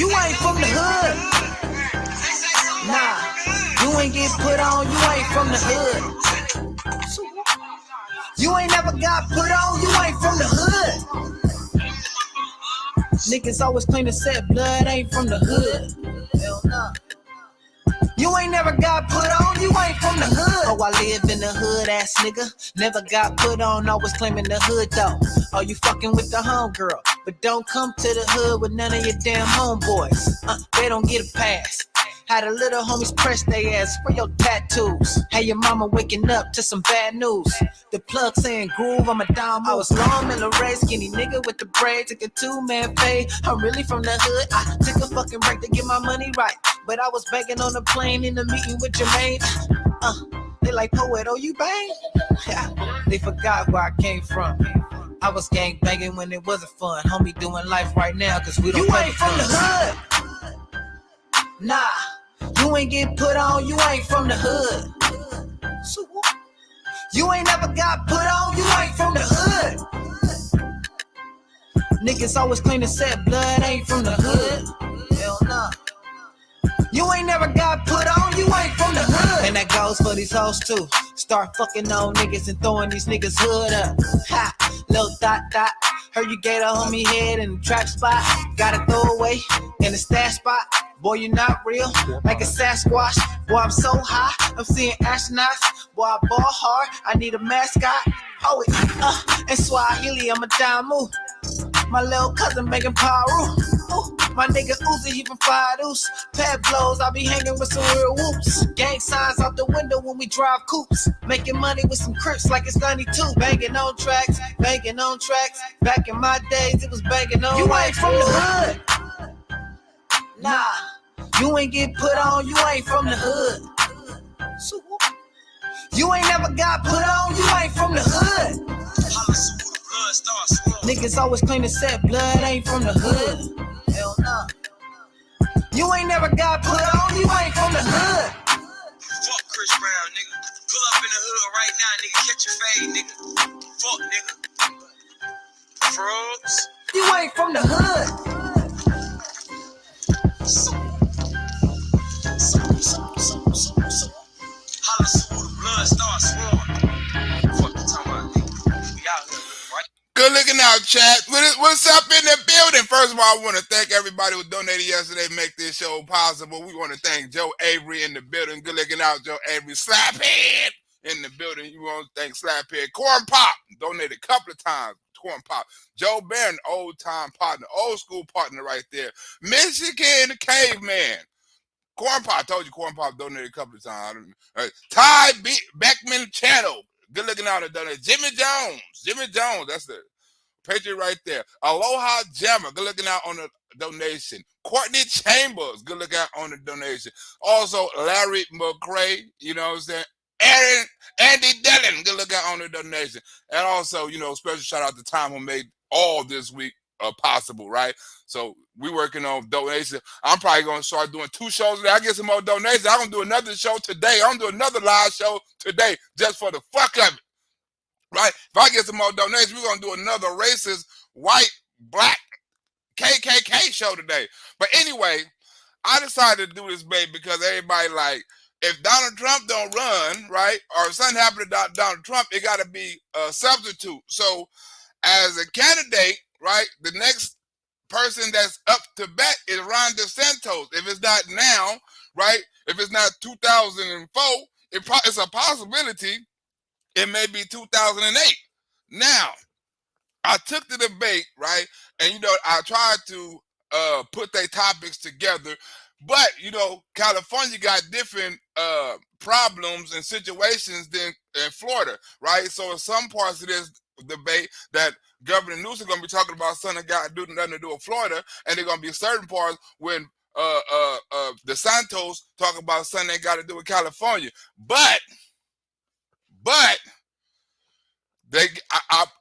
You ain't from the hood. Nah, you ain't get put on, you ain't from the hood. You ain't never got put on, you ain't from the hood. Niggas always claim to set blood, ain't from the hood. Hell nah. You ain't never got put on, you ain't from the hood. Oh, I live in the hood, ass nigga. Never got put on, always claiming the hood though. Oh, you fucking with the homegirl, but don't come to the hood with none of your damn homeboys. They don't get a pass. Had the little homies press they ass for your tattoos. Hey, your mama waking up to some bad news. The plug saying groove, I'm a dime. I was long in the race, skinny nigga with the braid. Took a 2-man fade, I'm really from the hood. I took a fucking break to get my money right, but I was banking on the plane in the meeting with Jermaine. They like, poet, oh you bang? Yeah, they forgot where I came from. I was gang banging when it wasn't fun. Homie doing life right now, cause we don't play from the hood. Nah, you ain't get put on, you ain't from the hood. You ain't never got put on, you ain't from the hood. Niggas always claim to set blood, ain't from the hood. Hell nah. You ain't never got put on, you ain't from the hood. And that goes for these hoes too. Start fucking on niggas and throwing these niggas hood up. Ha, little dot. Heard you gave a homie head in the trap spot. Got a throwaway in the stash spot. Boy, you're not real, like a Sasquatch. Boy, I'm so high, I'm seeing astronauts. Boy, I ball hard, I need a mascot. Oh, and Swahili, I'm a Damu. My little cousin making Paru. My nigga Uzi, he from Fire Deuce. Pad blows, I be hanging with some real whoops. Gang signs out the window when we drive coupes. Making money with some crips like it's 92. Banging on tracks. Back in my days, it was banging on. You ain't from the hood. Nah, you ain't get put on, you ain't from the hood. You ain't never got put on, you ain't from the hood. Niggas always claim to set blood, ain't from the hood. Hell nah. You ain't never got put on, you ain't from the hood. Fuck Chris Brown, nigga. Pull up in the hood right now, nigga. Catch your fade, nigga. Fuck, nigga. Frogs. You ain't from the hood. Holla so the blood starts swirling. Fuck you talking about, nigga. We out here, right? Good looking out, chat. What's up in the building? First of all, I want to thank everybody who donated yesterday to make this show possible. We want to thank Joe Avery in the building. Good looking out, Joe Avery. Slaphead in the building. You want to thank Slaphead. Corn Pop donated a couple of times. Corn Pop. Joe Barron, old time partner, old school partner right there. Michigan Caveman. Corn Pop, I told you Corn Pop donated a couple of times. Ty Beckman Channel. Good looking out at donation. Jimmy Jones, that's the Patriot right there. Aloha Jammer, good looking out on the donation. Courtney Chambers, good looking out on the donation. Also, Larry McCray, you know what I'm saying? Andy Dillon, good looking out on the donation. And also, special shout out to Tom who made all this week possible, right? So we working on donations. I'm probably going to start doing 2 shows today. I get some more donations. I'm going to do another show today. I'm going to do another live show today just for the fuck of it, right? If I get some more donations, we're going to do another racist, white, black KKK show today. But anyway, I decided to do this, babe, because everybody like, if Donald Trump don't run, right, or if something happened to Donald Trump, it got to be a substitute. So as a candidate, right, the next person that's up to bat is Ron DeSantis. If it's not now, right, if it's not 2004, it's a possibility it may be 2008. Now, I took the debate, right, and, I tried to put their topics together, but, California got different problems and situations than in Florida, right? So in some parts of this debate that Governor Newsome going to be talking about something got nothing to do with Florida, and they're going to be certain parts when Desantis talk about something that got to do with California. But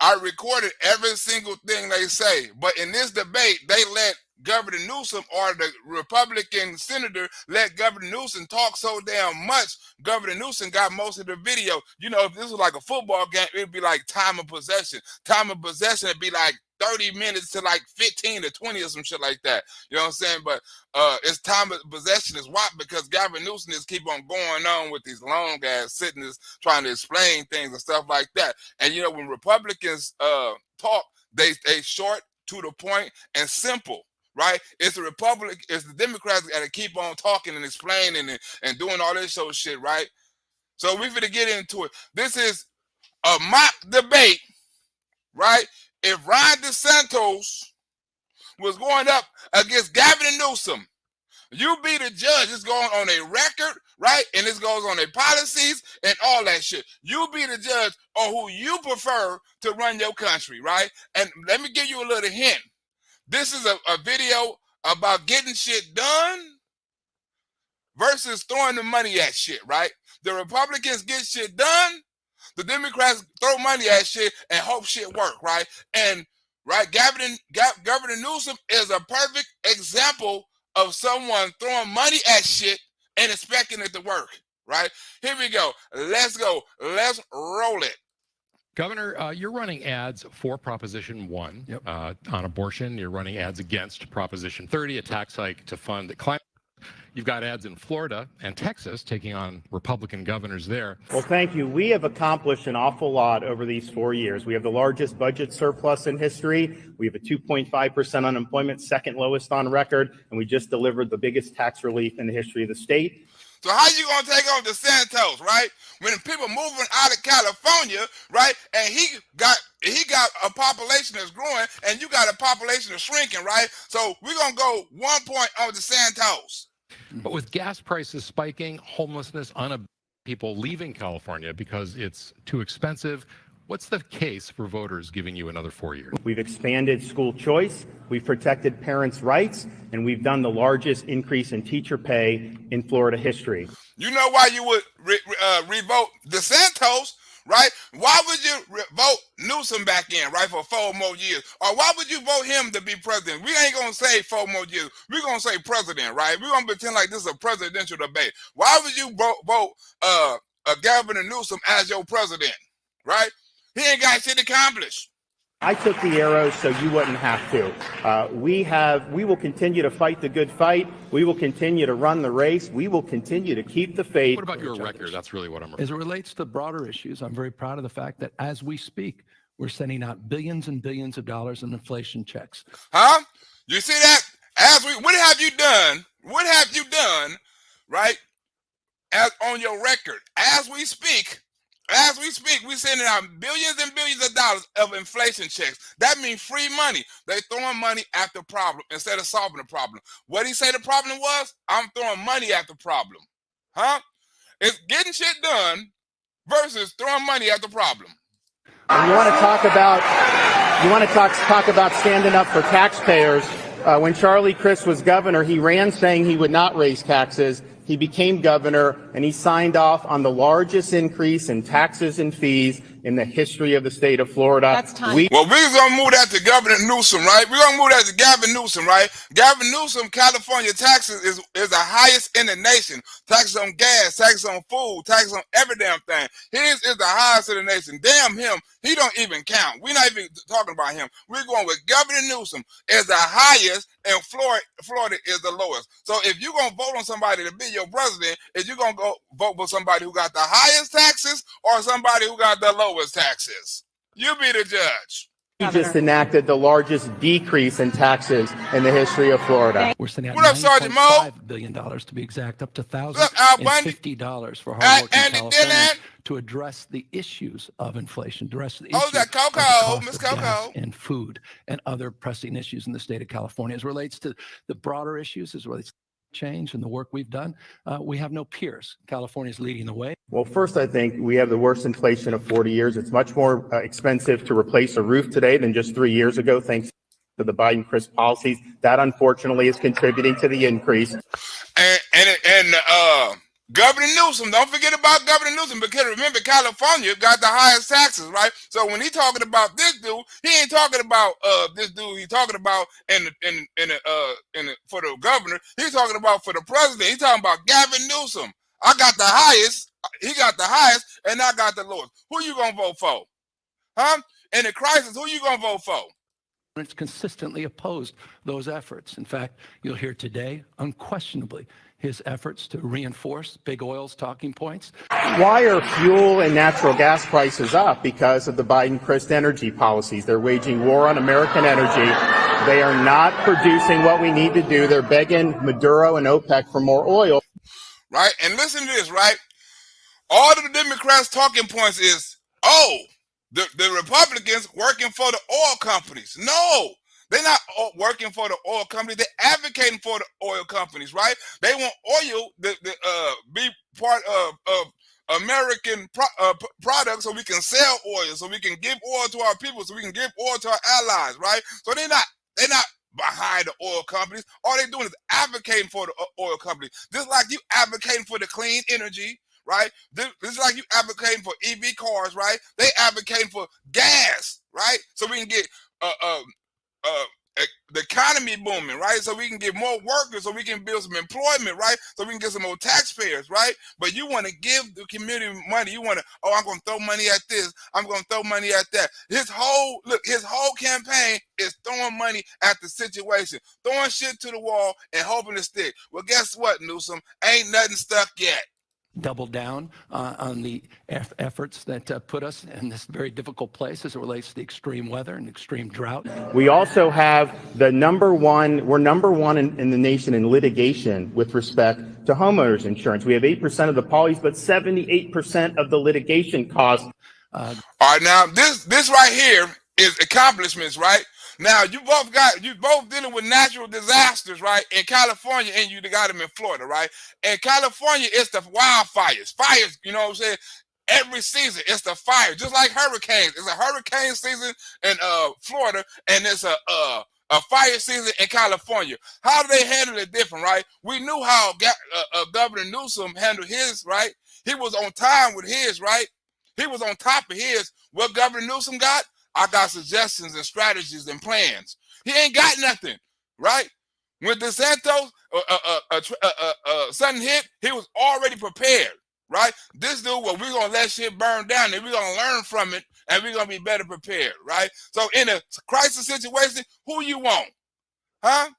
I recorded every single thing they say. But in this debate, they let Governor Newsome or the Republican senator let Governor Newsome talk so damn much. Governor Newsome got most of the video. You know, if this was like a football game, it'd be like time of possession. Time of possession would be like 30 minutes to like 15 to 20 or some shit like that. You know what I'm saying? But it's time of possession is what, because Gavin Newsom is keep on going on with these long ass sentences trying to explain things and stuff like that. And you know, when Republicans talk, they short, to the point, and simple. Right? It's the Democrats that gotta keep on talking and explaining and doing all this sort of shit, right? So we finna get into it. This is a mock debate, right? If Ron DeSantis was going up against Gavin Newsom, you be the judge. It's going on a record, right? And this goes on their policies and all that shit. You be the judge on who you prefer to run your country, right? And let me give you a little hint. This is a video about getting shit done versus throwing the money at shit, right? The Republicans get shit done. The Democrats throw money at shit and hope shit work, right? And, right, Governor Newsom is a perfect example of someone throwing money at shit and expecting it to work, right? Here we go. Let's go. Let's roll it. Governor, you're running ads for Proposition 1 on abortion. You're running ads against Proposition 30, a tax hike to fund the climate. You've got ads in Florida and Texas taking on Republican governors there. Well, thank you. We have accomplished an awful lot over these 4 years. We have the largest budget surplus in history. We have a 2.5% unemployment, second lowest on record, and we just delivered the biggest tax relief in the history of the state. So how you gonna take on DeSantis, right? When people moving out of California, right? And he got a population that's growing, and you got a population that's shrinking, right? So we're gonna go 1 point on DeSantis. But with gas prices spiking, homelessness, people leaving California because it's too expensive, what's the case for voters giving you another 4 years? We've expanded school choice, we've protected parents' rights, and we've done the largest increase in teacher pay in Florida history. You know why you would revote DeSantis, right? Why would you vote Newsom back in, right, for 4 more years? Or why would you vote him to be president? We ain't going to say 4 more years. We're going to say president, right? We're going to pretend like this is a presidential debate. Why would you vote Governor Newsom as your president, right? He ain't got shit accomplished. I took the arrows so you wouldn't have to. We will continue to fight the good fight. We will continue to run the race. We will continue to keep the faith. What about your record? That's really what I'm referring to. As it relates to broader issues, I'm very proud of the fact that as we speak, we're sending out billions and billions of dollars in inflation checks. Huh? You see that? What have you done? What have you done, right? As on your record, as we speak, we're sending out billions and billions of dollars of inflation checks. That means free money. They're throwing money at the problem instead of solving the problem. What did he say the problem was? I'm throwing money at the problem. Huh? It's getting shit done versus throwing money at the problem. And you want to talk about standing up for taxpayers. When Charlie Crist was governor, he ran saying he would not raise taxes. He became governor, and he signed off on the largest increase in taxes and fees in the history of the state of Florida. That's time. Well, we're going to move that to Governor Newsom, right? We're going to move that to Gavin Newsom, right? Gavin Newsom, California taxes is the highest in the nation. Taxes on gas, taxes on food, taxes on every damn thing. His is the highest in the nation. Damn him. He don't even count. We're not even talking about him. We're going with Governor Newsom is the highest, and Florida is the lowest. So if you're going to vote on somebody to be your president, is you going to go vote for somebody who got the highest taxes or somebody who got the lowest taxes? You be the judge. He just enacted the largest decrease in taxes in the history of Florida. We're sending out What up, Sergeant Mo? $9.5 billion to be exact, up to $1,050 for hardworking Californians to address the issues of inflation, address the issues that Coco, of the cost Miss of gas Coco. and food and other pressing issues in the state of California. As it relates to the broader issues, as it relates to change and the work we've done, we have no peers. California is leading the way. Well, first, I think we have the worst inflation of 40 years. It's much more expensive to replace a roof today than just 3 years ago, thanks to the Biden-Crist policies. That, unfortunately, is contributing to the increase. And Governor Newsome, don't forget about Governor Newsome, because remember, California got the highest taxes, right? So when he's talking about this dude, he ain't talking about this dude. He's talking about for the governor. He's talking about for the president. He's talking about Gavin Newsome. I got the highest. He got the highest, and I got the lowest. Who you gonna vote for? Huh? In the crisis, who you gonna vote for? It's consistently opposed those efforts. In fact, you'll hear today, unquestionably, his efforts to reinforce big oil's talking points. Why are fuel and natural gas prices up? Because of the Biden-Crist energy policies. They're waging war on American energy. They are not producing what we need to do. They're begging Maduro and OPEC for more oil. Right? And listen to this, right? All of the Democrats' talking points is, oh, the Republicans working for the oil companies. No, they're not working for the oil companies. They're advocating for the oil companies, right? They want oil to be part of American products, so we can sell oil, so we can give oil to our people, so we can give oil to our allies, right? So they're not behind the oil companies. All they're doing is advocating for the oil companies, just like you advocating for the clean energy. Right? This is like you advocating for EV cars, right? They advocating for gas, right? So we can get the economy booming, right? So we can get more workers, so we can build some employment, right? So we can get some more taxpayers, right? But you want to give the community money. You want to, oh, I'm going to throw money at this. I'm going to throw money at that. His whole campaign is throwing money at the situation, throwing shit to the wall and hoping to stick. Well, guess what, Newsome? Ain't nothing stuck yet. Double down on the efforts that put us in this very difficult place as it relates to the extreme weather and extreme drought. We also have we're number one in the nation in litigation with respect to homeowners insurance. We have 8% of the policies, but 78% of the litigation costs. All right, now this right here is accomplishments, right? Now you both dealing with natural disasters, right? In California, and you got them in Florida, right? In California, it's the wildfires. Fires, you know what I'm saying? Every season, it's the fire, just like hurricanes. It's a hurricane season in Florida, and it's a fire season in California. How do they handle it different, right? We knew how Governor Newsome handled his, right? He was on time with his, right? He was on top of his. What Governor Newsome got? I got suggestions and strategies and plans. He ain't got nothing, right? When Desantis something hit, he was already prepared, right? This dude, well, we're gonna let shit burn down, and we're gonna learn from it, and we're gonna be better prepared, right? So in a crisis situation, who you want, huh?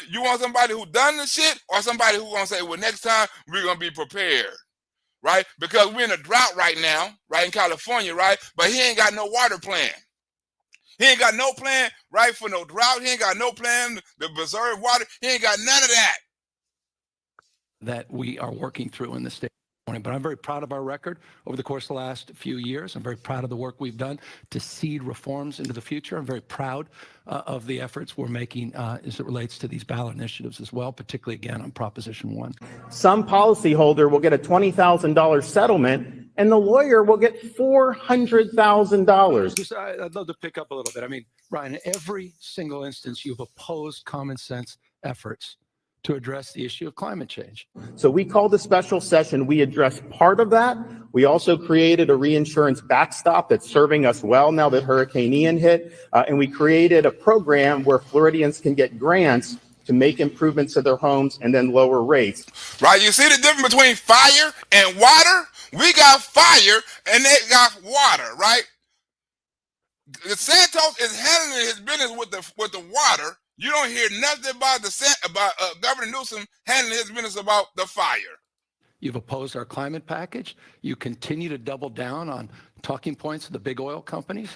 You want somebody who done the shit, or somebody who gonna say, well, next time we're gonna be prepared? Right? Because we're in a drought right now, right, in California, right? But he ain't got no water plan. He ain't got no plan, right, for no drought. He ain't got no plan to preserve water. He ain't got none of that. That we are working through in the state. But I'm very proud of our record over the course of the last few years. I'm very proud of the work we've done to seed reforms into the future. I'm very proud of the efforts we're making as it relates to these ballot initiatives as well, particularly, again, on Proposition 1. Some policyholder will get a $20,000 settlement, and the lawyer will get $400,000. I'd love to pick up a little bit. I mean, Ryan, in every single instance, you've opposed common sense efforts to address the issue of climate change. So we called a special session. We addressed part of that. We also created a reinsurance backstop that's serving us well now that Hurricane Ian hit. And we created a program where Floridians can get grants to make improvements to their homes and then lower rates. Right, you see the difference between fire and water? We got fire and they got water, right? Santos is handling his business with the water. You don't hear nothing about Governor Newsome handling his business about the fire. You've opposed our climate package. You continue to double down on talking points of the big oil companies.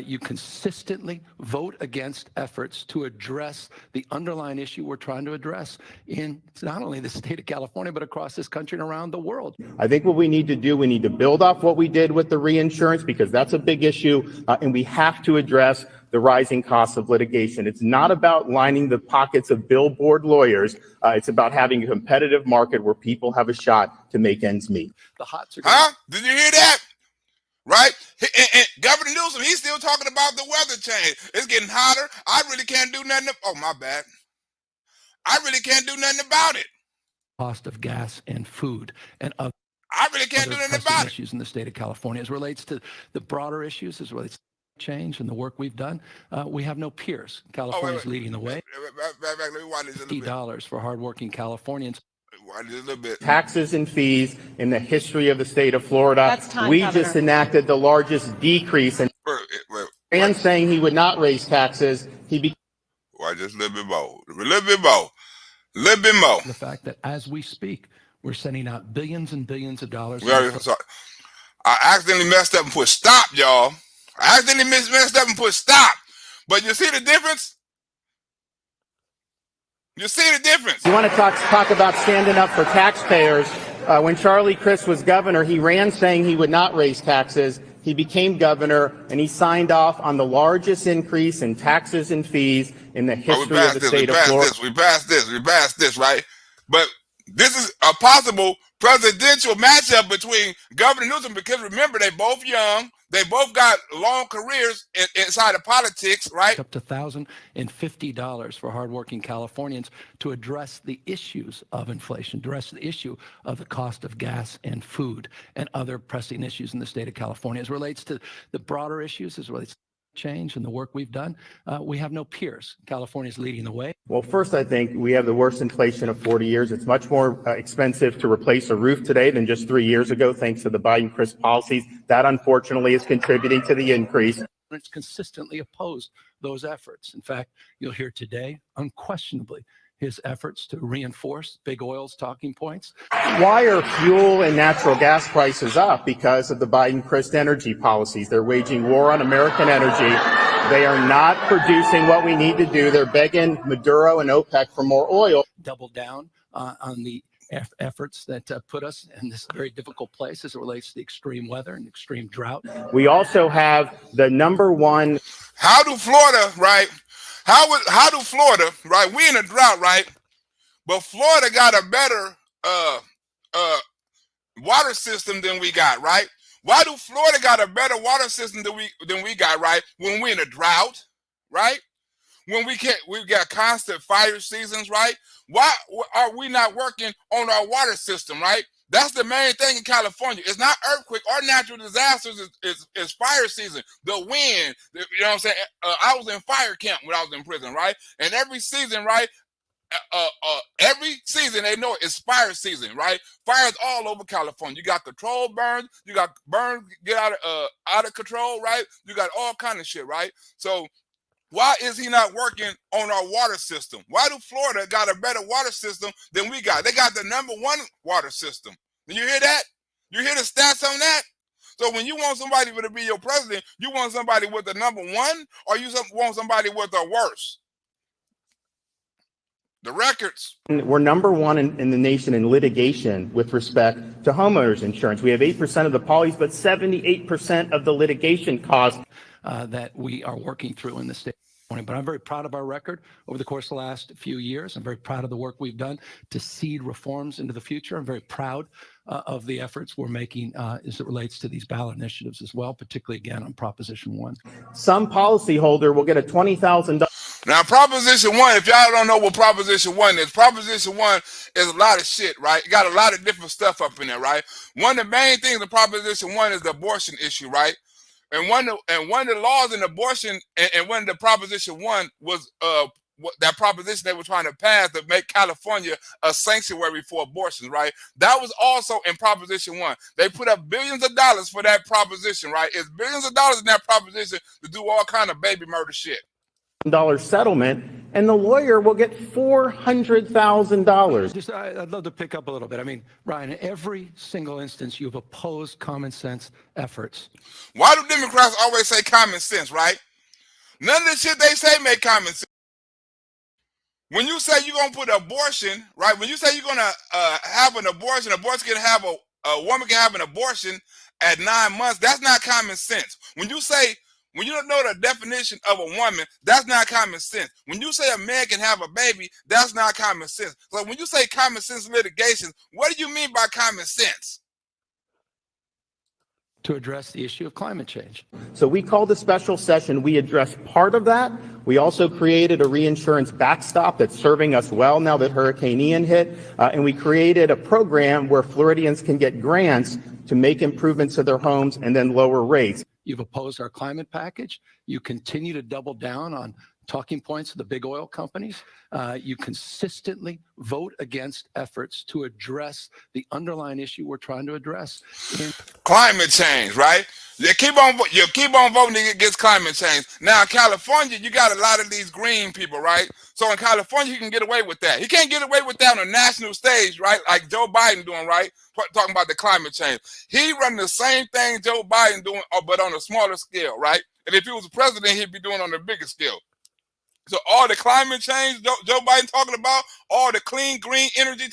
You consistently vote against efforts to address the underlying issue we're trying to address in not only the state of California, but across this country and around the world. I think what we need to do, we need to build off what we did with the reinsurance, because that's a big issue, and we have to address the rising costs of litigation. It's not about lining the pockets of billboard lawyers. It's about having a competitive market where people have a shot to make ends meet. The hots are Did you hear that? Right? And Governor Newsome, he's still talking about the weather change. It's getting hotter. I really can't do nothing. Oh, my bad. I really can't do nothing about it. cost of gas and food and other I really can't do anything about it. issues in the state of California. As relates to the broader issues, as relates to change and the work we've done, we have no peers. California's leading the way. Let me wind this a little bit. $50 for hardworking Californians. Wind this a little bit. Taxes and fees in the history of the state of Florida. That's time, we Governor. just enacted the largest decrease in and saying he would not raise taxes. Why just a little bit more. A little bit more. A little bit more. The fact that as we speak, we're sending out billions and billions of dollars. I accidentally messed up and put stop, y'all. I accidentally messed up and put stop. But you see the difference? You see the difference? You want to talk about standing up for taxpayers? When Charlie Crist was governor, he ran saying he would not raise taxes. He became governor, and he signed off on the largest increase in taxes and fees in the history of the state of Florida. We passed this, right? But this is a possible presidential matchup between Governor Newsome, because remember, they both young. They both got long careers inside of politics, right? Up to $1,050 for hardworking Californians to address the issues of inflation, address the issue of the cost of gas and food and other pressing issues in the state of California. As relates to the broader issues, as relates to change and the work we've done, we have no peers. California's leading the way. Well, first, I think we have the worst inflation of 40 years. It's much more expensive to replace a roof today than just 3 years ago, thanks to the Biden-Crist policies. That, unfortunately, is contributing to the increase. It's consistently opposed those efforts. In fact, you'll hear today, unquestionably, his efforts to reinforce big oil's talking points. Why are fuel and natural gas prices up? Because of the Biden-Crist energy policies. They're waging war on American energy. They are not producing what we need to do. They're begging Maduro and OPEC for more oil. Double down on the efforts that put us in this very difficult place as it relates to the extreme weather and extreme drought. We also have the #1. How do Florida, right? How do Florida, right? We in a drought, right? But Florida got a better water system than we got, right? Why do Florida got a better water system than we got, right? When we're in a drought, right? When we got constant fire seasons, right? Why are we not working on our water system, right? That's the main thing in California. It's not earthquake or natural disasters. It's fire season. The wind. You know what I'm saying? I was in fire camp when I was in prison, right? And every season, right? Every season they know it's fire season, right? Fires all over California. You got controlled burns. You got burns get out of control, right? You got all kind of shit, right? So why is he not working on our water system? Why do Florida got a better water system than we got? They got the #1 water system. Did you hear that? You hear the stats on that? So when you want somebody to be your president, you want somebody with the #1, or you want somebody with the worst? The records. We're #1 in the nation in litigation with respect to homeowners insurance. We have 8% of the policies, but 78% of the litigation costs that we are working through in the state. But I'm very proud of our record over the course of the last few years. I'm very proud of the work we've done to seed reforms into the future. I'm very proud of the efforts we're making as it relates to these ballot initiatives as well, particularly, again, on Proposition 1. Some policyholder will get a $20,000. Now, Proposition 1, if y'all don't know what Proposition 1 is, Proposition 1 is a lot of shit, right? You got a lot of different stuff up in there, right? One of the main things in Proposition 1 is the abortion issue, right? And one of the laws in abortion and one of the Proposition 1 was that proposition they were trying to pass to make California a sanctuary for abortions, right? That was also in Proposition 1. They put up billions of dollars for that proposition, right? It's billions of dollars in that proposition to do all kind of baby murder shit. Settlement, and the lawyer will get $400,000. Just, I'd love to pick up a little bit. I mean, Ryan, in every single instance, you've opposed common sense efforts. Why do Democrats always say common sense, right? None of the shit they say make common sense. When you say you're going to put abortion, right? When you say you're going to have an abortion, a woman can have an abortion at 9 months, that's not common sense. When you don't know the definition of a woman, that's not common sense. When you say a man can have a baby, that's not common sense. So when you say common sense litigation, what do you mean by common sense? To address the issue of climate change. So we called a special session. We addressed part of that. We also created a reinsurance backstop that's serving us well now that Hurricane Ian hit, and we created a program where Floridians can get grants to make improvements to their homes and then lower rates. You've opposed our climate package. You continue to double down on talking points of the big oil companies. You consistently vote against efforts to address the underlying issue we're trying to address. Climate change, right? You keep on voting against climate change. Now, in California, you got a lot of these green people, right? So in California, he can get away with that. He can't get away with that on a national stage, right? Like Joe Biden doing, right? Talking about the climate change. He running the same thing Joe Biden doing, but on a smaller scale, right? And if he was president, he'd be doing on a bigger scale. So all the climate change Joe Biden talking about, all the clean green energy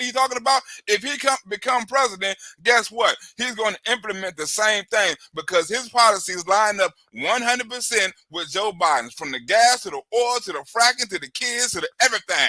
he's talking about, if he become president, guess what? He's going to implement the same thing because his policies line up 100% with Joe Biden's, from the gas to the oil to the fracking to the kids to the everything.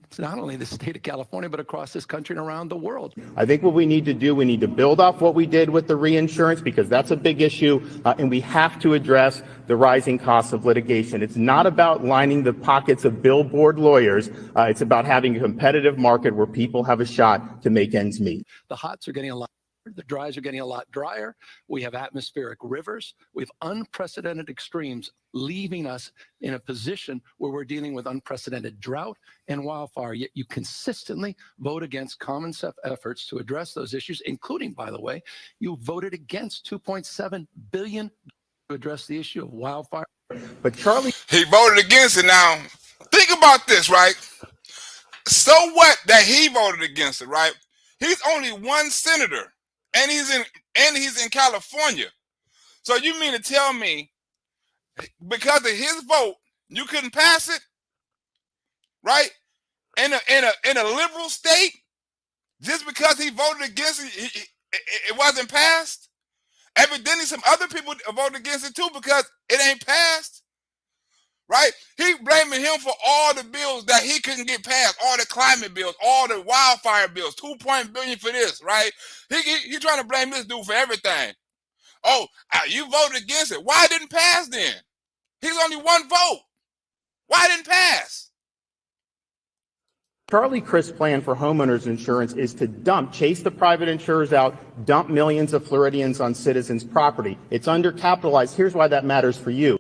It's not only the state of California, but across this country and around the world. I think what we need to do, we need to build off what we did with the reinsurance because that's a big issue, and we have to address the rising costs of litigation. It's not about lining the pockets of billboard lawyers. It's about having a competitive market where people have a shot to make ends meet. The hots are getting a lot. The dries are getting a lot drier. We have atmospheric rivers. We have unprecedented extremes, leaving us in a position where we're dealing with unprecedented drought and wildfire. Yet you consistently vote against common sense efforts to address those issues, including, by the way, you voted against $2.7 billion to address the issue of wildfire. But Charlie, he voted against it. Now, think about this, right? So what that he voted against it, right? He's only one senator. And he's in California. So you mean to tell me because of his vote, you couldn't pass it? Right? In a liberal state, just because he voted against it, it wasn't passed? Evidently, some other people voted against it too because it ain't passed. Right? He blaming him for all the bills that he couldn't get passed, all the climate bills, all the wildfire bills, $2 billion for this, right? He trying to blame this dude for everything. Oh, you voted against it. Why didn't pass then? He's only one vote. Why didn't pass? Charlie Crist's plan for homeowners insurance is to chase the private insurers out, dump millions of Floridians on citizens' property. It's undercapitalized. Here's why that matters for you.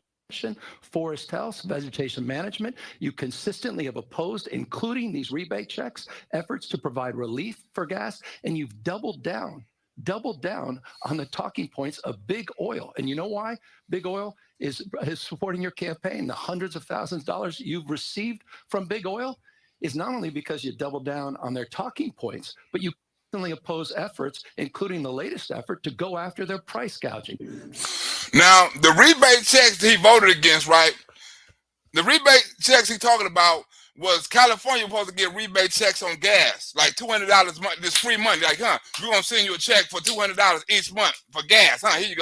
Forest health, vegetation management. You consistently have opposed, including these rebate checks, efforts to provide relief for gas, and you've doubled down on the talking points of big oil. And you know why? Big oil is supporting your campaign. The hundreds of thousands of dollars you've received from big oil is not only because you doubled down on their talking points, but you constantly oppose efforts, including the latest effort to go after their price gouging. Now, the rebate checks he voted against, right? The rebate checks he talking about was California supposed to get rebate checks on gas, like $200 a month, this free money. Like, we're going to send you a check for $200 each month for gas. Here you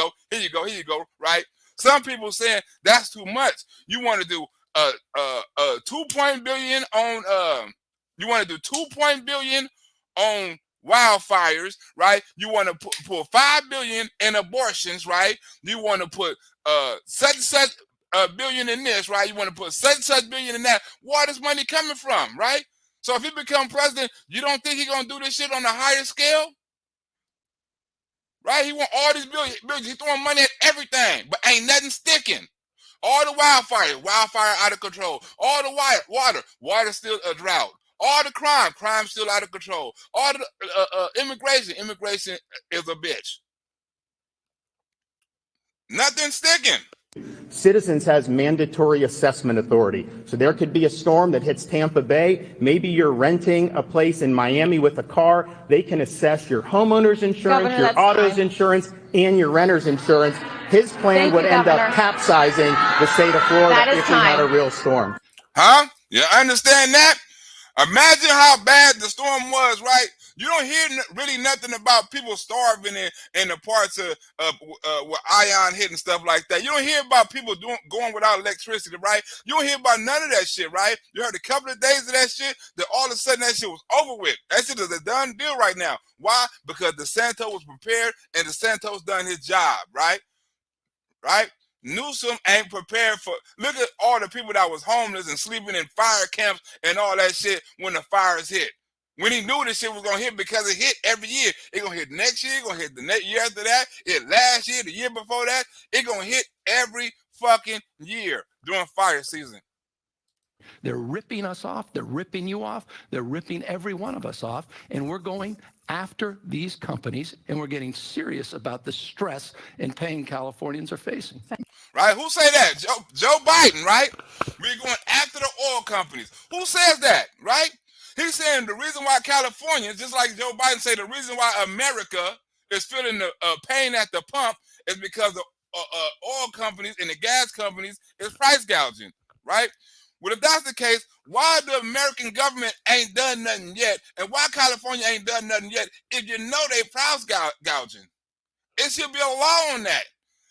go, right? Some people saying that's too much. You want to do $2 billion on, you want to do $2 billion on wildfires, right? You want to put $5 billion in abortions, right? You want to put such billion in this, right? You want to put such billion in that. Where this money coming from, right? So if he become president, you don't think he's gonna do this shit on a higher scale, right? He want all these billions. He's throwing money at everything, but ain't nothing sticking. All the wildfire out of control. All the water still a drought. All the crime still out of control. All the immigration is a bitch. Nothing sticking. Citizens has mandatory assessment authority. So there could be a storm that hits Tampa Bay. Maybe you're renting a place in Miami with a car. They can assess your homeowner's insurance, Governor, your auto's insurance, and your renter's insurance. His plan would end up capsizing the state of Florida if we had a real storm. Huh? You understand that? Imagine how bad the storm was, right? You don't hear really nothing about people starving in the parts of where ion hit and stuff like that. You don't hear about people going without electricity, right? You don't hear about none of that shit, right? You heard a couple of days of that shit, then all of a sudden that shit was over with. That shit is a done deal right now. Why? Because DeSantis was prepared and DeSantis done his job, right? Right? Newsome ain't prepared for. Look at all the people that was homeless and sleeping in fire camps and all that shit when the fires hit. When he knew this shit was gonna hit, because it hit every year. It gonna hit next year. It gonna hit the next year after that. It last year, the year before that. It gonna hit every fucking year during fire season. They're ripping us off. They're ripping you off. They're ripping every one of us off. And we're going after these companies, and we're getting serious about the stress and pain Californians are facing. Right? Who say that? Joe Biden, right? We're going after the oil companies. Who says that, right? He's saying the reason why Californians, just like Joe Biden say, the reason why America is feeling the pain at the pump is because the oil companies and the gas companies is price gouging, right? Well, if that's the case, why the American government ain't done nothing yet, and why California ain't done nothing yet if you know they price gouging? It should be a law on that.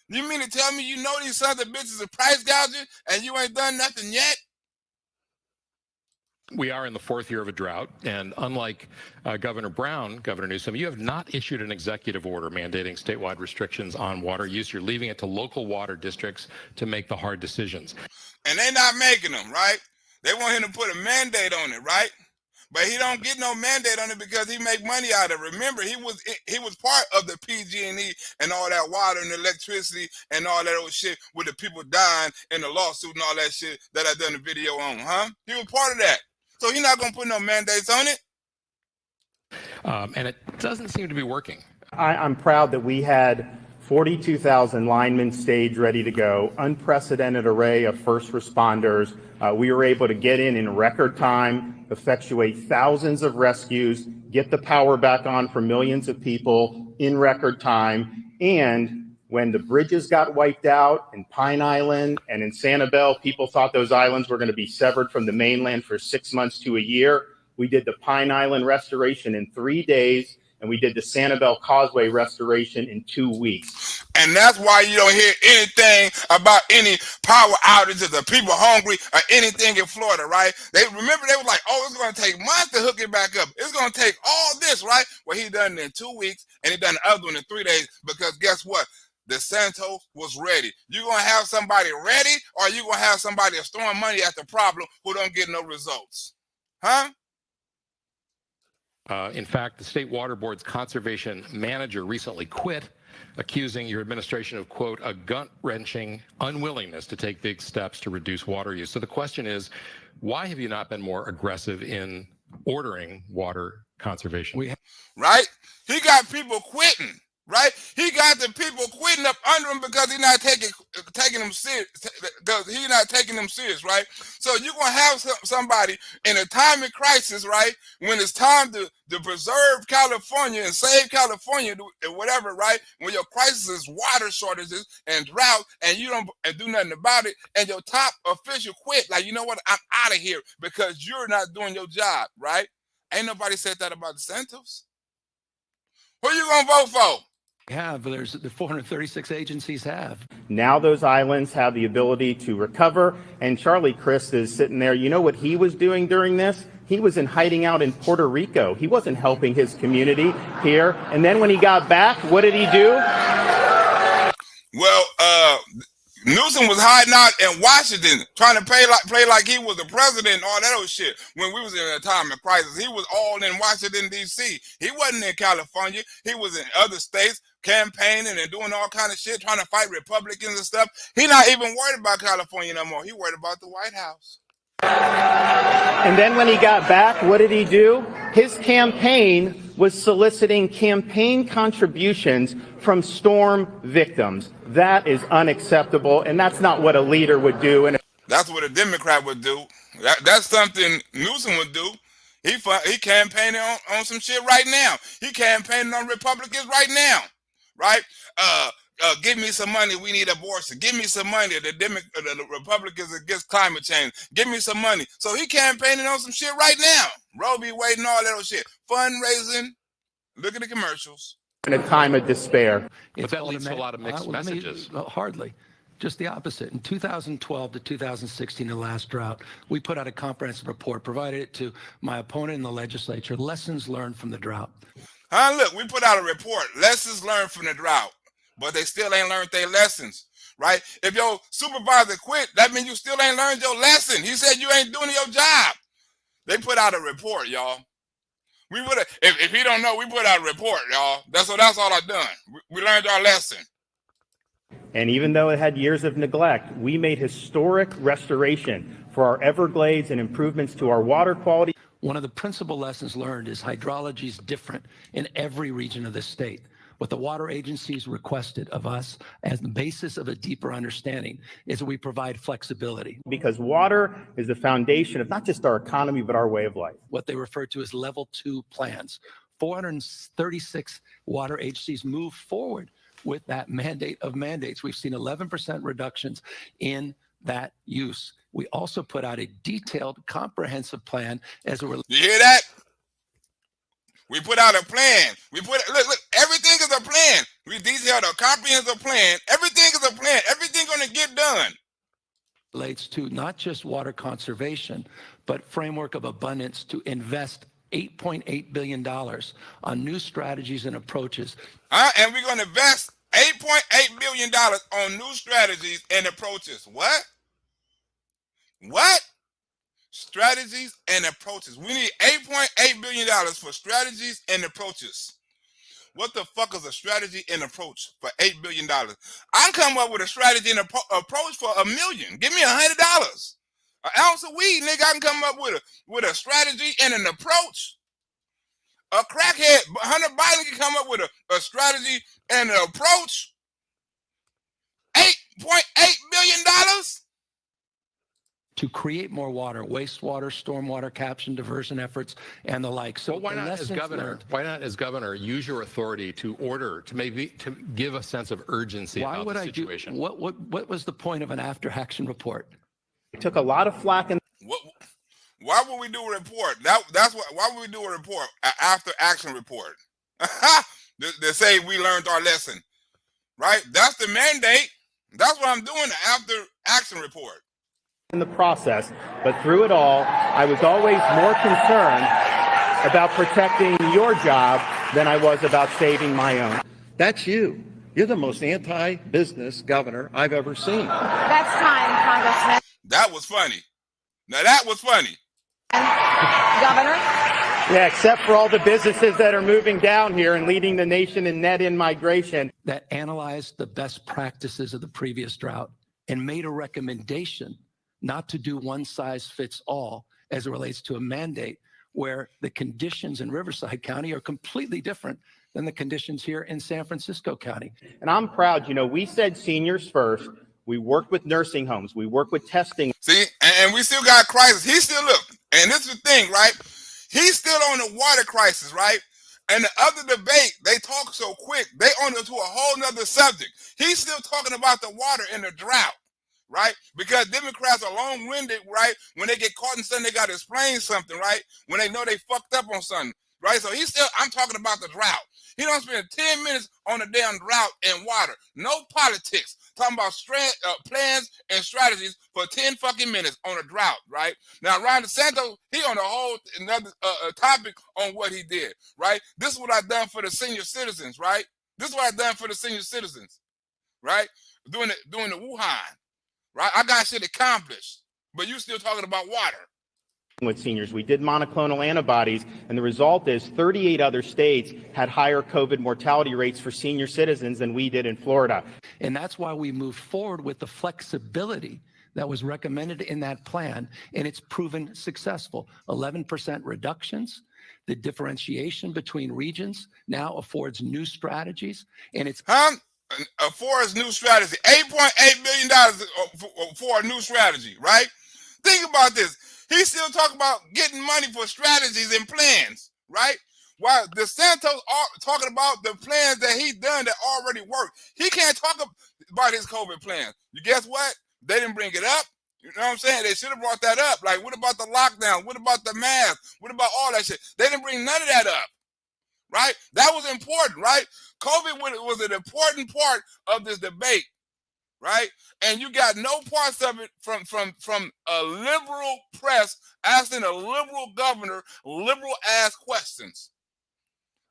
You mean to tell me you know these sons of bitches are price gouging and you ain't done nothing yet? We are in the fourth year of a drought, and unlike Governor Brown, Governor Newsome, you have not issued an executive order mandating statewide restrictions on water use. You're leaving it to local water districts to make the hard decisions. And they're not making them, right? They want him to put a mandate on it, right? But he don't get no mandate on it because he make money out of it. Remember, he was part of the PG&E and all that water and electricity and all that old shit with the people dying in the lawsuit and all that shit that I done the video on, huh? He was part of that. So he's not going to put no mandates on it. And it doesn't seem to be working. I'm proud that we had 42,000 linemen staged, ready to go, unprecedented array of first responders. We were able to get in record time, effectuate thousands of rescues, get the power back on for millions of people in record time. And when the bridges got wiped out in Pine Island and in Sanibel, people thought those islands were going to be severed from the mainland for 6 months to a year. We did the Pine Island restoration in 3 days, and we did the Sanibel Causeway restoration in 2 weeks. And that's why you don't hear anything about any power outages or people hungry or anything in Florida, right? They were like, oh, it's going to take months to hook it back up. It's going to take all this, right? Well, he done it in 2 weeks, and he done the other one in 3 days, because guess what? Desantis was ready. You going to have somebody ready, or you going to have somebody that's throwing money at the problem who don't get no results? Huh? In fact, the State Water Board's conservation manager recently quit, accusing your administration of, quote, a gut-wrenching unwillingness to take big steps to reduce water use. So the question is, why have you not been more aggressive in ordering water conservation? Right? He got people quitting. Right? He got the people quitting up under him because he's not taking them serious. Because he's not taking them serious, right? So you're gonna have somebody in a time of crisis, right? When it's time to preserve California and save California, and whatever, right? When your crisis is water shortages and drought, and you don't do nothing about it, and your top official quit, like, you know what? I'm out of here because you're not doing your job, right? Ain't nobody said that about Desantis. Who you gonna vote for? There's the 436 agencies have. Now those islands have the ability to recover, and Charlie Crist is sitting there. You know what he was doing during this? He was in hiding out in Puerto Rico. He wasn't helping his community here. And then when he got back, what did he do? Well, Newsome was hiding out in Washington, trying to play like he was the president and all that old shit. When we was in a time of crisis, he was all in Washington, D.C. He wasn't in California. He was in other states campaigning and doing all kind of shit, trying to fight Republicans and stuff. He's not even worried about California no more. He worried about the White House. And then when he got back, what did he do? His campaign was soliciting campaign contributions from storm victims. That is unacceptable, and that's not what a leader would do. And that's what a Democrat would do. That's something Newsome would do. He campaigning on some shit right now. He campaigning on Republicans right now, right? Give me some money. We need abortion. Give me some money. The Republicans against climate change. Give me some money. So he campaigning on some shit right now. Roe v. Wade and all that old shit. Fundraising. Look at the commercials. In a time of despair. But that leads to a lot of mixed messages. Hardly. Just the opposite. In 2012 to 2016, the last drought, we put out a comprehensive report, provided it to my opponent in the legislature, lessons learned from the drought. Look, we put out a report, lessons learned from the drought, but they still ain't learned their lessons. right? If your supervisor quit, that means you still ain't learned your lesson. He said you ain't doing your job. They put out a report, y'all. We would have, if he don't know, we put out a report, y'all. That's all I done. We learned our lesson. And even though it had years of neglect, we made historic restoration for our Everglades and improvements to our water quality. One of the principal lessons learned is hydrology is different in every region of the state. What the water agencies requested of us as the basis of a deeper understanding is that we provide flexibility. Because water is the foundation of not just our economy, but our way of life. What they refer to as level 2 plans. 436 water agencies move forward with that mandate of mandates. We've seen 11% reductions in that use. We also put out a detailed, comprehensive plan as a relates. You hear that? We put out a plan. Look, everything is a plan. We detailed a comprehensive plan. Everything is a plan. Everything gonna get done. Relates to not just water conservation, but framework of abundance to invest $8.8 billion on new strategies and approaches. And we're gonna invest $8.8 billion on new strategies and approaches. What? What? Strategies and approaches. We need $8.8 billion for strategies and approaches. What the fuck is a strategy and approach for $8 billion? I can come up with a strategy and approach for $1 million. Give me $100. An ounce of weed, nigga, I can come up with a strategy and an approach. A crackhead, Hunter Biden can come up with a strategy and an approach. $8.8 billion? To create more water, wastewater, stormwater caption, diversion efforts, and the like. So why not, as governor, use your authority to order, to give a sense of urgency about the situation? What was the point of an after-action report? It took a lot of flack. Why would we do a report? Why would we do a report, an after-action report? They say we learned our lesson, right? That's the mandate. That's what I'm doing, the after-action report. In the process, but through it all, I was always more concerned about protecting your job than I was about saving my own. That's you. You're the most anti-business governor I've ever seen. That's time, Congressman. That was funny. Now that was funny. Governor? Yeah, except for all the businesses that are moving down here and leading the nation in net in-migration. That analyzed the best practices of the previous drought and made a recommendation not to do one size fits all as it relates to a mandate where the conditions in Riverside County are completely different than the conditions here in San Francisco County. And I'm proud, we said seniors first. We worked with nursing homes. We worked with testing. See, and we still got crisis. He still, look, and this is the thing, right? He's still on the water crisis, right? And the other debate, they talk so quick, they on to a whole nother subject. He's still talking about the water in the drought. Right? Because Democrats are long-winded, right? When they get caught in something, they got to explain something, right? When they know they fucked up on something, right? So I'm talking about the drought. He don't spend 10 minutes on the damn drought and water. No politics. Talking about plans and strategies for 10 fucking minutes on a drought, right? Now, Ron DeSantis, he on a whole another topic on what he did, right? This is what I've done for the senior citizens, right? This is what I've done for the senior citizens, right? Doing the Wuhan. Right, I got shit accomplished, but you still talking about water. With seniors, we did monoclonal antibodies, and the result is 38 other states had higher COVID mortality rates for senior citizens than we did in Florida. And that's why we moved forward with the flexibility that was recommended in that plan, and it's proven successful. 11% reductions. The differentiation between regions now affords new strategies, and it's for his new strategy, $8.8 billion for a new strategy, right? Think about this. He's still talking about getting money for strategies and plans, right? While DeSantis are talking about the plans that he done that already work. He can't talk about his COVID plan. You guess what? They didn't bring it up. You know what I'm saying? They should have brought that up. Like, what about the lockdown? What about the mask? What about all that shit? They didn't bring none of that up. Right? That was important, right? COVID was an important part of this debate, right? And you got no parts of it from a liberal press asking a liberal governor liberal ass questions.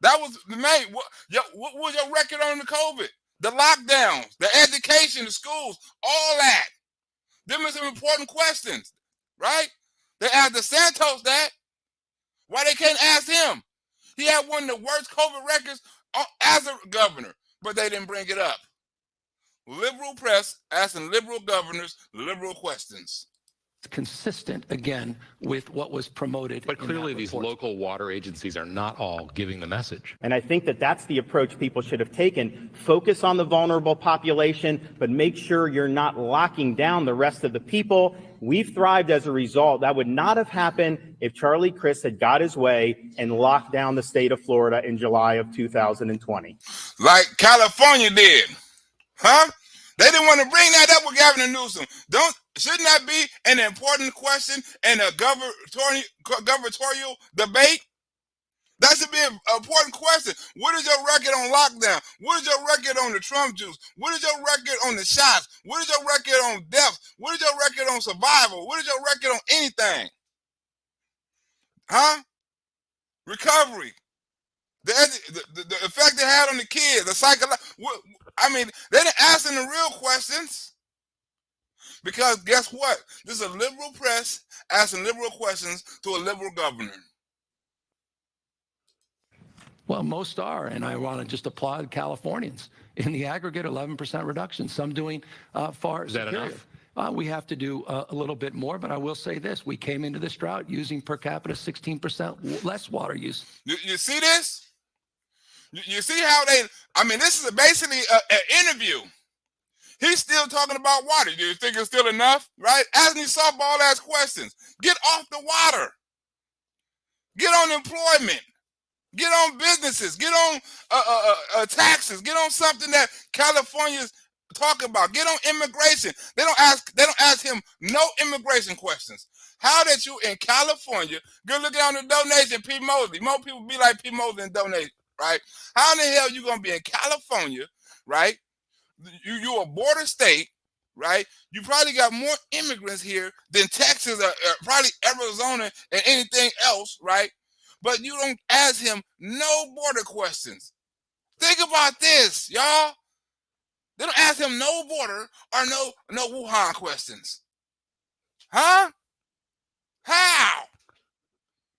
That was the main. What was your record on the COVID? the lockdowns, the education, the schools, all that. Them are some important questions, right? They asked DeSantis that. Why they can't ask him? He had one of the worst COVID records as a governor, but they didn't bring it up. Liberal press asking liberal governors liberal questions. Consistent, again, with what was promoted. But clearly these local water agencies are not all giving the message. And I think that that's the approach people should have taken. Focus on the vulnerable population, but make sure you're not locking down the rest of the people. We've thrived as a result. That would not have happened if Charlie Crist had got his way and locked down the state of Florida in July of 2020. Like California did. Huh? They didn't want to bring that up with Galvin and Newsome. Shouldn't that be an important question in a gubernatorial debate? That should be an important question. What is your record on lockdown? What is your record on the Trump juice? What is your record on the shots? What is your record on deaths? What is your record on survival? What is your record on anything? Huh? Recovery. The effect they had on the kids, the psychological. I mean, they didn't ask them the real questions. Because guess what? This is a liberal press asking liberal questions to a liberal governor. Well, most are, and I want to just applaud Californians. In the aggregate, 11% reduction, some doing far Is that superior. enough? We have to do a little bit more, but I will say this. We came into this drought using per capita 16% less water use. You see this? You see how this is basically an interview. He's still talking about water. Do you think it's still enough? Right? Asking these softball-ass questions. Get off the water. Get on employment. Get on businesses. Get on taxes. Get on something that Californians talk about. Get on immigration. They don't ask him no immigration questions. How that you in California, go look down the donation, P. Mosley. More people be like P. Mosley and donate, right? How in the hell you gonna be in California, right? You a border state, right? You probably got more immigrants here than Texas or probably Arizona and anything else, right? But you don't ask him no border questions. Think about this, y'all. They don't ask him no border or no Wuhan questions. Huh? How?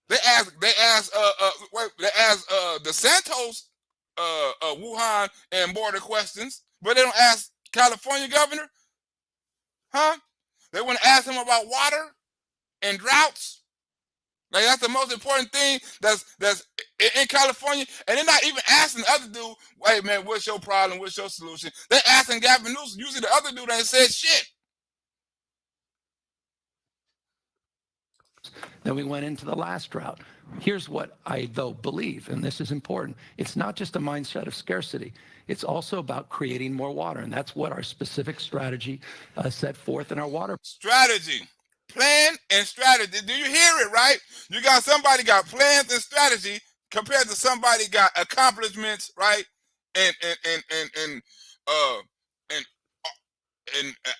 They ask DeSantis Wuhan and border questions, but they don't ask California governor. Huh? They want to ask him about water and droughts. Like that's the most important thing that's in California, and they're not even asking the other dude, "Hey man, what's your problem? What's your solution?" They're asking Galvin Newsome. Usually the other dude ain't said shit. Then we went into the last drought. Here's what I, though, believe, and this is important. It's not just a mindset of scarcity. It's also about creating more water, and that's what our specific strategy set forth in our water strategy. Plan and strategy. Do you hear it, right? You got somebody got plans and strategy compared to somebody got accomplishments, right? And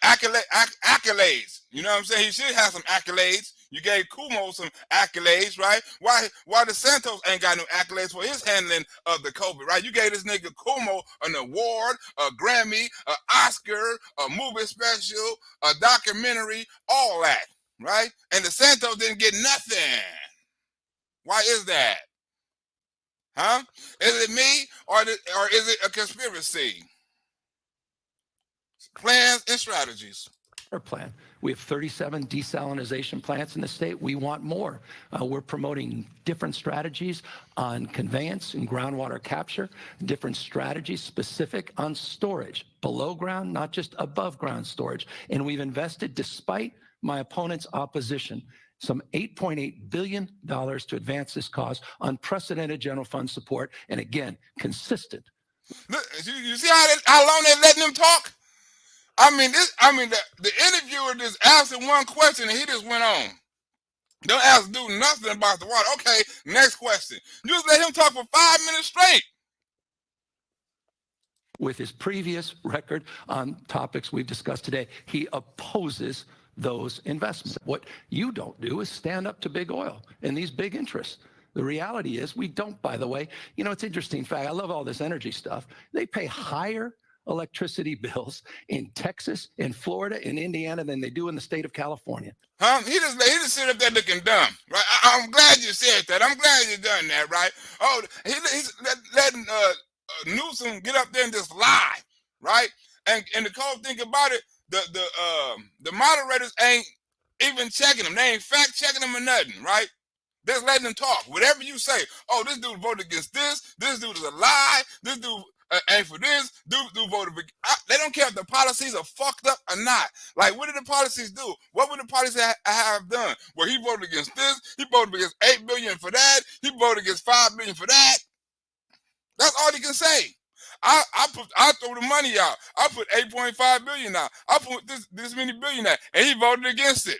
accolades. You know what I'm saying? He should have some accolades. You gave Cuomo some accolades, right? Why DeSantis ain't got no accolades for his handling of the COVID, right? You gave this nigga Cuomo an award, a Grammy, an Oscar, a movie special, a documentary, all that, right? And DeSantis didn't get nothing. Why is that? Huh? Is it me or is it a conspiracy? Plans and strategies. plan. We have 37 desalinization plants in the state. We want more. We're promoting different strategies on conveyance and groundwater capture, different strategies specific on storage, below ground, not just above ground storage. And we've invested, despite my opponent's opposition, some $8.8 billion to advance this cause, unprecedented general fund support, and again, consistent. Look, you see how long they're letting them talk? The interviewer just asked him one question and he just went on. Don't ask do nothing about the water. Okay, next question. You just let him talk for 5 minutes straight. With his previous record on topics we've discussed today, he opposes those investments. What you don't do is stand up to big oil and these big interests. The reality is we don't, by the way. You know, it's interesting fact. I love all this energy stuff. They pay higher electricity bills in Texas, in Florida, in Indiana than they do in the state of California. Huh? He just sit up there looking dumb, right? I'm glad you said that. I'm glad you done that, right? Oh, he's letting Newsome get up there and just lie, right? And the cold thing about it, the moderators ain't even checking them. They ain't fact checking them or nothing, right? Just letting them talk. Whatever you say, oh, this dude voted against this. This dude is a lie. This dude ain't for this. Dude voted for. They don't care if the policies are fucked up or not. Like, what did the policies do? What would the policies have done? Well, he voted against this. He voted against $8 billion for that. He voted against $5 billion for that. That's all he can say. I throw the money out. I put 8.5 billion out. I put this many billion out, and he voted against it.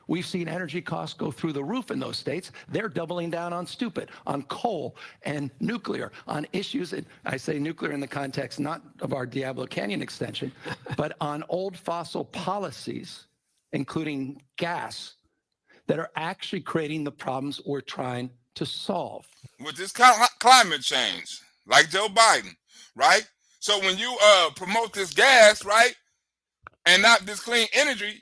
We've seen energy costs go through the roof in those states. They're doubling down on stupid, on coal and nuclear, on issues that I say nuclear in the context not of our Diablo Canyon extension, but on old fossil policies, including gas, that are actually creating the problems we're trying to solve. With this climate change, like Joe Biden, right? So when you promote this gas, right, and not this clean energy,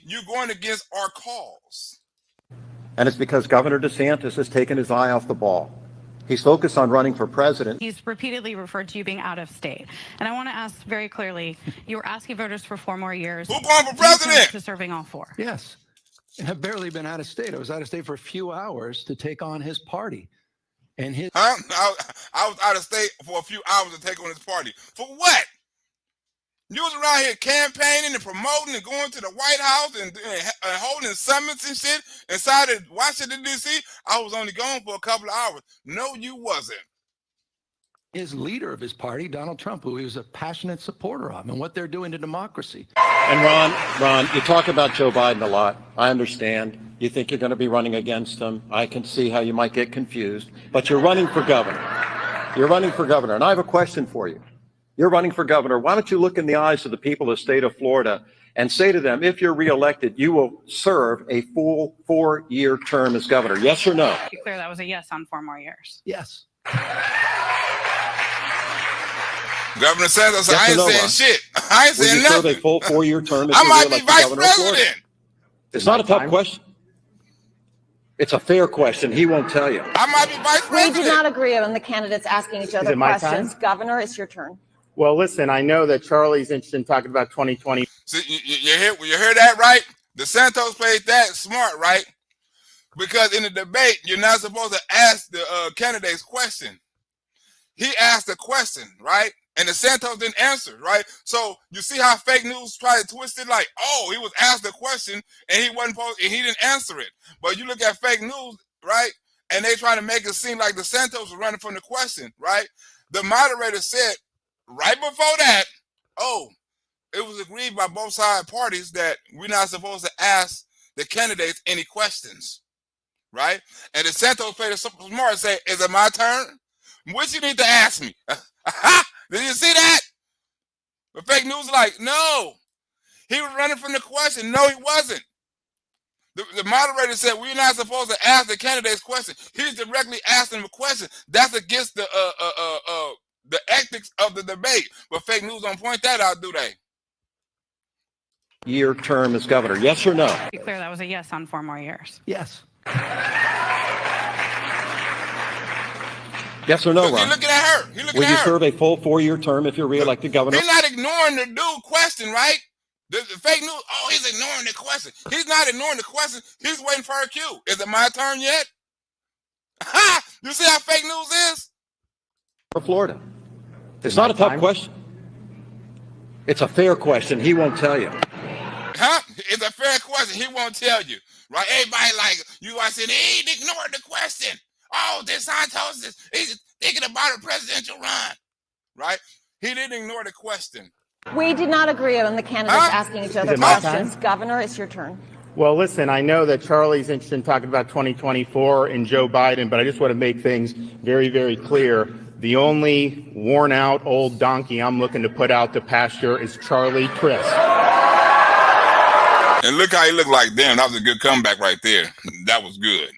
you're going against our cause. And it's because Governor Desantis has taken his eye off the ball. He's focused on running for president. He's repeatedly referred to you being out of state. And I want to ask very clearly, you were asking voters for 4 more years. Who going for president? To serving all 4. Yes. And I've barely been out of state. I was out of state for a few hours to take on his party. And his I was out of state for a few hours to take on his party. For what? You was around here campaigning and promoting and going to the White House and holding summits and shit inside of Washington, D.C. I was only gone for a couple of hours. No, you wasn't. His leader of his party, Donald Trump, who he was a passionate supporter of, and what they're doing to democracy. And Ron, you talk about Joe Biden a lot. I understand. You think you're going to be running against him. I can see how you might get confused, but you're running for governor. You're running for governor. And I have a question for you. You're running for governor. Why don't you look in the eyes of the people of the state of Florida and say to them, if you're reelected, you will serve a full 4-year term as governor? Yes or no? To be clear, that was a yes on 4 more years. Yes. Governor Sanders, Yes I ain't no, saying Ron? shit. I ain't Will saying you nothing. serve a full 4-year term as I you're might be reelected vice governor of Florida? president. It's not a tough question. It's a fair question. He won't tell you. I might be vice We president. do not agree on the candidates asking each other it my questions. time? Governor, it's your turn. Well, listen, I know that Charlie's interested in talking about 2020. See, you hear that, right? DeSantis played that smart, right? Because in the debate, you're not supposed to ask the candidates question. He asked a question, right? And DeSantis didn't answer, right? So you see how fake news tried to twist it, like, oh, he was asked a question and he wasn't supposed, and he didn't answer it. But you look at fake news, right? And they trying to make it seem like DeSantis was running from the question, right? The moderator said right before that, oh, it was agreed by both side parties that we're not supposed to ask the candidates any questions, right? And DeSantis played it super smart and say, is it my turn? What you need to ask me? Did you see that? But fake news like, no, he was running from the question. No, he wasn't. The moderator said we're not supposed to ask the candidates questions. He's directly asking them a question. That's against the ethics of the debate. But fake news don't point that out, do they? Year term as governor. Yes or no? To be clear, that was a yes on 4 more years. Yes. Yes or no, Look, Ron? he's looking at her. He's looking Will at you her. serve a full 4-year term if you're reelected governor? He's not ignoring the dude question, right? The fake news, oh, he's ignoring the question. He's not ignoring the question. He's waiting for her cue. Is it my turn yet? Ha! You see how fake news is? For Florida. It's not a tough question. It's a fair question. He won't tell you. Huh? It's a fair question. He won't tell you, right? Everybody like, you are saying, he ignored the question. Oh, Desantis is thinking about a presidential run, right? He didn't ignore the question. We did not agree on the candidates asking each other it my questions. time? Governor, it's your turn. Well, listen, I know that Charlie's interested in talking about 2024 and Joe Biden, but I just want to make things very, very clear. The only worn out old donkey I'm looking to put out to pasture is Charlie Crist. And look how he looked like, damn, that was a good comeback right there. That was good.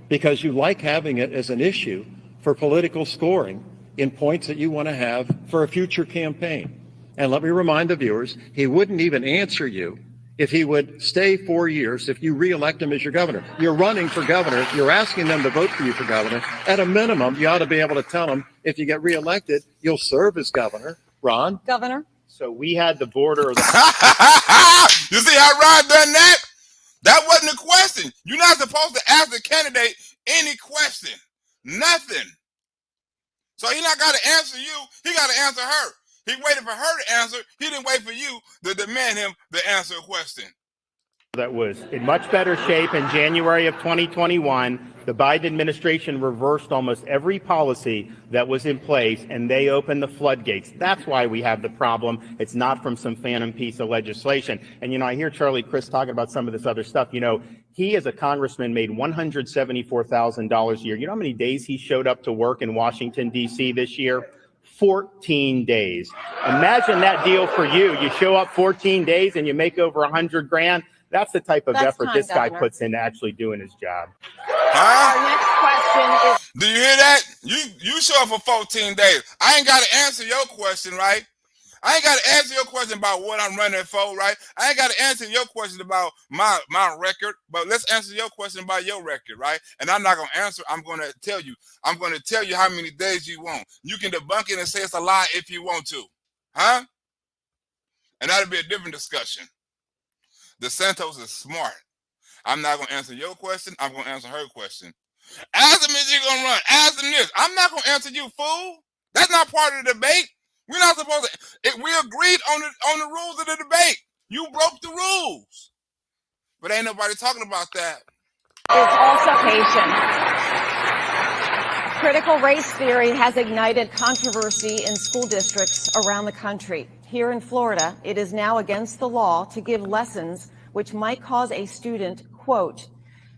Because you like having it as an issue for political scoring in points that you want to have for a future campaign. And let me remind the viewers, he wouldn't even answer you if he would stay 4 years if you reelect him as your governor. You're running for governor. You're asking them to vote for you for governor. At a minimum, you ought to be able to tell them if you get reelected, you'll serve as governor. Ron? Governor? So we had the border of the You see how Ron done that? That wasn't a question. You're not supposed to ask the candidate any question. Nothing. So he not got to answer you. He got to answer her. He waited for her to answer. He didn't wait for you to demand him to answer a question. that was in much better shape in January of 2021. The Biden administration reversed almost every policy that was in place, and they opened the floodgates. That's why we have the problem. It's not from some phantom piece of legislation. And, you know, I hear Charlie Crist talking about some of this other stuff. You know, he, as a congressman, made $174,000 a year. You know how many days he showed up to work in Washington, D.C. this year? 14 days. Imagine that deal for you. You show up 14 days and you make over 100 grand. That's the type of effort this guy puts into actually doing his job. Our next question is. Do you hear that? You show up for 14 days. I ain't got to answer your question, right? I ain't got to answer your question about what I'm running for, right? I ain't got to answer your question about my record, but let's answer your question about your record, right? And I'm not going to answer. I'm going to tell you. I'm going to tell you how many days you want. You can debunk it and say it's a lie if you want to, huh? And that'll be a different discussion. Desantis is smart. I'm not going to answer your question. I'm going to answer her question. Ask him if you're going to run. Ask him this. I'm not going to answer you, fool. That's not part of the debate. We're not supposed to. We agreed on the rules of the debate. You broke the rules. But ain't nobody talking about that. It's also patient. Critical race theory has ignited controversy in school districts around the country. Here in Florida, it is now against the law to give lessons which might cause a student, quote,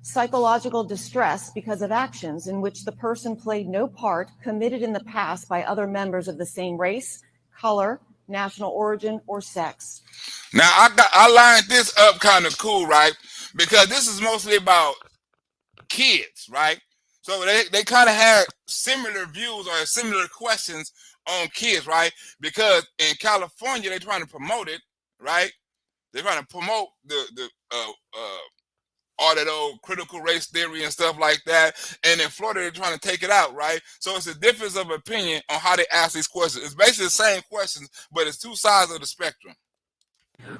psychological distress because of actions in which the person played no part committed in the past by other members of the same race, color, national origin, or sex. Now, I lined this up kind of cool, right? Because this is mostly about kids, right? So they kind of had similar views or similar questions on kids, right? Because in California, they're trying to promote it, right? They're trying to promote all that old critical race theory and stuff like that. And in Florida, they're trying to take it out, right? So it's a difference of opinion on how they ask these questions. It's basically the same questions, but it's two sides of the spectrum.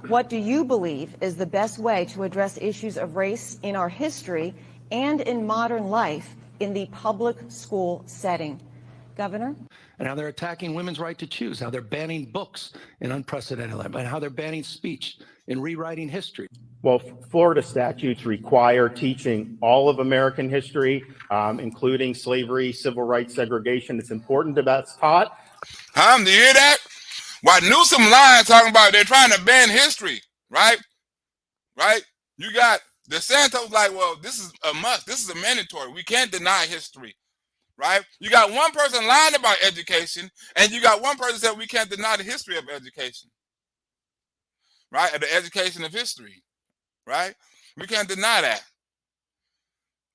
What do you believe is the best way to address issues of race in our history and in modern life in the public school setting? Governor? And how they're attacking women's right to choose, how they're banning books in unprecedented level, and how they're banning speech in rewriting history. Well, Florida statutes require teaching all of American history, including slavery, civil rights, segregation. It's important that that's taught. Do you hear that? Why Newsome lying talking about they're trying to ban history, right? Right? You got DeSantis like, well, this is a must. This is a mandatory. We can't deny history, right? You got one person lying about education, and you got one person that we can't deny the history of education, right? Or the education of history, right? We can't deny that,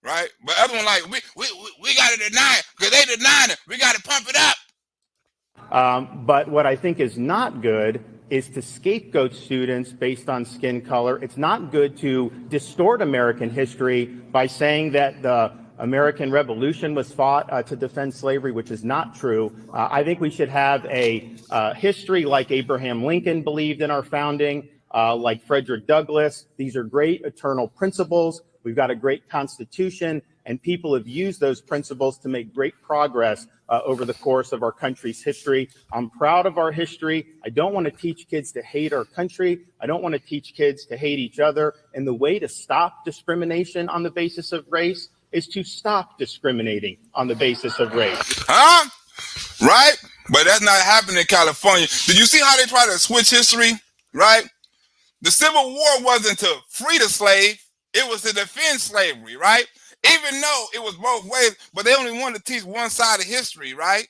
right? But other one like, we got to deny it because they denying it. We got to pump it up. But what I think is not good is to scapegoat students based on skin color. It's not good to distort American history by saying that the American Revolution was fought to defend slavery, which is not true. I think we should have a history like Abraham Lincoln believed in our founding, like Frederick Douglass. These are great eternal principles. We've got a great Constitution, and people have used those principles to make great progress over the course of our country's history. I'm proud of our history. I don't want to teach kids to hate our country. I don't want to teach kids to hate each other. And the way to stop discrimination on the basis of race is to stop discriminating on the basis of race. Huh? Right? But that's not happening in California. Did you see how they try to switch history? Right? The Civil War wasn't to free the slave. It was to defend slavery, right? Even though it was both ways, but they only wanted to teach one side of history, right?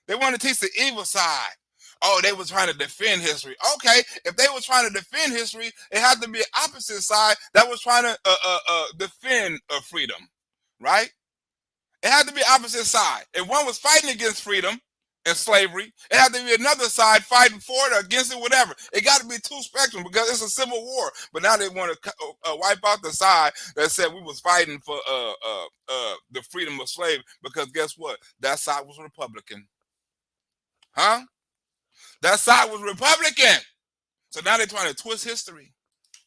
They wanted to teach the evil side. Oh, they were trying to defend history. Okay, if they were trying to defend history, it had to be an opposite side that was trying to defend freedom, right? It had to be opposite side. If one was fighting against freedom and slavery, it had to be another side fighting for it or against it, whatever. It got to be two spectrums because it's a civil war. But now they want to wipe out the side that said we was fighting for the freedom of slavery, because guess what? That side was Republican. Huh? That side was Republican. So now they're trying to twist history.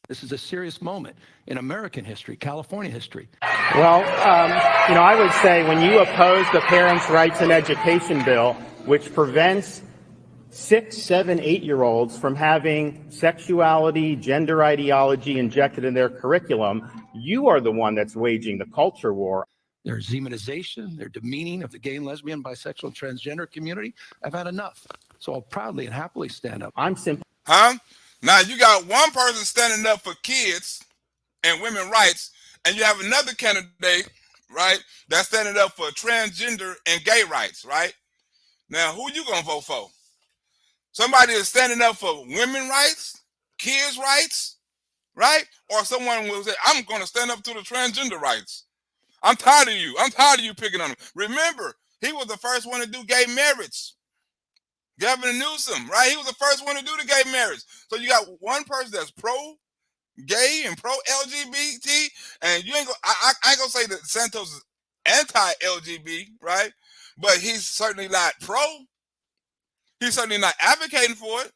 This is a serious moment in American history, California history. Well, I would say when you oppose the Parents' Rights in Education bill, which prevents 6, 7, 8-year-olds from having sexuality, gender ideology injected in their curriculum, you are the one that's waging the culture war. Their demonization, their demeaning of the gay and lesbian, bisexual, and transgender community. I've had enough. So I'll proudly and happily stand up. I'm simply... Huh? Now you got one person standing up for kids and women's rights, and you have another candidate, right, that's standing up for transgender and gay rights, right? Now, who you gonna vote for? Somebody that's standing up for women's rights, kids' rights, right? Or someone will say, I'm gonna stand up to the transgender rights. I'm tired of you. I'm tired of you picking on him. Remember, he was the first one to do gay marriage. Galvin Newsome, right? He was the first one to do the gay marriage. So you got one person that's pro-gay and pro-LGBT, and you ain't gonna, I ain't gonna say that Desantis is anti-LGBT, right? But he's certainly not pro. He's certainly not advocating for it.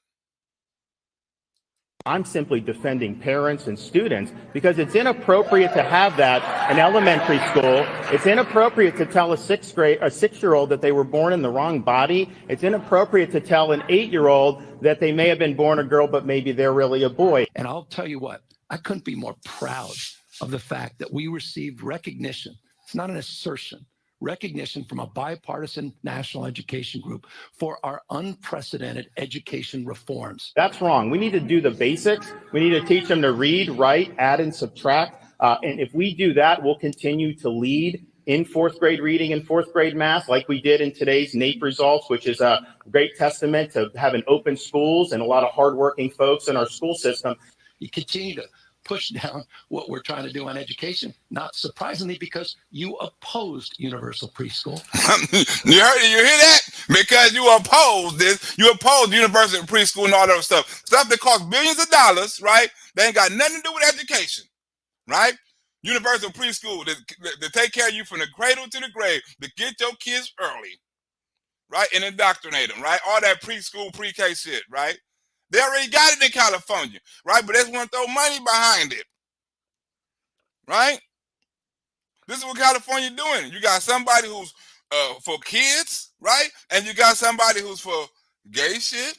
I'm simply defending parents and students because it's inappropriate to have that in elementary school. It's inappropriate to tell a 6-year-old that they were born in the wrong body. It's inappropriate to tell an 8-year-old that they may have been born a girl, but maybe they're really a boy. And I'll tell you what, I couldn't be more proud of the fact that we received recognition. It's not an assertion. Recognition from a bipartisan national education group for our unprecedented education reforms. That's wrong. We need to do the basics. We need to teach them to read, write, add, and subtract. And if we do that, we'll continue to lead in 4th grade reading and 4th grade math like we did in today's NAEP results, which is a great testament to having open schools and a lot of hardworking folks in our school system. You continue to push down what we're trying to do on education, not surprisingly, because you opposed universal preschool. You hear that? Because you oppose this, you oppose universal preschool and all that stuff that costs billions of dollars, right? They ain't got nothing to do with education, right? Universal preschool to take care of you from the cradle to the grave, to get your kids early, right? And indoctrinate them, right? All that preschool, pre-K shit, right? They already got it in California, right? But they just want to throw money behind it, right? This is what California doing. You got somebody who's for kids, right? And you got somebody who's for gay shit,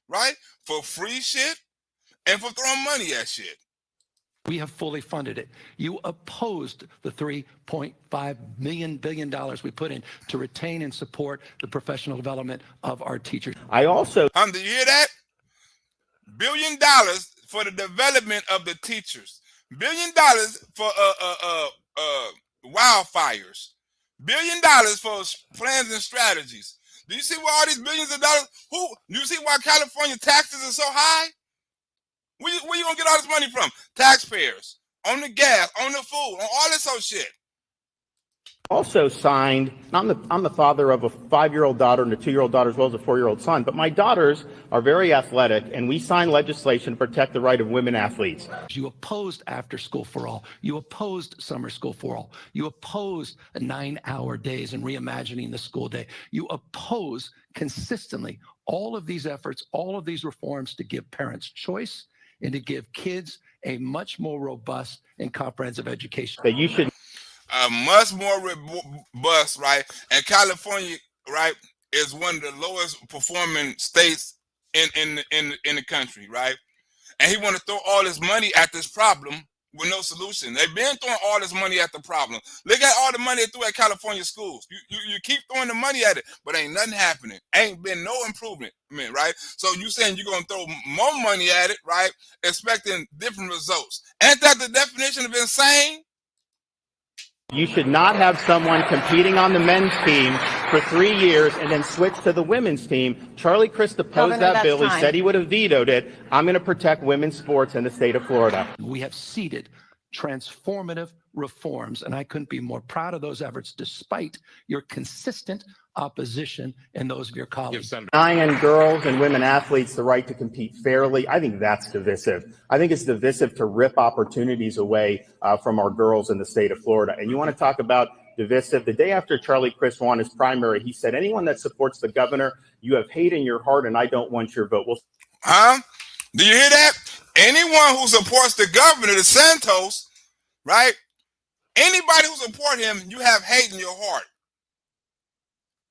right? For free shit, and for throwing money at shit. We have fully funded it. You opposed the $3.5 billion we put in to retain and support the professional development of our teachers. I also... Do you hear that? $1 billion for the development of the teachers. $1 billion for wildfires. $1 billion for plans and strategies. Do you see why all these billions of dollars? You see why California taxes are so high? Where you gonna get all this money from? Taxpayers on the gas, on the food, on all this old shit. Also signed, I'm the father of a 5-year-old daughter and a 2-year-old daughter as well as a 4-year-old son, but my daughters are very athletic, and we signed legislation to protect the right of women athletes. You opposed after school for all. You opposed summer school for all. You opposed 9-hour days and reimagining the school day. You oppose consistently all of these efforts, all of these reforms to give parents choice and to give kids a much more robust and comprehensive education. That you should... much more robust, right? And California, right, is one of the lowest performing states in the country, right? And he want to throw all this money at this problem with no solution. They've been throwing all this money at the problem. Look at all the money they threw at California schools. You keep throwing the money at it, but ain't nothing happening. Ain't been no improvement, right? So you saying you're gonna throw more money at it, right? Expecting different results. Ain't that the definition of insane? You should not have someone competing on the men's team for 3 years and then switch to the women's team. Charlie Crist opposed that bill. He said he would have vetoed it. I'm going to protect women's sports in the state of Florida. We have seeded transformative reforms, and I couldn't be more proud of those efforts despite your consistent opposition and those of your colleagues. Denying girls and women athletes the right to compete fairly, I think that's divisive. I think it's divisive to rip opportunities away from our girls in the state of Florida. And you want to talk about divisive? The day after Charlie Crist won his primary, he said, anyone that supports the governor, you have hate in your heart and I don't want your vote. Well, do you hear that? Anyone who supports the governor, DeSantis, right? Anybody who supports him, you have hate in your heart.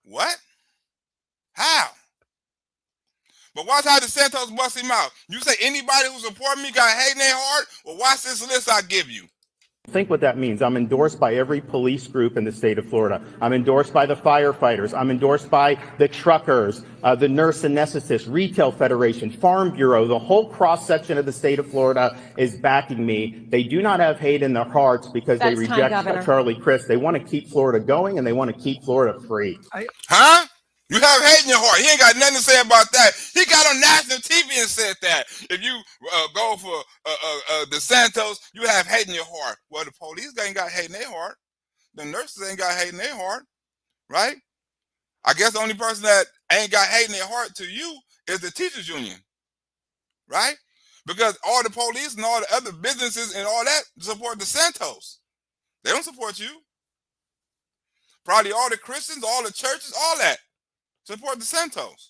What? How? But watch how DeSantis busts him out. You say anybody who supports me got hate in their heart? Well, watch this list I give you. Think what that means. I'm endorsed by every police group in the state of Florida. I'm endorsed by the firefighters. I'm endorsed by the truckers, the nurse anesthetists, Retail Federation, Farm Bureau. The whole cross-section of the state of Florida is backing me. They do not have hate in their hearts because they reject Charlie Crist. They want to keep Florida going and they want to keep Florida free. You have hate in your heart. He ain't got nothing to say about that. He got on national TV and said that. If you go for DeSantis, you have hate in your heart. Well, the police ain't got hate in their heart. The nurses ain't got hate in their heart, right? I guess the only person that ain't got hate in their heart to you is the teachers union, right? Because all the police and all the other businesses and all that support DeSantis. They don't support you. Probably all the Christians, all the churches, all that support DeSantis.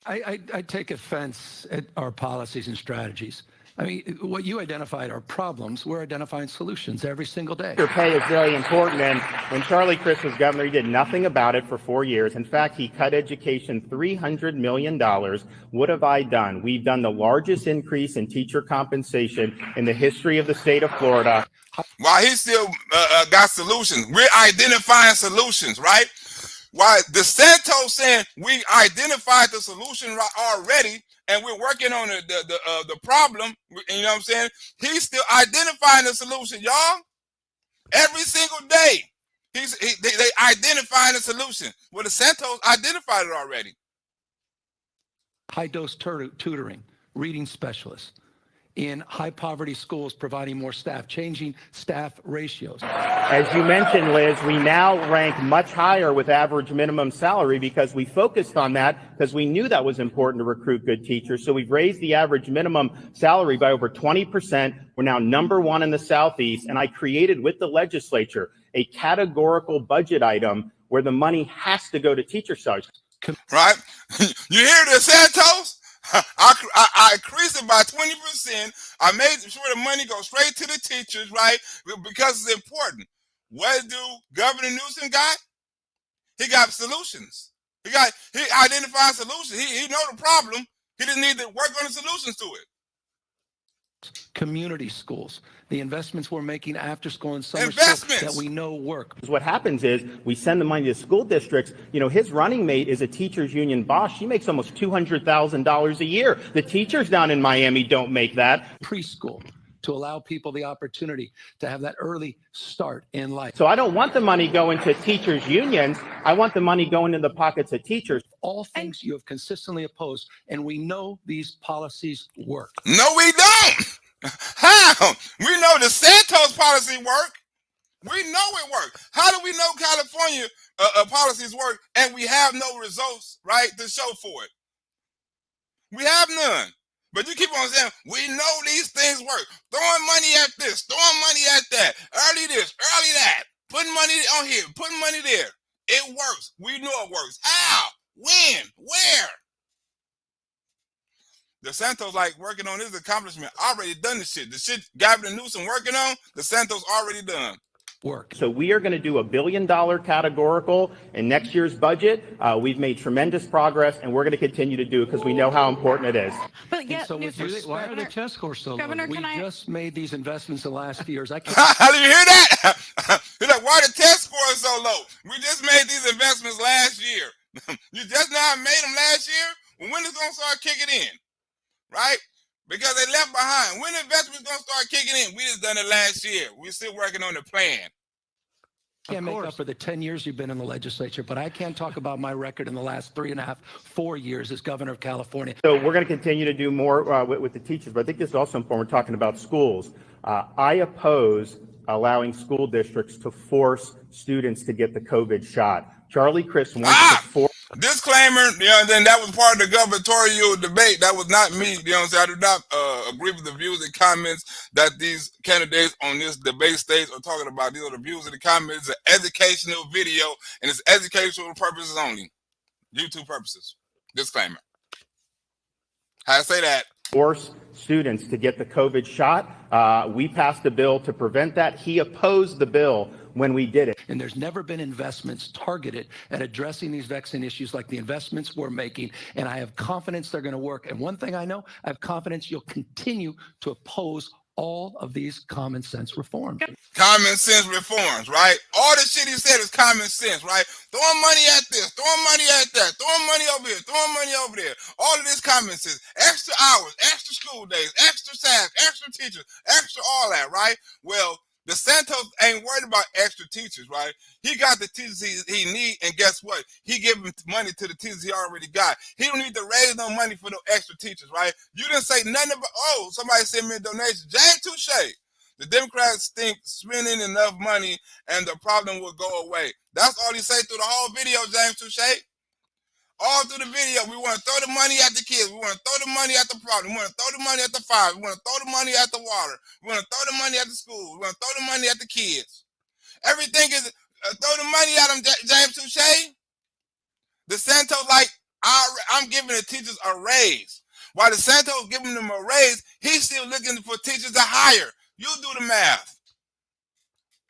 I take offense at our policies and strategies. I mean, what you identified are problems. We're identifying solutions every single day. Your pay is very important, and when Charlie Crist was governor, he did nothing about it for 4 years. In fact, he cut education $300 million. What have I done? We've done the largest increase in teacher compensation in the history of the state of Florida. While he still got solutions, we're identifying solutions, right? Why DeSantis saying we identified the solution already and we're working on the problem, you know what I'm saying? He's still identifying the solution, y'all. Every single day, they identifying the solution. Well, DeSantis identified it already. High-dose tutoring, reading specialists. In high-poverty schools, providing more staff, changing staff ratios. As you mentioned, Liz, we now rank much higher with average minimum salary because we focused on that because we knew that was important to recruit good teachers. So we've raised the average minimum salary by over 20%. We're now #1 in the Southeast, and I created with the legislature a categorical budget item where the money has to go to teacher salaries. Right? You hear DeSantis? I increased it by 20%. I made sure the money goes straight to the teachers, right? Because it's important. What do Governor Newsome got? He got solutions. He identified solutions. He know the problem. He just need to work on the solutions to it. Community schools, the investments we're making after school and summer school that we know work. What happens is we send the money to school districts. You know, his running mate is a teachers union boss. She makes almost $200,000 a year. The teachers down in Miami don't make that. Preschool, to allow people the opportunity to have that early start in life. So I don't want the money going to teachers unions. I want the money going in the pockets of teachers. All things you have consistently opposed, and we know these policies work. No, we don't. How? We know the Santos policy work. We know it works. How do we know California policies work and we have no results, right, to show for it? We have none. But you keep on saying, we know these things work. Throwing money at this, throwing money at that, early this, early that, putting money on here, putting money there. It works. We know it works. How? When? Where? DeSantis like working on his accomplishment. Already done the shit. The shit Galvin and Newsome working on, DeSantis already done. Work. So we are going to do $1 billion categorical in next year's budget. We've made tremendous progress, and we're going to continue to do it because we know how important it is. But yet, so why are the test scores so low? We just made these investments the last few years. How do you hear that? You're like, why the test score is so low? We just made these investments last year. You just now made them last year? Well, when is it going to start kicking in? Right? Because they left behind. When investments going to start kicking in? We just done it last year. We're still working on the plan. Can't make up for the 10 years you've been in the legislature, but I can talk about my record in the last 3.5, 4 years as governor of California. So we're going to continue to do more with the teachers, but I think this is also important. We're talking about schools. I oppose allowing school districts to force students to get the COVID shot. Charlie Crist wants to force. Disclaimer, then that was part of the gubernatorial debate. That was not me. I do not agree with the views and comments that these candidates on this debate stage are talking about. These are the views and the comments. It's an educational video, and it's educational purposes only. YouTube purposes. Disclaimer. How to say that? Force students to get the COVID shot. We passed a bill to prevent that. He opposed the bill when we did it. And there's never been investments targeted at addressing these vexing issues like the investments we're making. And I have confidence they're going to work. And one thing I know, I have confidence you'll continue to oppose all of these common sense reforms. Common sense reforms, right? All the shit he said is common sense, right? Throwing money at this, throwing money at that, throwing money over here, throwing money over there. All of this common sense. Extra hours, extra school days, extra staff, extra teachers, extra all that, right? Well, Desantis ain't worried about extra teachers, right? He got the teachers he need, and guess what? He giving money to the teachers he already got. He don't need to raise no money for no extra teachers, right? You didn't say nothing about, oh, somebody sent me a donation. James Touche. The Democrats think spending enough money and the problem will go away. That's all he say through the whole video, James Touche. All through the video, we want to throw the money at the kids. We want to throw the money at the problem. We want to throw the money at the fire. We want to throw the money at the water. We want to throw the money at the school. We want to throw the money at the kids. Everything is throw the money at them, James Touche. DeSantis like, I'm giving the teachers a raise. While DeSantis giving them a raise, he's still looking for teachers to hire. You do the math.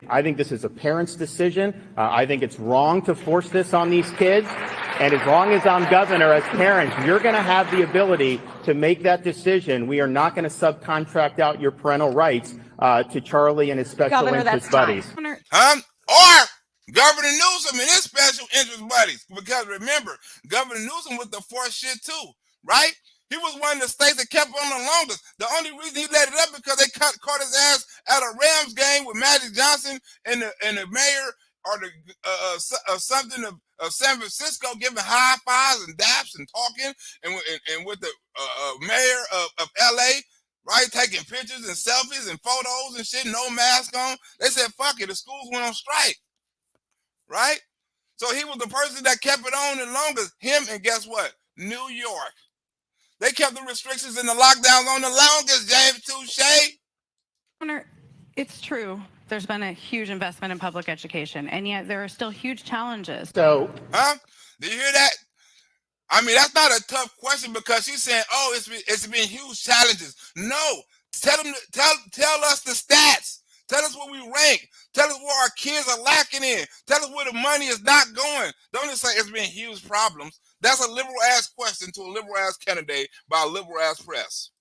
I think this is a parent's decision. I think it's wrong to force this on these kids. And as long as I'm governor, as parents, you're going to have the ability to make that decision. We are not going to subcontract out your parental rights to Charlie and his special interest buddies. Or Governor Newsome and his special interest buddies. Because remember, Governor Newsome was the force shit too, right? He was one of the states that kept on the longest. The only reason he let it up because they caught his ass at a Rams game with Magic Johnson and the mayor or the something of San Francisco giving high fives and daps and talking and with the mayor of LA, right, taking pictures and selfies and photos and shit, no mask on. They said, fuck it, the schools went on strike, right? So he was the person that kept it on the longest, him and guess what? New York. They kept the restrictions and the lockdowns on the longest, James Touche. Governor, it's true. There's been a huge investment in public education, and yet there are still huge challenges. So, do you hear that? I mean, that's not a tough question because she's saying, oh, it's been huge challenges. No, tell us the stats. Tell us where we rank. Tell us where our kids are lacking in. Tell us where the money is not going. Don't just say it's been huge problems. That's a liberal-ass question to a liberal-ass candidate by a liberal-ass press.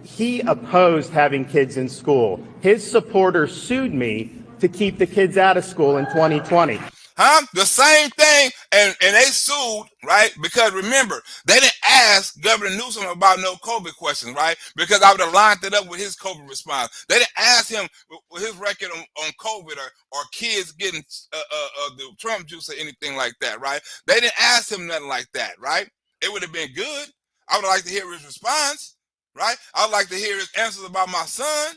he opposed having kids in school. His supporters sued me to keep the kids out of school in 2020. The same thing, and they sued, right? Because remember, they didn't ask Governor Newsome about no COVID questions, right? Because I would have lined it up with his COVID response. They didn't ask him with his record on COVID or kids getting the Trump juice or anything like that, right? They didn't ask him nothing like that, right? It would have been good. I would like to hear his response, right? I would like to hear his answers about my son,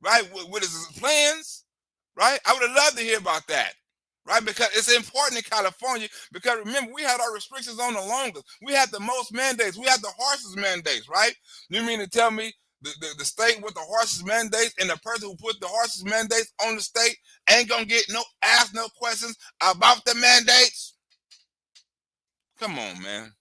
right? What is his plans, right? I would have loved to hear about that. Right, because it's important in California. Because remember, we had our restrictions on the longest. We had the most mandates. We had the harshest mandates. Right? You mean to tell me the state with the harshest mandates and the person who put the harshest mandates on the state ain't gonna get ask no questions about the mandates? Come on, man.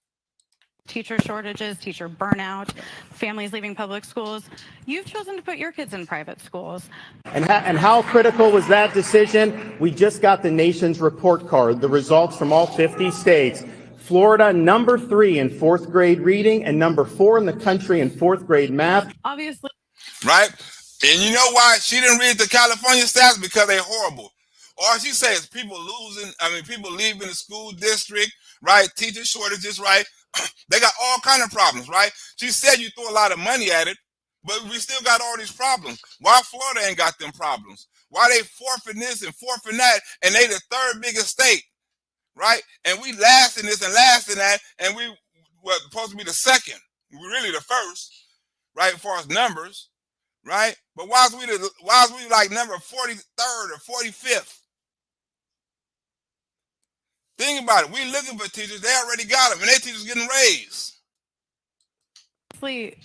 Teacher shortages, teacher burnout, families leaving public schools. You've chosen to put your kids in private schools. And how critical was that decision? We just got the nation's report card, the results from all 50 states. Florida, number 3 in 4th grade reading and number 4 in the country in 4th grade math. Obviously. Right? And you know why she didn't read the California stats? Because they're horrible. All she says people leaving the school district, right? Teacher shortages, right? They got all kind of problems, right? She said you throw a lot of money at it, but we still got all these problems. Why Florida ain't got them problems? Why they fourth in this and fourth in that, and they the third biggest state, right? And we last in this and last in that, and we were supposed to be the second. We're really the first, right, as far as numbers, right? But why is we like number 43rd or 45th? Think about it. We looking for teachers. They already got them, and their teachers getting raised.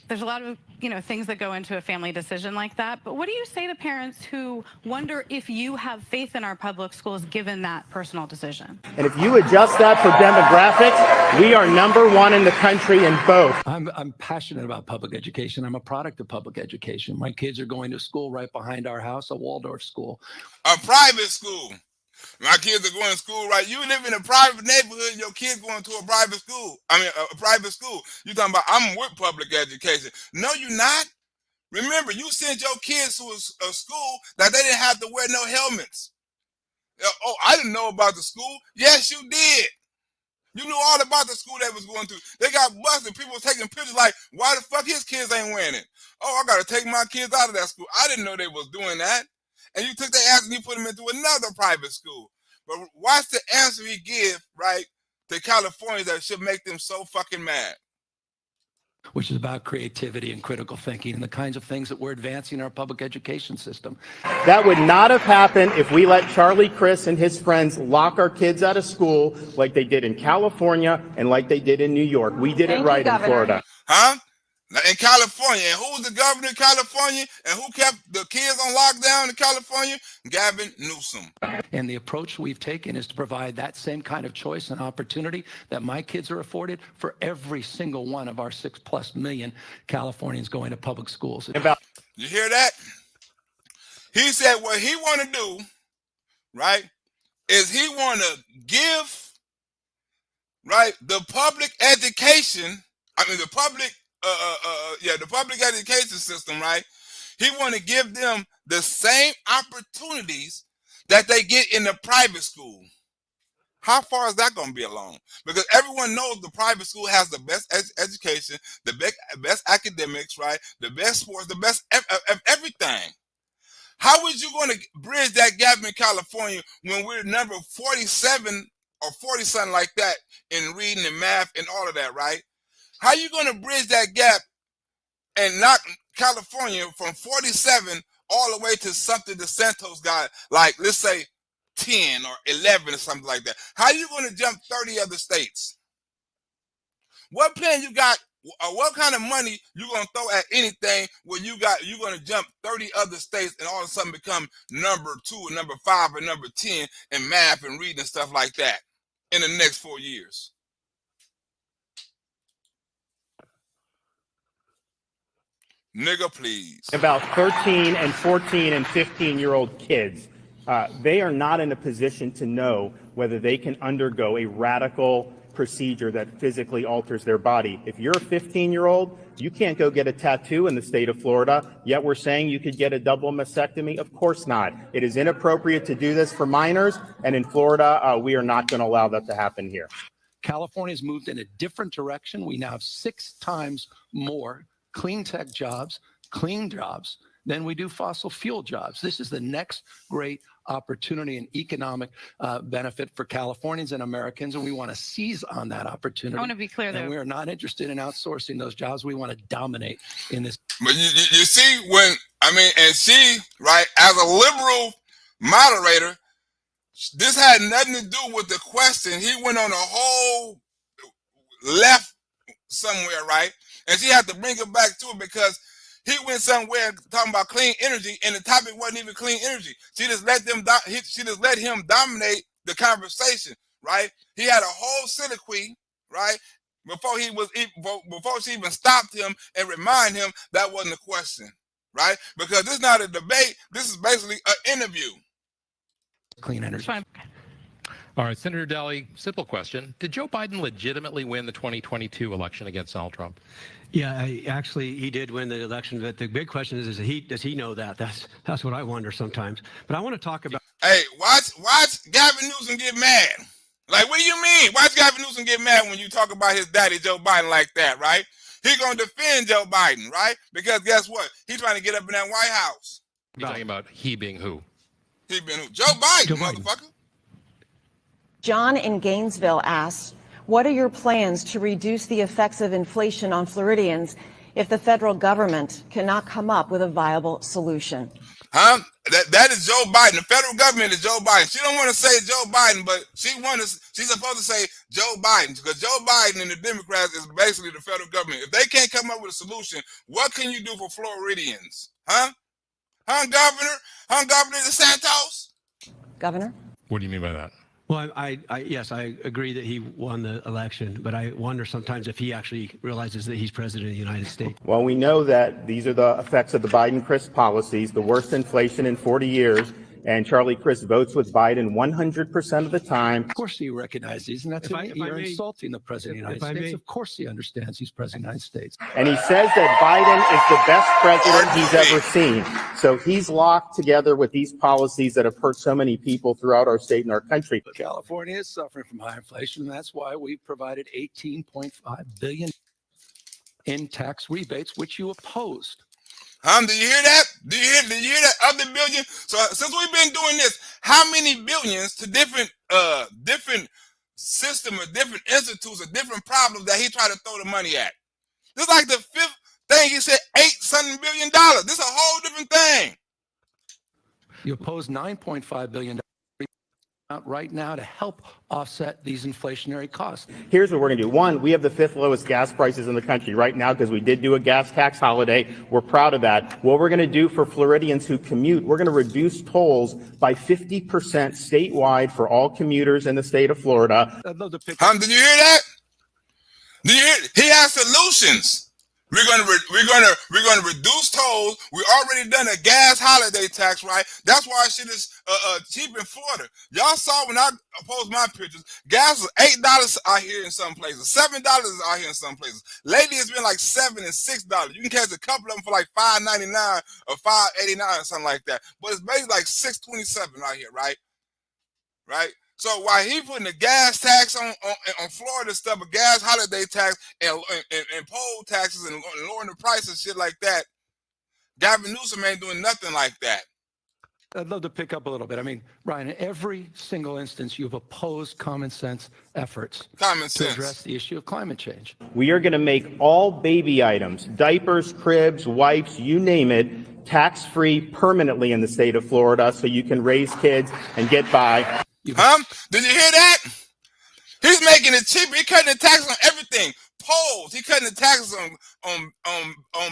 There's a lot of things that go into a family decision like that. But what do you say to parents who wonder if you have faith in our public schools given that personal decision? And if you adjust that for demographics, we are #1 in the country in both. I'm passionate about public education. I'm a product of public education. My kids are going to school right behind our house, a Waldorf school. A private school. My kids are going to school, right? You live in a private neighborhood, your kids going to a private school. A private school. You talking about, I'm with public education. No, you're not. Remember, you sent your kids to a school that they didn't have to wear no helmets. Oh, I didn't know about the school. Yes, you did. You knew all about the school they was going to. They got busted. People were taking pictures like, why the fuck his kids ain't wearing it? Oh, I got to take my kids out of that school. I didn't know they was doing that. And you took their ass and you put them into another private school. But watch the answer he give, right, to California that should make them so fucking mad. Which is about creativity and critical thinking and the kinds of things that we're advancing in our public education system. That would not have happened if we let Charlie Crist and his friends lock our kids out of school like they did in California and like they did in New York. We did it right in Florida. Huh? In California, and who's the governor of California, and who kept the kids on lockdown in California? Galvin, Newsome. And the approach we've taken is to provide that same kind of choice and opportunity that my kids are afforded for every single one of our 6+ million Californians going to public schools. You hear that? He said what he want to do, right, is he want to give, right, the public education, the public education system, right? He want to give them the same opportunities that they get in the private school. How far is that going to be along? Because everyone knows the private school has the best education, the best academics, right? The best sports, the best everything. How is you going to bridge that gap in California when we're number 47 or 40 something like that in reading and math and all of that, right? How you going to bridge that gap and knock California from 47 all the way to something DeSantis got, like, let's say 10 or 11 or something like that? How you going to jump 30 other states? What plan you got, or what kind of money you going to throw at anything where you're going to jump 30 other states and all of a sudden become number 2 or number 5 or number 10 in math and reading and stuff like that in the next 4 years? Nigga, please. About 13 and 14 and 15-year-old kids, they are not in a position to know whether they can undergo a radical procedure that physically alters their body. If you're a 15-year-old, you can't go get a tattoo in the state of Florida, yet we're saying you could get a double mastectomy. Of course not. It is inappropriate to do this for minors, and in Florida, we are not going to allow that to happen here. California's moved in a different direction. We now have 6 times more clean tech jobs, clean jobs, than we do fossil fuel jobs. This is the next great opportunity and economic benefit for Californians and Americans, and we want to seize on that opportunity. I want to be clear, though. And we are not interested in outsourcing those jobs. We want to dominate in this. But you see, and she, right, as a liberal moderator, this had nothing to do with the question. He went on a whole left somewhere, right? And she had to bring it back to it because he went somewhere talking about clean energy, and the topic wasn't even clean energy. She just let him dominate the conversation, right? He had a whole soliloquy, right, before she even stopped him and remind him that wasn't a question, right? Because this is not a debate. This is basically an interview. Clean energy. All right, Senator Daly, simple question. Did Joe Biden legitimately win the 2022 election against Donald Trump? Yeah, he did win the election. But the big question is does he know that? That's what I wonder sometimes. But I want to talk about. Hey, watch Galvin Newsome get mad. Like, what do you mean? Watch Galvin Newsome get mad when you talk about his daddy, Joe Biden, like that, right? He gonna defend Joe Biden, right? Because guess what? He's trying to get up in that White House. You're talking about he being who? He been who? Joe Biden, motherfucker. John in Gainesville asks, what are your plans to reduce the effects of inflation on Floridians if the federal government cannot come up with a viable solution? Huh? That is Joe Biden. The federal government is Joe Biden. She don't want to say Joe Biden, but she's supposed to say Joe Biden, because Joe Biden and the Democrats is basically the federal government. If they can't come up with a solution, what can you do for Floridians? Huh? Governor DeSantis? Governor? What do you mean by that? Well, yes, I agree that he won the election, but I wonder sometimes if he actually realizes that he's president of the United States. Well, we know that these are the effects of the Biden-Crist policies, the worst inflation in 40 years, and Charlie Crist votes with Biden 100% of the time. Of course he recognizes these, and that's you're insulting the president of the United States. Of course he understands he's president of the United States. And he says that Biden is the best president he's ever seen. So he's locked together with these policies that have hurt so many people throughout our state and our country. California is suffering from high inflation, and that's why we provided $18.5 billion in tax rebates, which you opposed. Do you hear that? Do you hear that other billion? So since we've been doing this, how many billions to different system or different institutes or different problems that he tried to throw the money at? This is like the fifth thing he said, $8 billion. This is a whole different thing. You oppose $9.5 billion out right now to help offset these inflationary costs. Here's what we're going to do. One, we have the 5th lowest gas prices in the country right now because we did do a gas tax holiday. We're proud of that. What we're going to do for Floridians who commute, we're going to reduce tolls by 50% statewide for all commuters in the state of Florida. Did you hear that? Did you hear? He has solutions. We're gonna reduce tolls. We already done a gas holiday tax, right? That's why shit is cheap in Florida. Y'all saw when I posted my pictures, gas was $8 out here in some places, $7 out here in some places. Lately, it's been like $7 and $6. You can catch a couple of them for like $5.99 or $5.89 or something like that. But it's basically like $6.27 out here, right? Right. So while he putting the gas tax on Florida stuff, a gas holiday tax and poll taxes and lowering the price and shit like that, Galvin Newsome ain't doing nothing like that. I'd love to pick up a little bit. I mean, Ryan, in every single instance, you've opposed common sense efforts to address the issue of climate change. We are going to make all baby items, diapers, cribs, wipes, you name it, tax-free permanently in the state of Florida so you can raise kids and get by. Did you hear that? He's making it cheaper. He's cutting the taxes on everything. Polls. He cutting the taxes on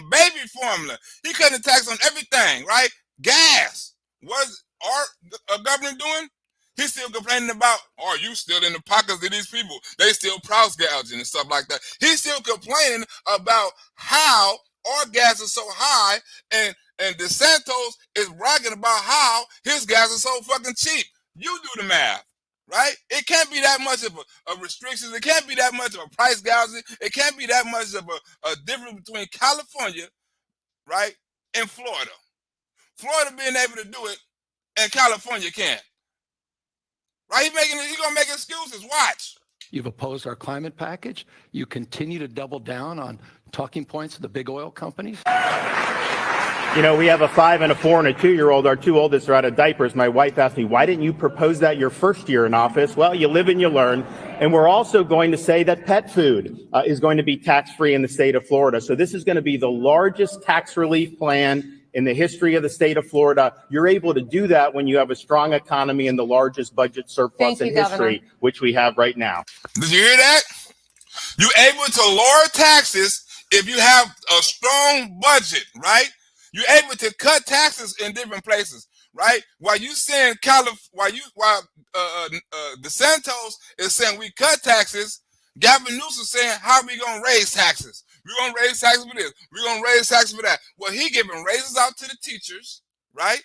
baby formula. He cutting the taxes on everything, right? Gas. What's our governor doing? He's still complaining about, are you still in the pockets of these people? They still price gouging and stuff like that. He's still complaining about how our gas is so high, and DeSantis is bragging about how his gas is so fucking cheap. You do the math, right? It can't be that much of a restrictions. It can't be that much of a price gouging. It can't be that much of a difference between California, right, and Florida. Florida being able to do it, and California can't. Right? He's gonna make excuses. Watch. You've opposed our climate package. You continue to double down on talking points of the big oil companies. You know, we have a 5 and a 4 and a 2-year-old. Our 2 oldest are out of diapers. My wife asked me, why didn't you propose that your first year in office? Well, you live and you learn. And we're also going to say that pet food is going to be tax-free in the state of Florida. So this is going to be the largest tax relief plan in the history of the state of Florida. You're able to do that when you have a strong economy and the largest budget surplus in history, which we have right now. Did you hear that? You're able to lower taxes if you have a strong budget, right? You're able to cut taxes in different places, right? While you saying while DeSantis is saying we cut taxes, Galvin Newsome saying how we gonna raise taxes? We're gonna raise taxes for this. We're gonna raise taxes for that. Well, he giving raises out to the teachers, right?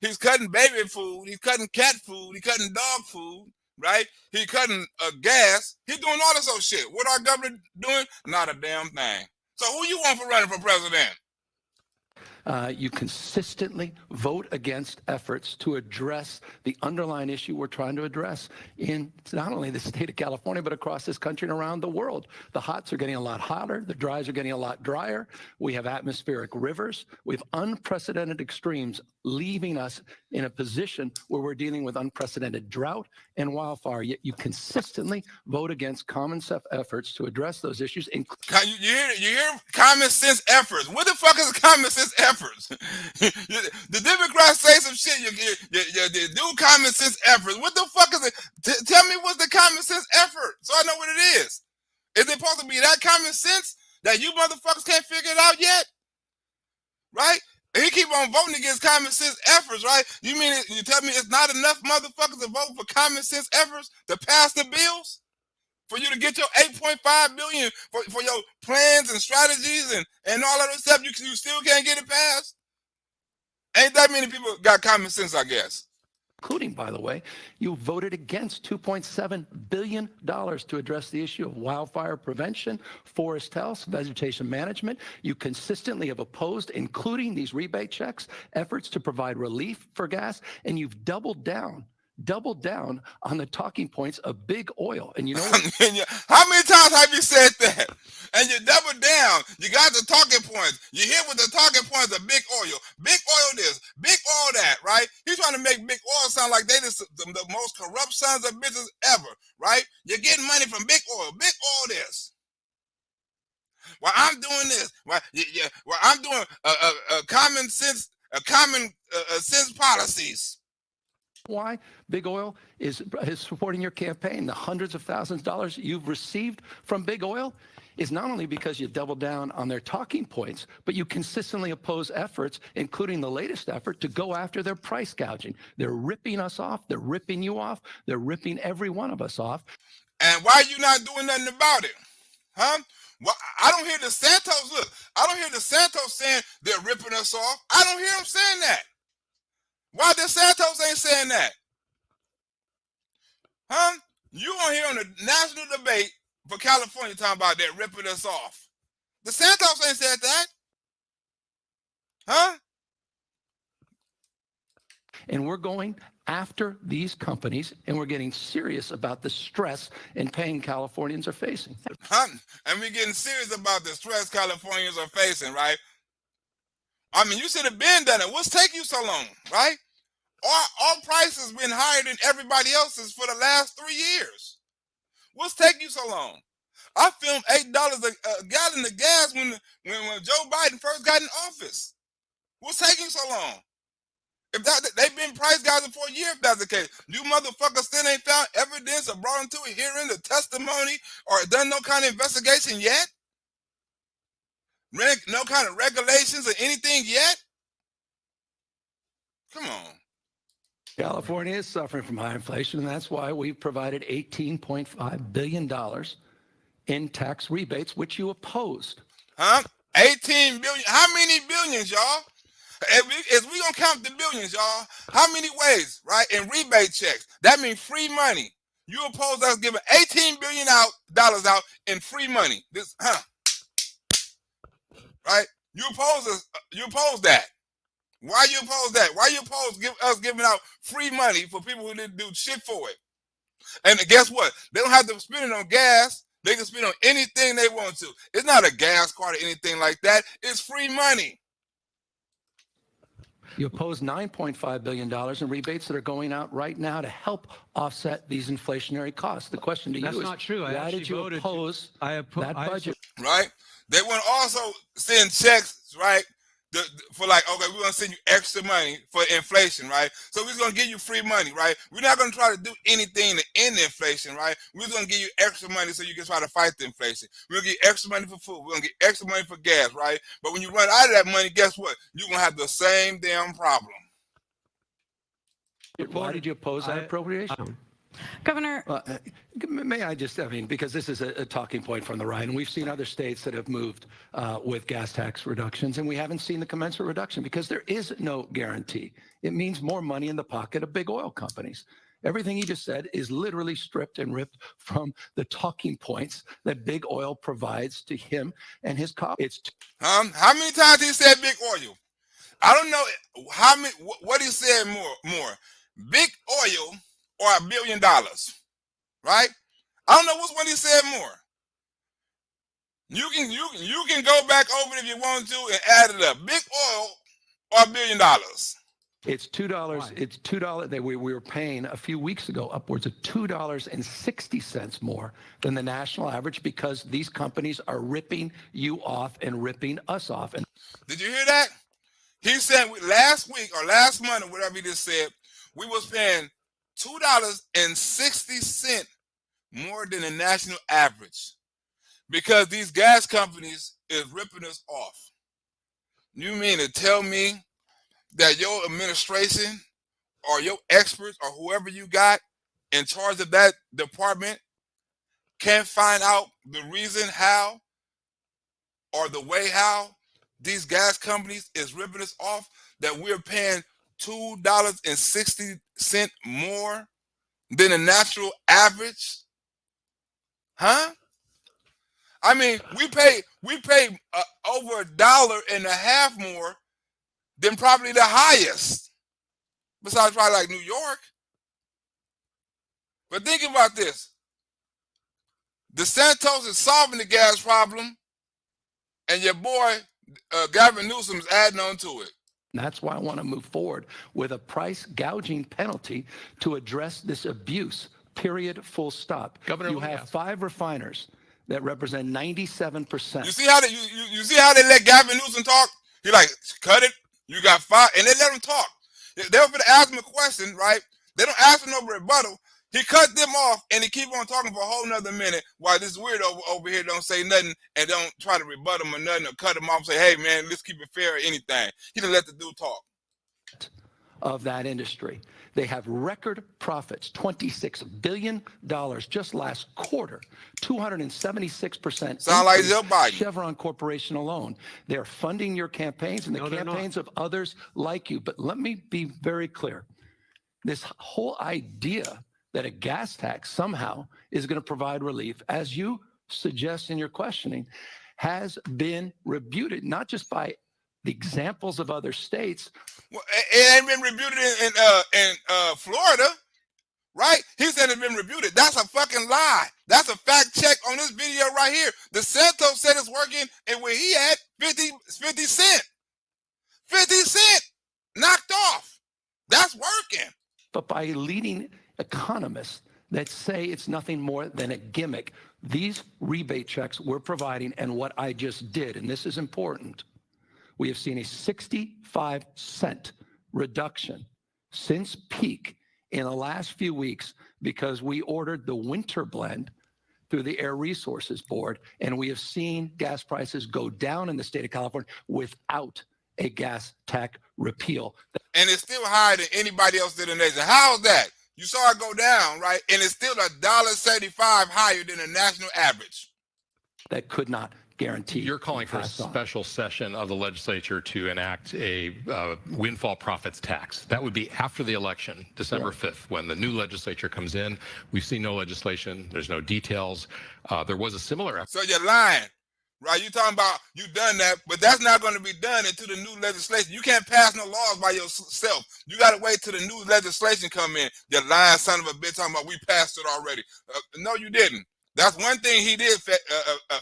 He's cutting baby food. He's cutting cat food. He's cutting dog food, right? He's cutting gas. He's doing all this old shit. What our governor doing? Not a damn thing. So who you want for running for president? You consistently vote against efforts to address the underlying issue we're trying to address in not only the state of California, but across this country and around the world. The hots are getting a lot hotter. The dries are getting a lot drier. We have atmospheric rivers. We have unprecedented extremes leaving us in a position where we're dealing with unprecedented drought and wildfire. Yet you consistently vote against common sense efforts to address those issues. You hear common sense efforts. What the fuck is common sense efforts? The Democrats say some shit. You do common sense efforts. What the fuck is it? Tell me what's the common sense effort so I know what it is. Is it supposed to be that common sense that you motherfuckers can't figure it out yet? Right? And you keep on voting against common sense efforts, right? You tell me it's not enough motherfuckers to vote for common sense efforts to pass the bills? For you to get your $8.5 billion for your plans and strategies and all of that stuff, you still can't get it passed? Ain't that many people got common sense, I guess. Including, by the way, you voted against $2.7 billion to address the issue of wildfire prevention, forest health, vegetation management. You consistently have opposed, including these rebate checks, efforts to provide relief for gas, and you've doubled down on the talking points of big oil. And you know what? How many times have you said that? And you double down. You got the talking points. You hear what the talking points of big oil. Big oil this, big oil that, right? He's trying to make big oil sound like they the most corrupt sons of bitches ever, right? You're getting money from big oil this. While I'm doing this, while I'm doing common sense policies. Why big oil is supporting your campaign. The hundreds of thousands of dollars you've received from big oil is not only because you double down on their talking points, but you consistently oppose efforts, including the latest effort to go after their price gouging. They're ripping us off. They're ripping you off. They're ripping every one of us off. And why are you not doing nothing about it? Huh? Well, I don't hear DeSantis. Look, I don't hear DeSantis saying they're ripping us off. I don't hear him saying that. Why DeSantis ain't saying that? Huh? You on here on the national debate for California talking about they're ripping us off. DeSantis ain't said that. Huh? And we're going after these companies, and we're getting serious about the stress and pain Californians are facing. Huh? And we're getting serious about the stress Californians are facing, right? I mean, you should have been done it. What's taking you so long, right? Our prices been higher than everybody else's for the last 3 years. What's taking you so long? I filmed $8 a gallon of gas when Joe Biden first got in office. What's taking so long? If they've been price gouging for a year, if that's the case, you motherfuckers still ain't found evidence or brought into a hearing, the testimony, or done no kind of investigation yet? No kind of regulations or anything yet? Come on. California is suffering from high inflation, and that's why we've provided $18.5 billion in tax rebates, which you opposed. Huh? 18 billion. How many billions, y'all? If we gonna count the billions, y'all, how many ways, right? In rebate checks. That means free money. You oppose us giving $18 billion out in free money. This, right? You oppose that. Why you oppose that? Why you oppose us giving out free money for people who didn't do shit for it? And guess what? They don't have to spend it on gas. They can spend it on anything they want to. It's not a gas card or anything like that. It's free money. You oppose $9.5 billion in rebates that are going out right now to help offset these inflationary costs. The question to you is, that's not true. Why did you oppose that budget? Right? They want to also send checks, right? For like, okay, we're going to send you extra money for inflation, right? So we're going to give you free money, right? We're not going to try to do anything to end the inflation, right? We're going to give you extra money so you can try to fight the inflation. We're going to get extra money for food. We're going to get extra money for gas, right? But when you run out of that money, guess what? You're going to have the same damn problem. Why did you oppose that appropriation? Governor. May I just, because this is a talking point from the right, and we've seen other states that have moved with gas tax reductions, and we haven't seen the commensurate reduction because there is no guarantee. It means more money in the pocket of big oil companies. Everything he just said is literally stripped and ripped from the talking points that big oil provides to him and his colleagues. How many times he said big oil? I don't know how many. What he said more, big oil or $1 billion, right? I don't know which one he said more. You can go back over it if you want to and add it up. Big oil or $1 billion. It's $2. Why? It's $2 that we were paying a few weeks ago upwards of $2.60 more than the national average because these companies are ripping you off and ripping us off. And Did you hear that? He said last week or last month or whatever he just said, we was paying $2.60 more than the national average because these gas companies is ripping us off. You mean to tell me that your administration or your experts or whoever you got in charge of that department can't find out the reason how or the way how these gas companies is ripping us off, that we're paying $2.60 more than the natural average? Huh? I mean, we pay over $1.50 more than probably the highest, besides probably like New York. But think about this. Desantis is solving the gas problem, and your boy, Galvin Newsome, is adding on to it. that's why I want to move forward with a price gouging penalty to address this abuse, period, full stop. Governor, you let me have ask. 5 refiners that represent 97%. You see how you see how they let Galvin Newsome talk? He like, cut it. You got 5, and they let him talk. They were going to ask him a question, right? They don't ask him no rebuttal. He cut them off, and he keep on talking for a whole nother minute while this weirdo over here don't say nothing and don't try to rebut him or nothing or cut him off and say, hey, man, let's keep it fair or anything. He didn't let the dude talk. Of that industry. They have record profits, $26 billion just last quarter, 276%. Sound like increase. Joe Biden. Chevron Corporation alone. They're funding your campaigns and the campaigns of others like you. But let me be very clear. This whole idea that a gas tax somehow is going to provide relief, as you suggest in your questioning, has been rebutted, not just by the examples of other states. Well, it ain't been rebuted in Florida, right? He said it's been rebuted. That's a fucking lie. That's a fact check on this video right here. Desantis said it's working, and where he at, 50 cent. 50 cent knocked off. That's working. But by leading economists that say it's nothing more than a gimmick. These rebate checks we're providing and what I just did, and this is important, we have seen a 65-cent reduction since peak in the last few weeks because we ordered the winter blend through the Air Resources Board, and we have seen gas prices go down in the state of California without a gas tax repeal. And it's still higher than anybody else in the nation. How's that? You saw it go down, right? And it's still $1.75 higher than the national average. That could not guarantee. You're calling for a special session of the legislature to enact a windfall profits tax. That would be after the election, December 5th, when the new legislature comes in. We've seen no legislation. There's no details. There was a similar effort. So you're lying, right? You're talking about you done that, but that's not going to be done until the new legislation. You can't pass no laws by yourself. You got to wait till the new legislation come in. You lying son of a bitch talking about we passed it already. No, you didn't. That's one thing he did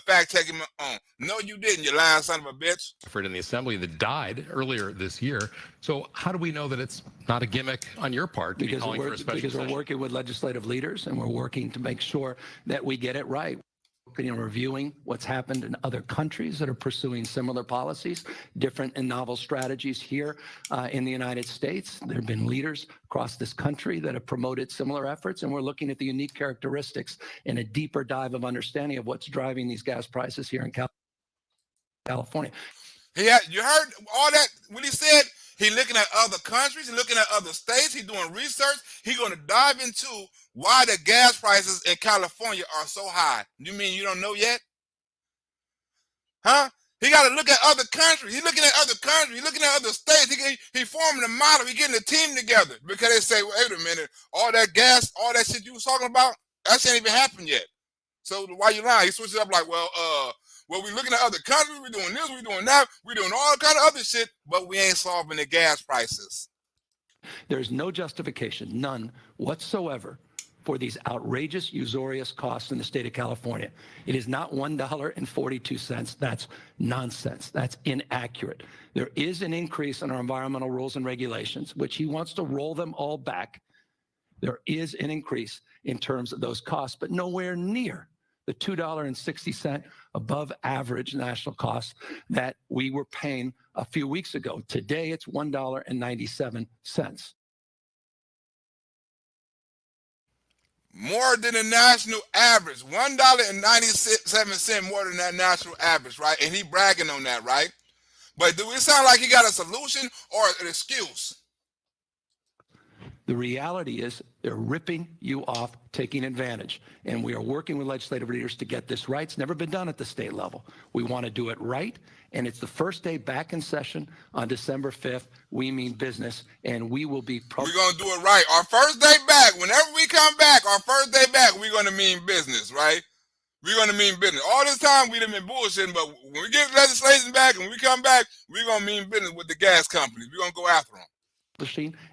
fact check him on. No, you didn't, you lying son of a bitch. In the assembly that died earlier this year. So how do we know that it's not a gimmick on your part to be calling for a special Because session? we're working with legislative leaders and we're working to make sure that we get it right. Reviewing what's happened in other countries that are pursuing similar policies, different and novel strategies here in the United States. There have been leaders across this country that have promoted similar efforts, and we're looking at the unique characteristics and a deeper dive of understanding of what's driving these gas prices here in California. Yeah, you heard all that, what he said? He's looking at other countries, he's looking at other states, he's doing research. He's going to dive into why the gas prices in California are so high. You mean you don't know yet? Huh? He got to look at other countries. He's looking at other countries. He's looking at other states. He forming a model. He getting a team together because they say, wait a minute, all that gas, all that shit you was talking about, that shit ain't even happened yet. So why you lying? He switched it up like, well, Well, we looking at other countries, we're doing this, we're doing that, we're doing all kind of other shit, but we ain't solving the gas prices. There's no justification, none whatsoever, for these outrageous, usurious costs in the state of California. It is not $1.42. That's nonsense. That's inaccurate. There is an increase in our environmental rules and regulations, which he wants to roll them all back. There is an increase in terms of those costs, but nowhere near the $2.60 above average national costs that we were paying a few weeks ago. Today, it's $1.97. More than the national average, $1.97 more than that national average, right? And he bragging on that, right? But do it sound like he got a solution or an excuse? The reality is they're ripping you off, taking advantage. And we are working with legislative leaders to get this right. It's never been done at the state level. We want to do it right. And it's the first day back in session on December 5th. We mean business, and we will be... We're going to do it right. Our first day back, whenever we come back, our first day back, we're going to mean business, right? We're going to mean business. All this time, we done been bullshitting, but when we get legislation back and we come back, we're going to mean business with the gas companies. We're going to go after them.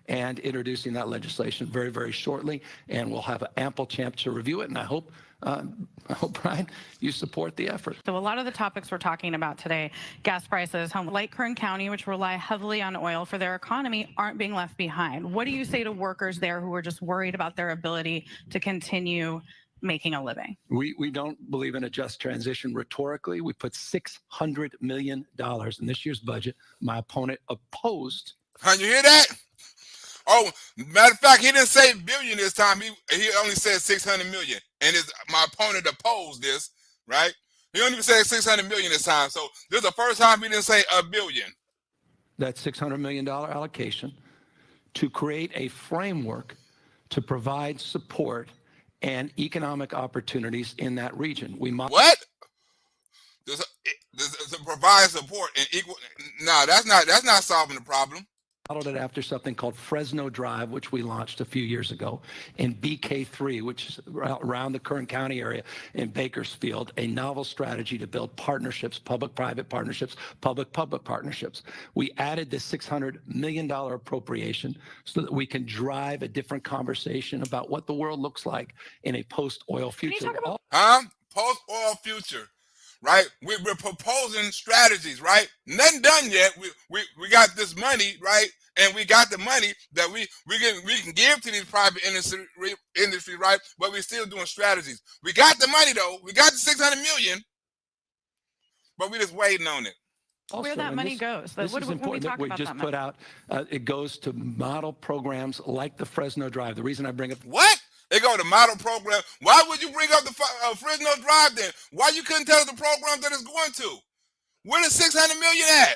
And introducing that legislation very, very shortly, and we'll have an ample chance to review it. And I hope, Brian, you support the effort. So a lot of the topics we're talking about today, gas prices, home like Kern County, which rely heavily on oil for their economy, aren't being left behind. What do you say to workers there who are just worried about their ability to continue making a living? We don't believe in a just transition rhetorically. We put $600 million in this year's budget. My opponent opposed. Can you hear that? Oh, matter of fact, he didn't say billion this time. He only said 600 million. And my opponent opposed this, right? He only said 600 million this time. So this is the first time he didn't say a billion. That $600 million allocation to create a framework to provide support and economic opportunities in that region. What? To provide support and equal? No, that's not solving the problem. Modeled it after something called Fresno Drive, which we launched a few years ago, and BK3, which is around the Kern County area in Bakersfield, a novel strategy to build partnerships, public-private partnerships, public-public partnerships. We added this $600 million appropriation so that we can drive a different conversation about what the world looks like in a post-oil future. Post-oil future. Right, we're proposing strategies, right? Nothing done yet. We got this money, right? And we got the money that we can give to these private industry, right? But we're still doing strategies. We got the money though. We got the 600 million, but we're just waiting on it. Also, where that money goes. This is important that we just put out. It goes to model programs like the Fresno Drive. The reason I bring up what? They go to model program. Why would you bring up the Fresno Drive then? Why you couldn't tell us the program that it's going to? Where the 600 million at?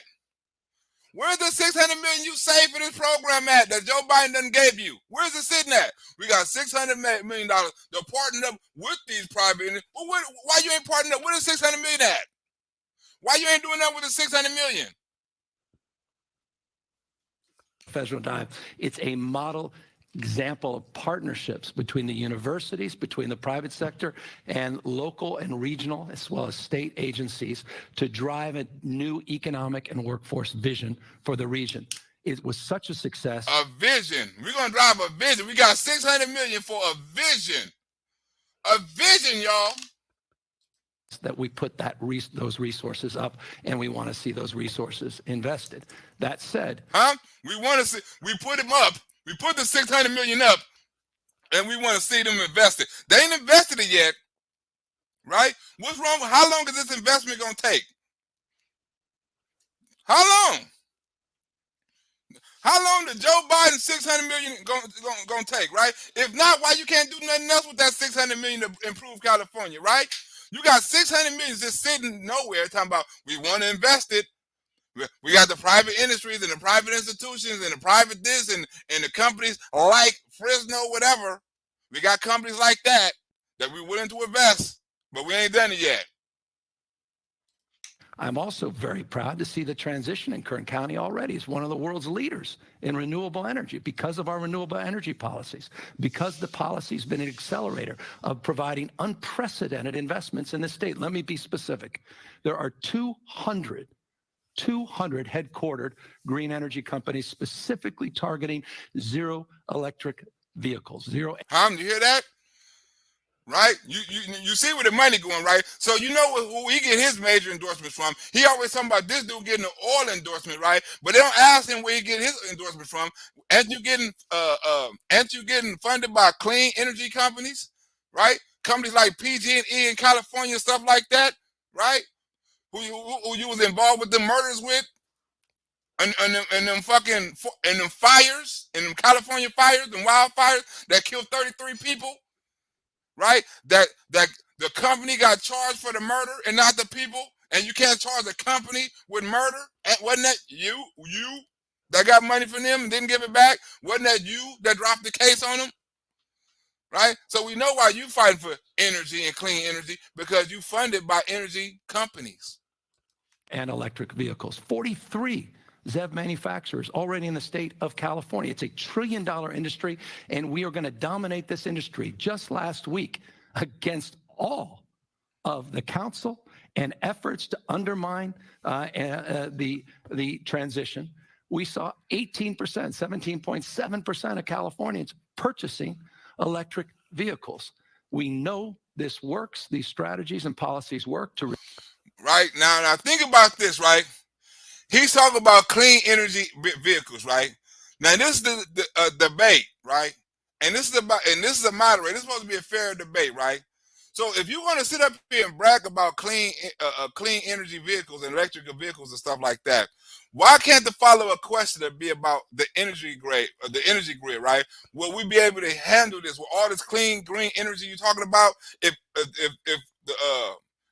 Where's the 600 million you saved for this program at that Joe Biden done gave you? Where's it sitting at? We got $600 million to partner up with these private. Well, why you ain't partnering up? Where the 600 million at? Why you ain't doing that with the 600 million? Fresno Drive. It's a model example of partnerships between the universities, between the private sector, and local and regional, as well as state agencies, to drive a new economic and workforce vision for the region. It was such a success. A vision. We're going to drive a vision. We got $600 million for a vision. A vision, y'all. That we put those resources up, and we want to see those resources invested. That said, we want to see. We put them up. We put the 600 million up, and we want to see them invested. They ain't invested it yet, right? What's wrong? How long is this investment gonna take? How long? How long did Joe Biden 600 million gonna take, right? If not, why you can't do nothing else with that 600 million to improve California, right? You got 600 million just sitting nowhere talking about we want to invest it. We got the private industries and the private institutions and the private this and the companies like Fresno, whatever. We got companies like that we're willing to invest, but we ain't done it yet. I'm also very proud to see the transition in Kern County already is one of the world's leaders in renewable energy because of our renewable energy policies, because the policy's been an accelerator of providing unprecedented investments in the state. Let me be specific. There are 200 headquartered green energy companies specifically targeting zero electric vehicles. Zero. You hear that? Right? You see where the money going, right? So you know who he get his major endorsements from. He always talking about this dude getting an oil endorsement, right? But they don't ask him where he get his endorsement from. Aren't you getting funded by clean energy companies, right? Companies like PG&E in California, stuff like that, right? Who you was involved with the murders with, and them fires, and them California fires, and wildfires that killed 33 people. Right? That the company got charged for the murder and not the people, and you can't charge a company with murder. And wasn't that you that got money from them and didn't give it back? Wasn't that you that dropped the case on them? Right? So we know why you fighting for energy and clean energy, because you funded by energy companies. And electric vehicles. 43 ZEV manufacturers already in the state of California. It's a $1 trillion industry, and we are going to dominate this industry. Just last week, against all of the council and efforts to undermine the transition, we saw 18%, 17.7% of Californians purchasing electric vehicles. We know this works. These strategies and policies work to. Right now think about this, right? He's talking about clean energy vehicles, right? Now this is the debate, right? And this is a moderator. This is supposed to be a fair debate, right? So if you want to sit up here and brag about clean energy vehicles and electric vehicles and stuff like that, why can't the follow-up question be about the energy grid, right? Will we be able to handle this with all this clean green energy you're talking about?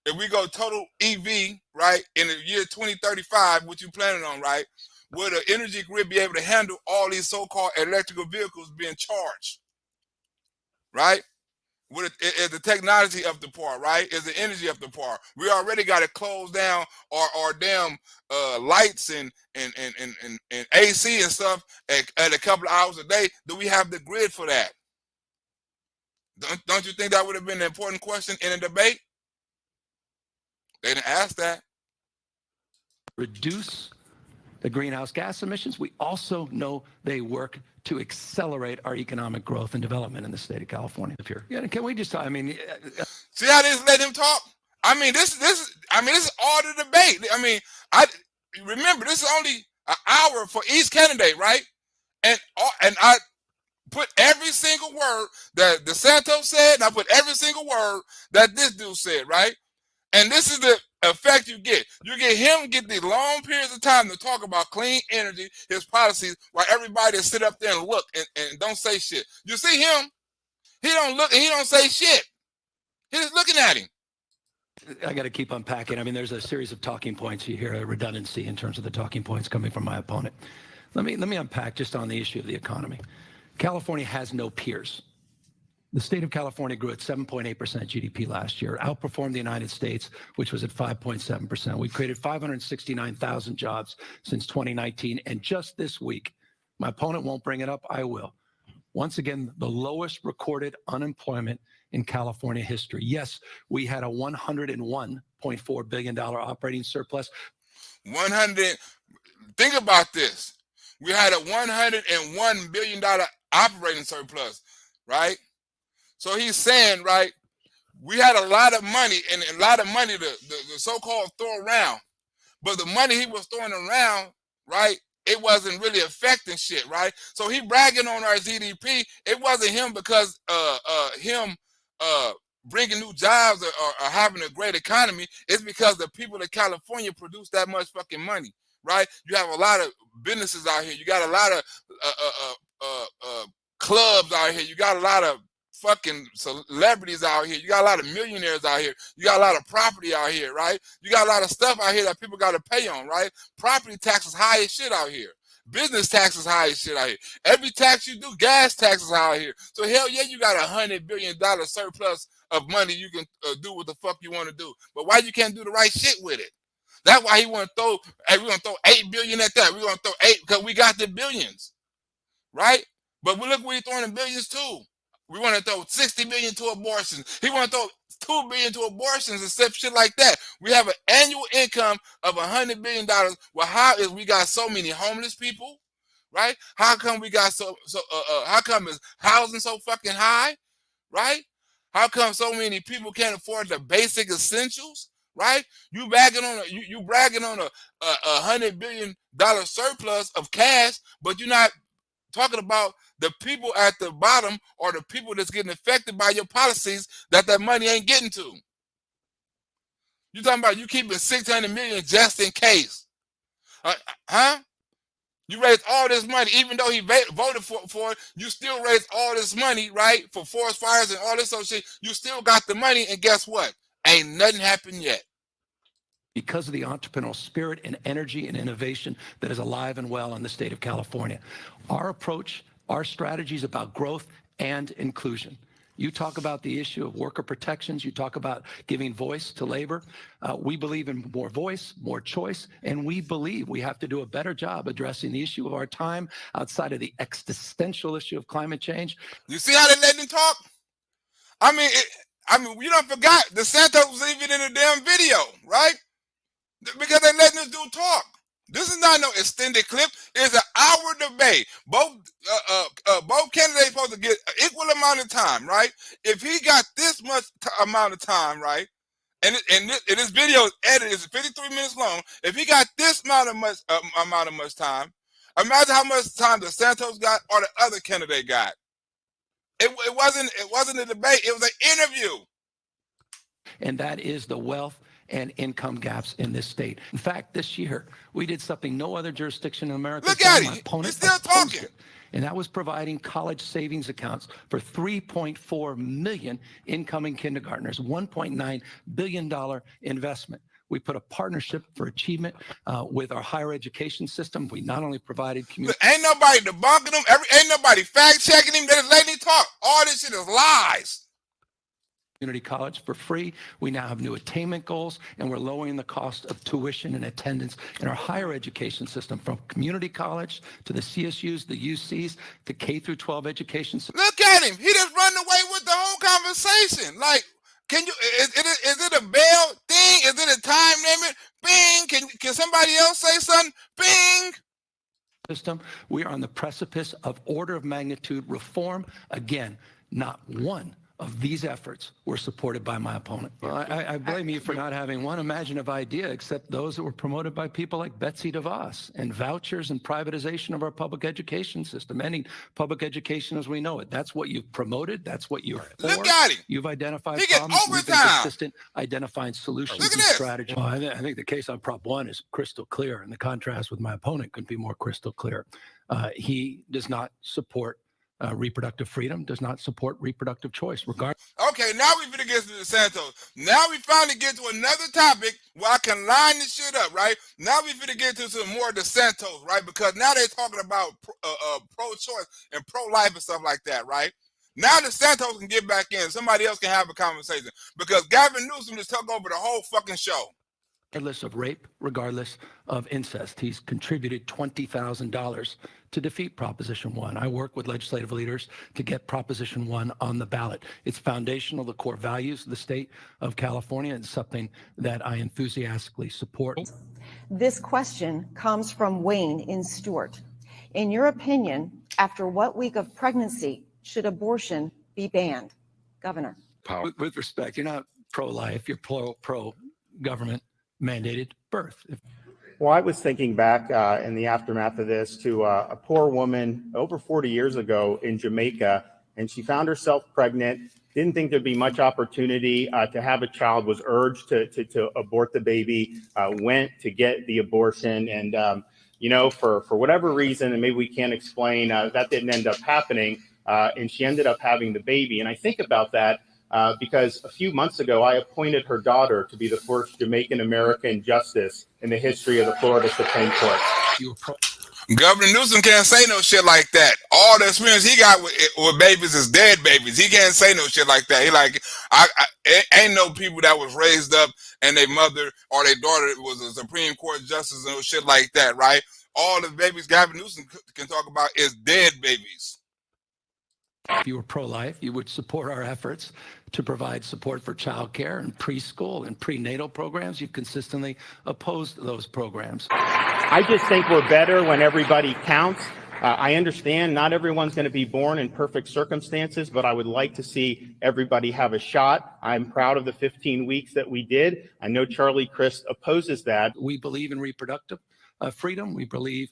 If we go total EV, right, in the year 2035, what you planning on, right, will the energy grid be able to handle all these so-called electrical vehicles being charged, right? Is the technology up to par, right? Is the energy up to par? We already got to close down our damn lights and AC and stuff at a couple of hours a day. Do we have the grid for that? Don't you think that would have been an important question in a debate? They didn't ask that. Reduce the greenhouse gas emissions. We also know they work to accelerate our economic growth and development in the state of California. Yeah, can we just? See how they just let him talk? This is all the debate. I remember this is only an hour for each candidate, right? And I put every single word that Desantis said, and I put every single word that this dude said, right? And this is the effect you get. You get him get these long periods of time to talk about clean energy, his policies, while everybody sit up there and look and don't say shit. You see him? He don't look and he don't say shit. He's just looking at him. I got to keep unpacking. There's a series of talking points. You hear a redundancy in terms of the talking points coming from my opponent. Let me unpack just on the issue of the economy. California has no peers. The state of California grew at 7.8% GDP last year, outperformed the United States, which was at 5.7%. We created 569,000 jobs since 2019. And just this week, my opponent won't bring it up, I will. Once again, the lowest recorded unemployment in California history. Yes, we had a $101.4 billion operating surplus. Think about this. We had a $101 billion operating surplus, right? So he's saying, right, we had a lot of money and a lot of money to so-called throw around. But the money he was throwing around, right, it wasn't really affecting shit, right? So he bragging on our GDP. It wasn't him because him bringing new jobs or having a great economy. It's because the people of California produce that much fucking money, right? You have a lot of businesses out here. You got a lot of clubs out here. You got a lot of fucking celebrities out here. You got a lot of millionaires out here. You got a lot of property out here, right? You got a lot of stuff out here that people got to pay on, right? Property taxes high as shit out here. Business taxes high as shit out here. Every tax you do, gas taxes out here. So hell yeah, you got $100 billion surplus of money you can do what the fuck you want to do. But why you can't do the right shit with it? That's why he want to throw, hey, we're going to throw $8 billion at that. We're going to throw 8 because we got the billions, right? But we look where he's throwing the billions too. We want to throw $60 billion to abortions. He want to throw $2 billion to abortions and stuff, shit like that. We have an annual income of $100 billion. Well, how is we got so many homeless people, right? How come we got how come is housing so fucking high, right? How come so many people can't afford the basic essentials, right? You bragging on a $100 billion surplus of cash, but you're not talking about the people at the bottom or the people that's getting affected by your policies that money ain't getting to. You talking about you keeping $600 million just in case, huh? You raised all this money, even though he voted for it. You still raised all this money, right? For forest fires and all this other shit. You still got the money, and guess what? Ain't nothing happened yet. Because of the entrepreneurial spirit and energy and innovation that is alive and well in the state of California. Our approach, our strategy is about growth and inclusion. You talk about the issue of worker protections. You talk about giving voice to labor. We believe in more voice, more choice, and we believe we have to do a better job addressing the issue of our time outside of the existential issue of climate change. You see how they let him talk? I mean, you don't forgot Desantis was even in the damn video, right? Because they letting this dude talk. This is not no extended clip. It's an hour debate. Both candidates supposed to get an equal amount of time, right? If he got this much amount of time, right, and this video is edited, it's 53 minutes long. If he got this amount of much time, imagine how much time Desantis got or the other candidate got. It wasn't a debate. It was an interview. And that is the wealth and income gaps in this state. In fact, this year, we did something no other jurisdiction in America. Look at him. He's still talking. And that was providing college savings accounts for 3.4 million incoming kindergartners, $1.9 billion investment. We put a partnership for achievement with our higher education system. We not only provided community. Ain't nobody debunking him. Ain't nobody fact checking him. They just letting him talk. All this shit is lies. Community college for free. We now have new attainment goals, and we're lowering the cost of tuition and attendance in our higher education system, from community college to the CSUs, the UCs, to K through 12 education. Look at him. He just run away with the whole conversation. Like, can you? Is it a bell thing? Is it a time limit? Bing. Can somebody else say something? Bing. System. We are on the precipice of order of magnitude reform. Again, not one of these efforts were supported by my opponent. Well, I blame you for not having one imaginative idea except those that were promoted by people like Betsy DeVos, and vouchers and privatization of our public education system, ending public education as we know it. That's what you've promoted. That's what you're for. Look at him. You've identified He problems. We've been consistent identifying solutions Look at and this. strategies. Well, I think the case on Prop 1 is crystal clear, and the contrast with my opponent couldn't be more crystal clear. He does not support reproductive freedom, does not support reproductive choice, regardless. Okay, now we finna get to DeSantis. Now we finally get to another topic where I can line this shit up, right? Now we finna get to some more DeSantis, right? Because now they're talking about pro-choice and pro-life and stuff like that, right? Now DeSantis can get back in. Somebody else can have a conversation. Because Galvin Newsome just took over the whole fucking show. Regardless of rape, regardless of incest. He's contributed $20,000 to defeat Proposition 1. I work with legislative leaders to get Proposition 1 on the ballot. It's foundational to core values of the state of California, and something that I enthusiastically support. This question comes from Wayne in Stewart. In your opinion, after what week of pregnancy should abortion be banned? Governor. With respect, you're not pro-life, you're pro-government mandated birth. Well, I was thinking back in the aftermath of this to a poor woman over 40 years ago in Jamaica, and she found herself pregnant, didn't think there'd be much opportunity to have a child, was urged to abort the baby, went to get the abortion, and for whatever reason, and maybe we can't explain, that didn't end up happening, and she ended up having the baby. And I think about that because a few months ago, I appointed her daughter to be the first Jamaican American justice in the history of the Florida Supreme Court. Governor Newsome can't say no shit like that. All the experience he got with babies is dead babies. He can't say no shit like that. He like, ain't no people that was raised up and their mother or their daughter was a Supreme Court justice and no shit like that, right? All the babies Gavin Newsom can talk about is dead babies. If you were pro-life, you would support our efforts to provide support for child care and preschool and prenatal programs. You've consistently opposed those programs. I just think we're better when everybody counts. I understand not everyone's going to be born in perfect circumstances, but I would like to see everybody have a shot. I'm proud of the 15 weeks that we did. I know Charlie Crist opposes that. We believe in reproductive freedom. We believe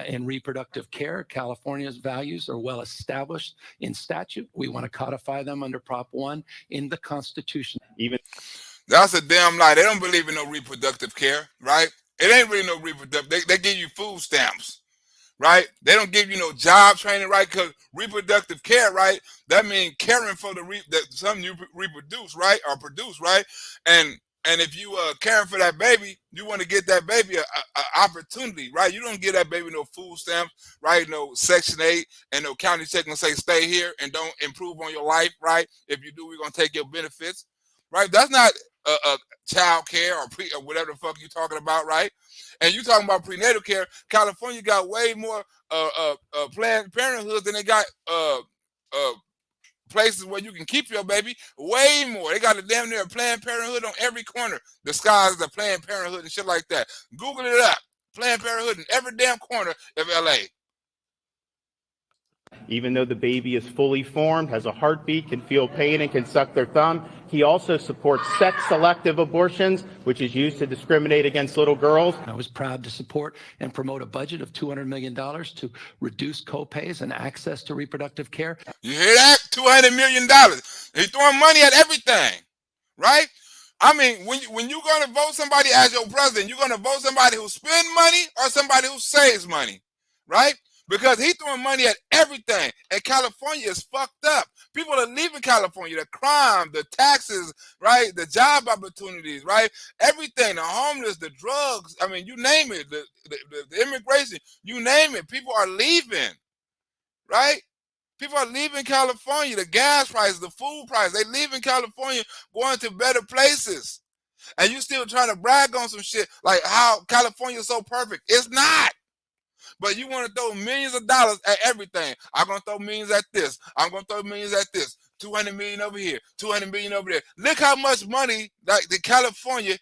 in reproductive care. California's values are well established in statute. We want to codify them under Prop 1 in the Constitution. That's a damn lie. They don't believe in no reproductive care, right? It ain't really no reproductive. They give you food stamps, right? They don't give you no job training, right? Because reproductive care, right? That means caring for something you reproduce, right? Or produce, right? And if you caring for that baby, you want to get that baby a opportunity, right? You don't give that baby no food stamps, right? No Section 8 and no county check and say stay here and don't improve on your life, right? If you do, we're gonna take your benefits, right? That's not child care or whatever the fuck you talking about, right? And you talking about prenatal care. California got way more Planned Parenthood than they got places where you can keep your baby. Way more. They got a damn near Planned Parenthood on every corner. The skies the Planned Parenthood and shit like that. Google it up. Planned Parenthood in every damn corner of LA. Even though the baby is fully formed, has a heartbeat, can feel pain, and can suck their thumb, he also supports sex-selective abortions, which is used to discriminate against little girls. I was proud to support and promote a budget of $200 million to reduce copays and access to reproductive care. You hear that? $200 million. He's throwing money at everything, right? I mean, when you're going to vote somebody as your president, you're going to vote somebody who spends money or somebody who saves money, right? Because he's throwing money at everything. And California is fucked up. People are leaving California. The crime, the taxes, right? The job opportunities, right? Everything, the homeless, the drugs. I mean, you name it. The immigration, you name it. People are leaving, right? People are leaving California. The gas prices, the food price, they leaving California, going to better places. And you still trying to brag on some shit like how California is so perfect. It's not. But you want to throw millions of dollars at everything. I'm going to throw millions at this. I'm going to throw millions at this. 200 million over here. 200 million over there. Look how much money like the California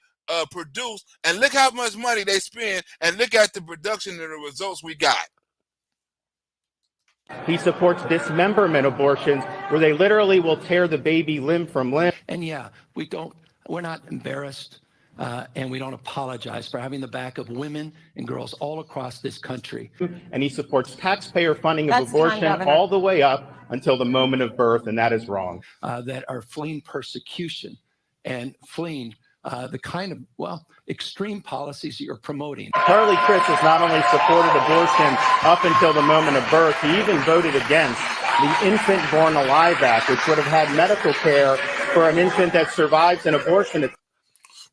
produce, and look how much money they spend, and look at the production and the results we got. He supports dismemberment abortions, where they literally will tear the baby limb from limb. And yeah, we're not embarrassed. And we don't apologize for having the back of women and girls all across this country. And he supports taxpayer funding of abortion all the way up until the moment of birth, and that is wrong. That are fleeing persecution and fleeing the kind of, extreme policies you're promoting. Charlie Crist has not only supported abortion up until the moment of birth, he even voted against the Infant Born Alive Act, which would have had medical care for an infant that survives an abortion.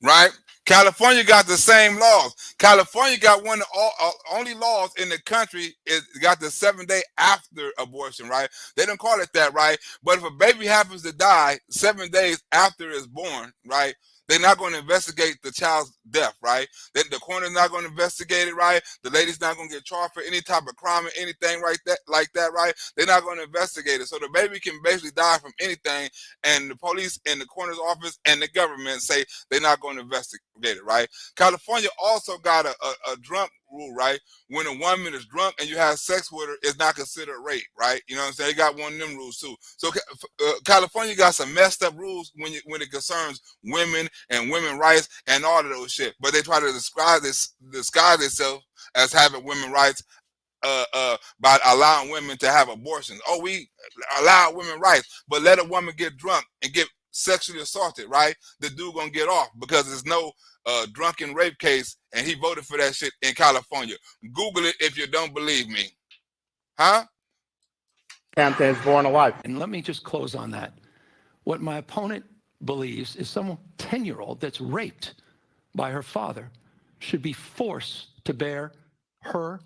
Right? California got the same laws. California got one of the only laws in the country is got the 7-day after abortion, right? They don't call it that, right? But if a baby happens to die 7 days after it's born, right? They're not going to investigate the child's death, right? The coroner's not going to investigate it, right? The lady's not going to get charged for any type of crime or anything like that, right? They're not going to investigate it. So the baby can basically die from anything, and the police and the coroner's office and the government say they're not going to investigate it, right? California also got a drunk rule, right? When a woman is drunk and you have sex with her, it's not considered rape, right? You know what I'm saying? They got one of them rules too. So California got some messed up rules when it concerns women and women's rights and all of those shit. But they try to disguise themselves as having women's rights by allowing women to have abortions. Oh, we allow women's rights, but let a woman get drunk and get sexually assaulted, right? The dude gonna get off because there's no drunken rape case, and he voted for that shit in California. Google it if you don't believe me. Huh? Is born alive. And let me just close on that. What my opponent believes is some 10-year-old that's raped by her father should be forced to bear her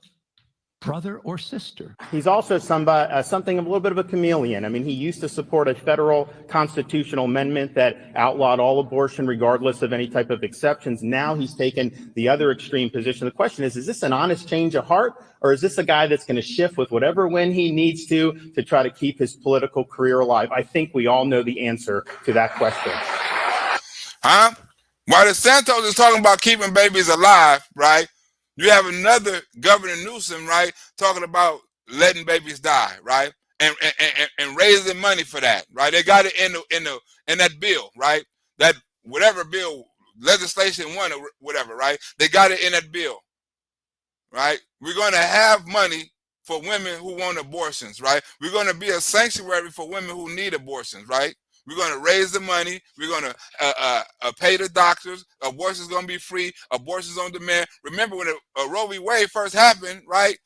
brother or sister. He's also something a little bit of a chameleon. I mean, he used to support a federal constitutional amendment that outlawed all abortion regardless of any type of exceptions. Now he's taken the other extreme position. The question is this an honest change of heart, or is this a guy that's going to shift with whatever when he needs to try to keep his political career alive? I think we all know the answer to that question. Huh? While Desantis is talking about keeping babies alive, right? You have another Governor Newsome, right, talking about letting babies die, right, and raising money for that, right? They got it in that bill, right? That whatever bill, legislation one or whatever, right? They got it in that bill, right? We're going to have money for women who want abortions, right? We're going to be a sanctuary for women who need abortions, right? We're going to raise the money. We're going to pay the doctors. Abortion is going to be free. Abortions on demand. Remember when Roe v. Wade first happened, right?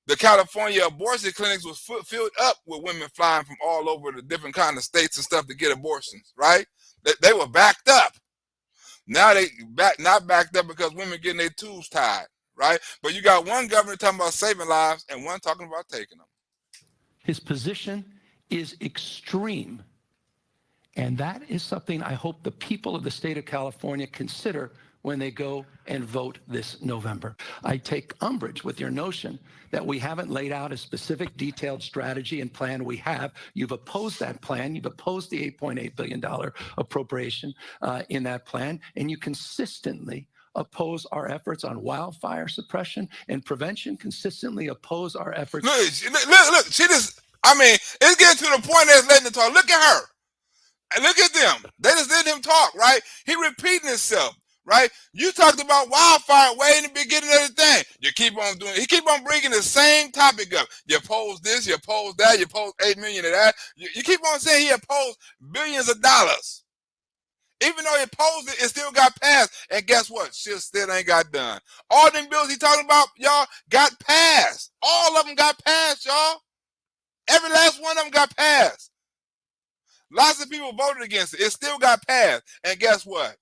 The California abortion clinics was filled up with women flying from all over the different kind of states and stuff to get abortions, right? They were backed up. Now they not backed up because women getting their tubes tied, right? But you got one governor talking about saving lives and one talking about taking them. His position is extreme. And that is something I hope the people of the state of California consider when they go and vote this November. I take umbrage with your notion that we haven't laid out a specific detailed strategy and plan. We have. You've opposed that plan. You've opposed the $8.8 billion appropriation in that plan. And you consistently oppose our efforts on wildfire suppression and prevention, consistently oppose our efforts. Look, she just, I mean, it's getting to the point that's letting it talk. Look at her. And look at them. They just let him talk, right? He repeating himself, right? You talked about wildfire way in the beginning of the thing. You keep on doing it. He keep on bringing the same topic up. You oppose this, you oppose that, you oppose 8 million of that. You keep on saying he opposed billions of dollars. Even though he opposed it, it still got passed. And guess what? Shit still ain't got done. All them bills he talking about, y'all, got passed. All of them got passed, y'all. Every last one of them got passed. Lots of people voted against it. It still got passed. And guess what?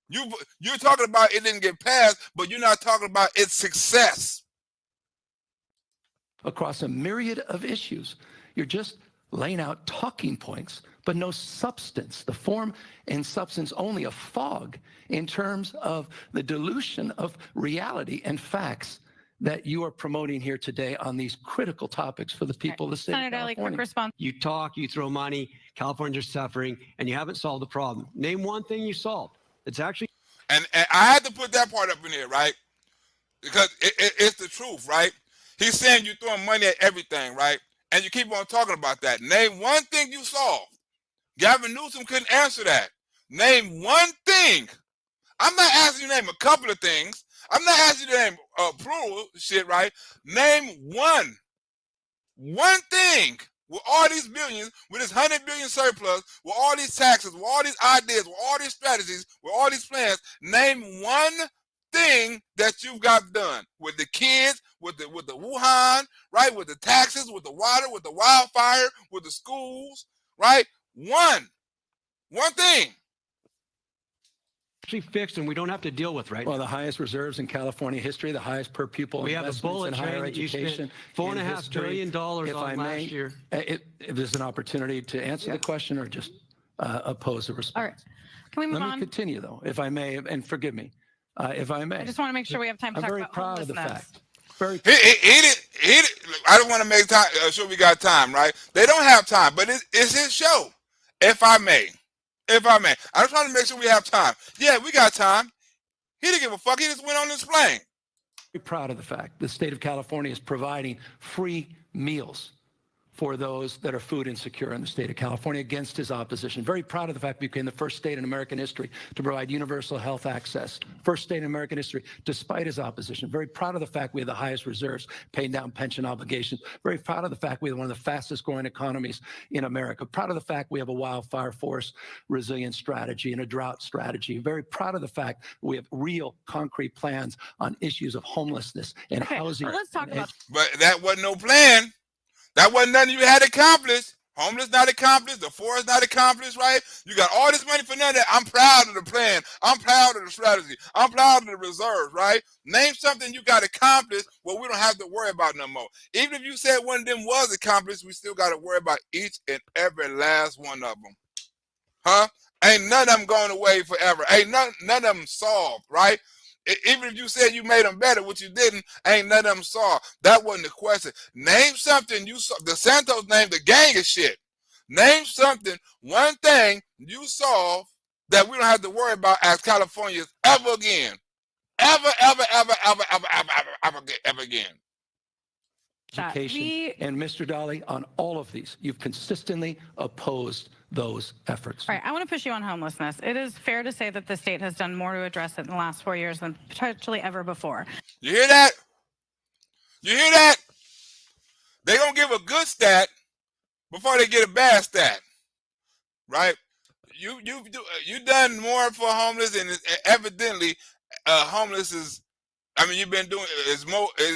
You're talking about it didn't get passed, but you're not talking about its success. Across a myriad of issues. You're just laying out talking points, but no substance. The form and substance only a fog in terms of the dilution of reality and facts that you are promoting here today on these critical topics for the people of the state of Senator Daly, quick California. response. You talk, you throw money, Californians are suffering, and you haven't solved the problem. Name one thing you solved. It's actually... And I had to put that part up in here, right? Because it's the truth, right? He's saying you're throwing money at everything, right? And you keep on talking about that. Name one thing you solved. Gavin Newsom couldn't answer that. Name one thing. I'm not asking you to name a couple of things. I'm not asking you to name plural shit, right? Name one thing with all these billions, with this 100 billion surplus, with all these taxes, with all these ideas, with all these strategies, with all these plans. Name one thing that you've got done with the kids, with the Wuhan, right? With the taxes, with the water, with the wildfire, with the schools, right? One thing. actually fixed and we don't have to deal with right Well, now. the highest reserves in California history, the highest per pupil We have a investments bullet in higher train that you spent education. $4.5 billion on last year. If there's an opportunity to answer the question or just oppose the response. All right. Can we move Let me on? continue, though, if I may, and forgive me, if I may. I just want to make sure we have time to I'm talk very about proud of the homelessness. fact. Very I don't want to make time sure we got time, right? They don't have time, but it's his show. If I may. I'm trying to make sure we have time. Yeah, we got time. He didn't give a fuck. He just went on this plane. very proud of the fact the state of California is providing free meals for those that are food insecure in the state of California against his opposition. Very proud of the fact we became the first state in American history to provide universal health access. First state in American history, despite his opposition. Very proud of the fact we have the highest reserves, paying down pension obligations. Very proud of the fact we have one of the fastest growing economies in America. Proud of the fact we have a wildfire force resilience strategy and a drought strategy. Very proud of the fact we have real concrete plans on issues of homelessness and housing. Well, let's talk about But that wasn't no plan. That wasn't nothing you had accomplished. Homeless not accomplished. The forest not accomplished, right? You got all this money for none of that. I'm proud of the plan. I'm proud of the strategy. I'm proud of the reserves, right? Name something you got accomplished where we don't have to worry about no more. Even if you said one of them was accomplished, we still got to worry about each and every last one of them. Huh? Ain't none of them going away forever. Ain't none of them solved, right? Even if you said you made them better, which you didn't, ain't none of them solved. That wasn't the question. Name something you saw. DeSantis named the gang of shit. Name something, one thing you solved that we don't have to worry about as Californians ever again. Ever again. Education. And Mr. Daly, on all of these, you've consistently opposed those efforts. All right, I want to push you on homelessness. It is fair to say that the state has done more to address it in the last 4 years than potentially ever before. You hear that? You hear that? They're going to give a good stat before they get a bad stat, right? You done more for homeless, and evidently homeless is, I mean, you've been doing, it's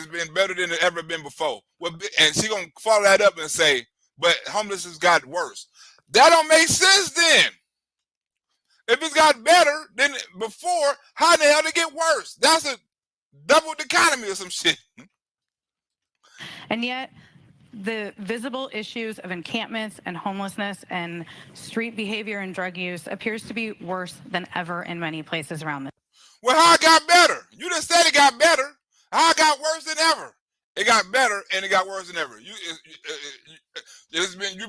been better than it ever been before. Well, and she going to follow that up and say, but homeless has got worse. That don't make sense then. If it's got better than before, how the hell did it get worse? That's a double economy or some shit. And yet, the visible issues of encampments and homelessness and street behavior and drug use appears to be worse than ever in many places around the. Well, how it got better? You just said it got better. How it got worse than ever? It got better and it got worse than ever. You've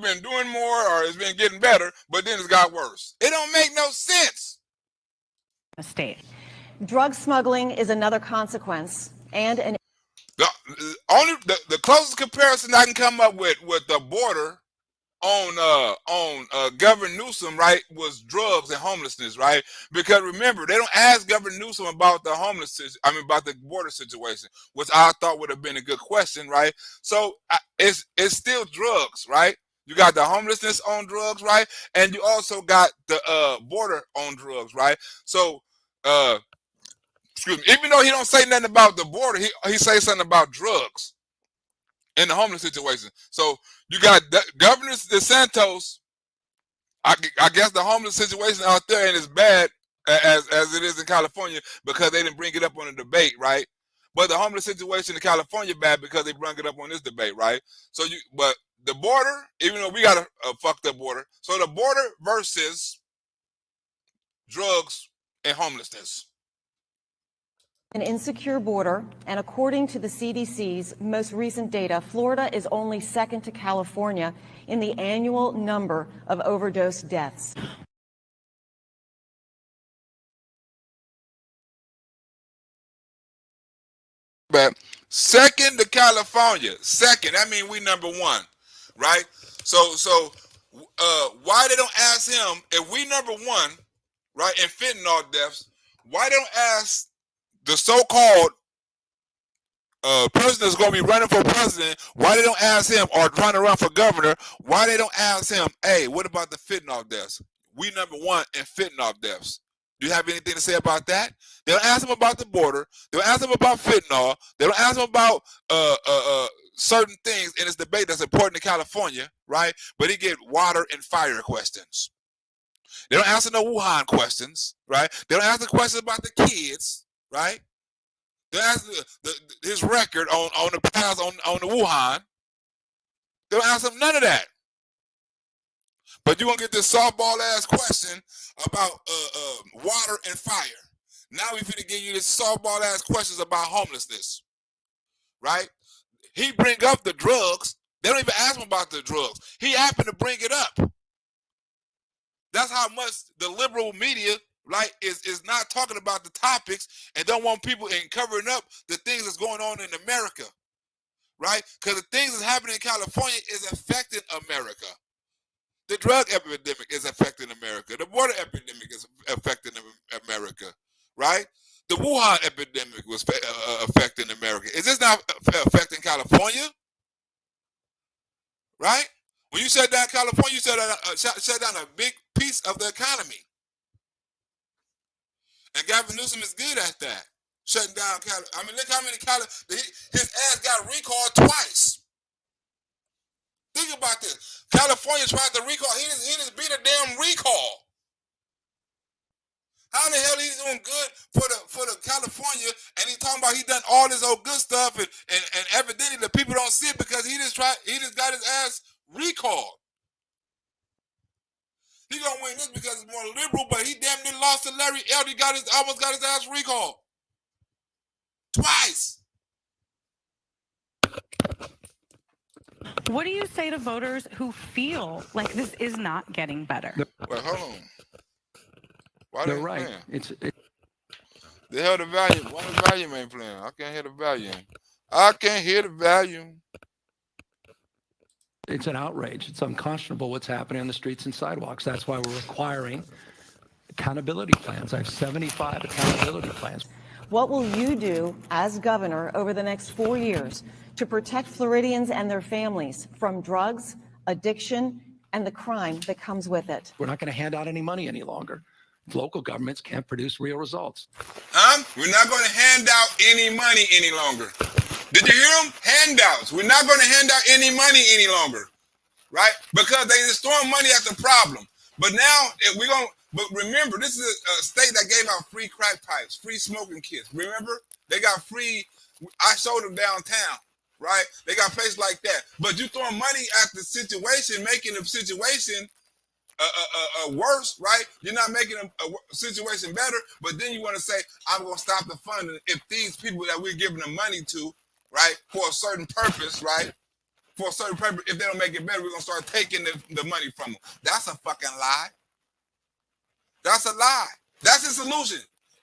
been doing more, or it's been getting better, but then it's got worse. It don't make no sense. State. Drug smuggling is another consequence, and an The closest comparison I can come up with the border on Governor Newsome, right, was drugs and homelessness, right? Because remember, they don't ask Governor Newsome about the about the border situation, which I thought would have been a good question, right? So it's still drugs, right? You got the homelessness on drugs, right? And you also got the border on drugs, right? So excuse me, even though he don't say nothing about the border, he says something about drugs in the homeless situation. So you got Governor DeSantis. I guess the homeless situation out there ain't as bad as it is in California because they didn't bring it up on the debate, right? But the homeless situation in California bad because they brought it up on this debate, right? So but the border, even though we got a fucked up border, so the border versus drugs and homelessness. An insecure border, and according to the CDC's most recent data, Florida is only second to California in the annual number of overdose deaths. But second to California, second, that means we number one, right? So why they don't ask him, if we number one, right, in fentanyl deaths, why they don't ask the so-called person that's going to be running for president, why they don't ask him, or trying to run for governor, why they don't ask him, hey, what about the fentanyl deaths? We number one in fentanyl deaths. Do you have anything to say about that? They don't ask him about the border. They don't ask him about fentanyl. They don't ask him about certain things in this debate that's important to California, right? But he get water and fire questions. They don't answer no Wuhan questions, right? They don't ask the questions about the kids, right? They ask his record on the past on the Wuhan. They don't ask him none of that. But you're gonna get this softball ass question about water and fire. Now we finna give you this softball ass questions about homelessness, right? He bring up the drugs. They don't even ask him about the drugs. He happened to bring it up. That's how much the liberal media, right, is not talking about the topics and don't want people in covering up the things that's going on in America, right? Because the things that's happening in California is affecting America. The drug epidemic is affecting America. The water epidemic is affecting America, right? The Wuhan epidemic was affecting America. Is this not affecting California? Right? When you shut down California, you shut down a big piece of the economy. And Galvin Newsome is good at that. Shutting down California. I mean, look how many his ass got recalled twice. Think about about this. California tried to recall. He just beat a damn recall. How in the hell he's doing good for the California, and he's talking about he done all this old good stuff, and evidently the people don't see it because he just got his ass recalled. He gonna win this because it's more liberal, but he damn near lost to Larry Elder. He almost got his ass recalled twice. What do you say to voters who feel like this is not getting better? Well, hold on. Why They're right. The hell the volume? Why the volume ain't playing? I can't hear the volume. I can't hear the volume. It's an outrage. It's unconscionable what's happening on the streets and sidewalks. That's why we're requiring accountability plans. I have 75 accountability plans. What will you do as governor over the next 4 years to protect Floridians and their families from drugs, addiction, and the crime that comes with it? We're not going to hand out any money any longer. Local governments can't produce real results. We're not going to hand out any money any longer. Did you hear them? Handouts. We're not going to hand out any money any longer, right? Because they just throwing money at the problem. But now but remember, this is a state that gave out free crack pipes, free smoking kits. Remember, they got free. I showed them downtown, right? They got places like that. But you throwing money at the situation, making the situation worse, right? You're not making a situation better, but then you want to say, I'm going to stop the funding if these people that we're giving the money to, right, for a certain purpose, right, for a certain purpose, if they don't make it better, we're going to start taking the money from them. That's a fucking lie. That's a lie. That's the solution.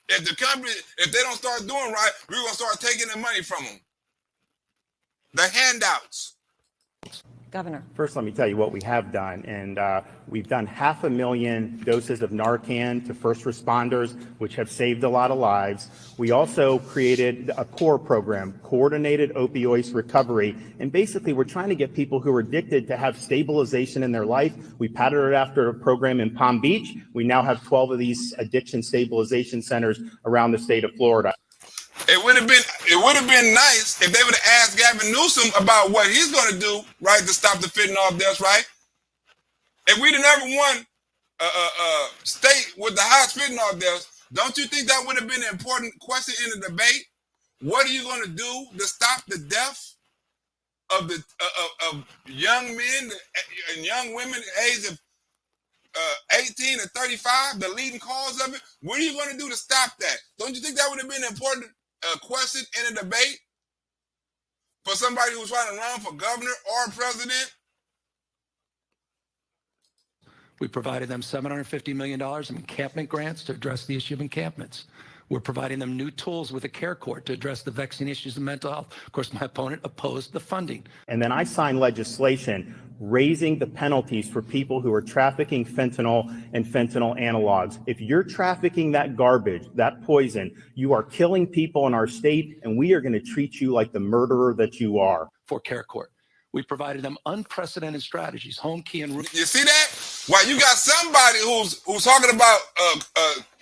If the company, if they don't start doing right, we're going to start taking the money from them. The handouts. Governor. First, let me tell you what we have done. And we've done 500,000 doses of Narcan to first responders, which have saved a lot of lives. We also created a CORE program, Coordinated Opioid Recovery. And basically, we're trying to get people who are addicted to have stabilization in their life. We patterned it after a program in Palm Beach. We now have 12 of these addiction stabilization centers around the state of Florida. It would have been nice if they would have asked Galvin Newsome about what he's going to do, right, to stop the fentanyl deaths, right? If we'd have never won a state with the highest fentanyl deaths, don't you think that would have been an important question in the debate? What are you going to do to stop the death of the of young men and young women aged of 18 to 35, the leading cause of it? What are you going to do to stop that? Don't you think that would have been an important question in a debate for somebody who's trying to run for governor or president? We provided them $750 million in encampment grants to address the issue of encampments. We're providing them new tools with the care court to address the vexing issues of mental health. Of course, my opponent opposed the funding. And then I signed legislation raising the penalties for people who are trafficking fentanyl and fentanyl analogs. If you're trafficking that garbage, that poison, you are killing people in our state, and we are going to treat you like the murderer that you are. For care court. We provided them unprecedented strategies, home key and... You see that? Why you got somebody who's talking about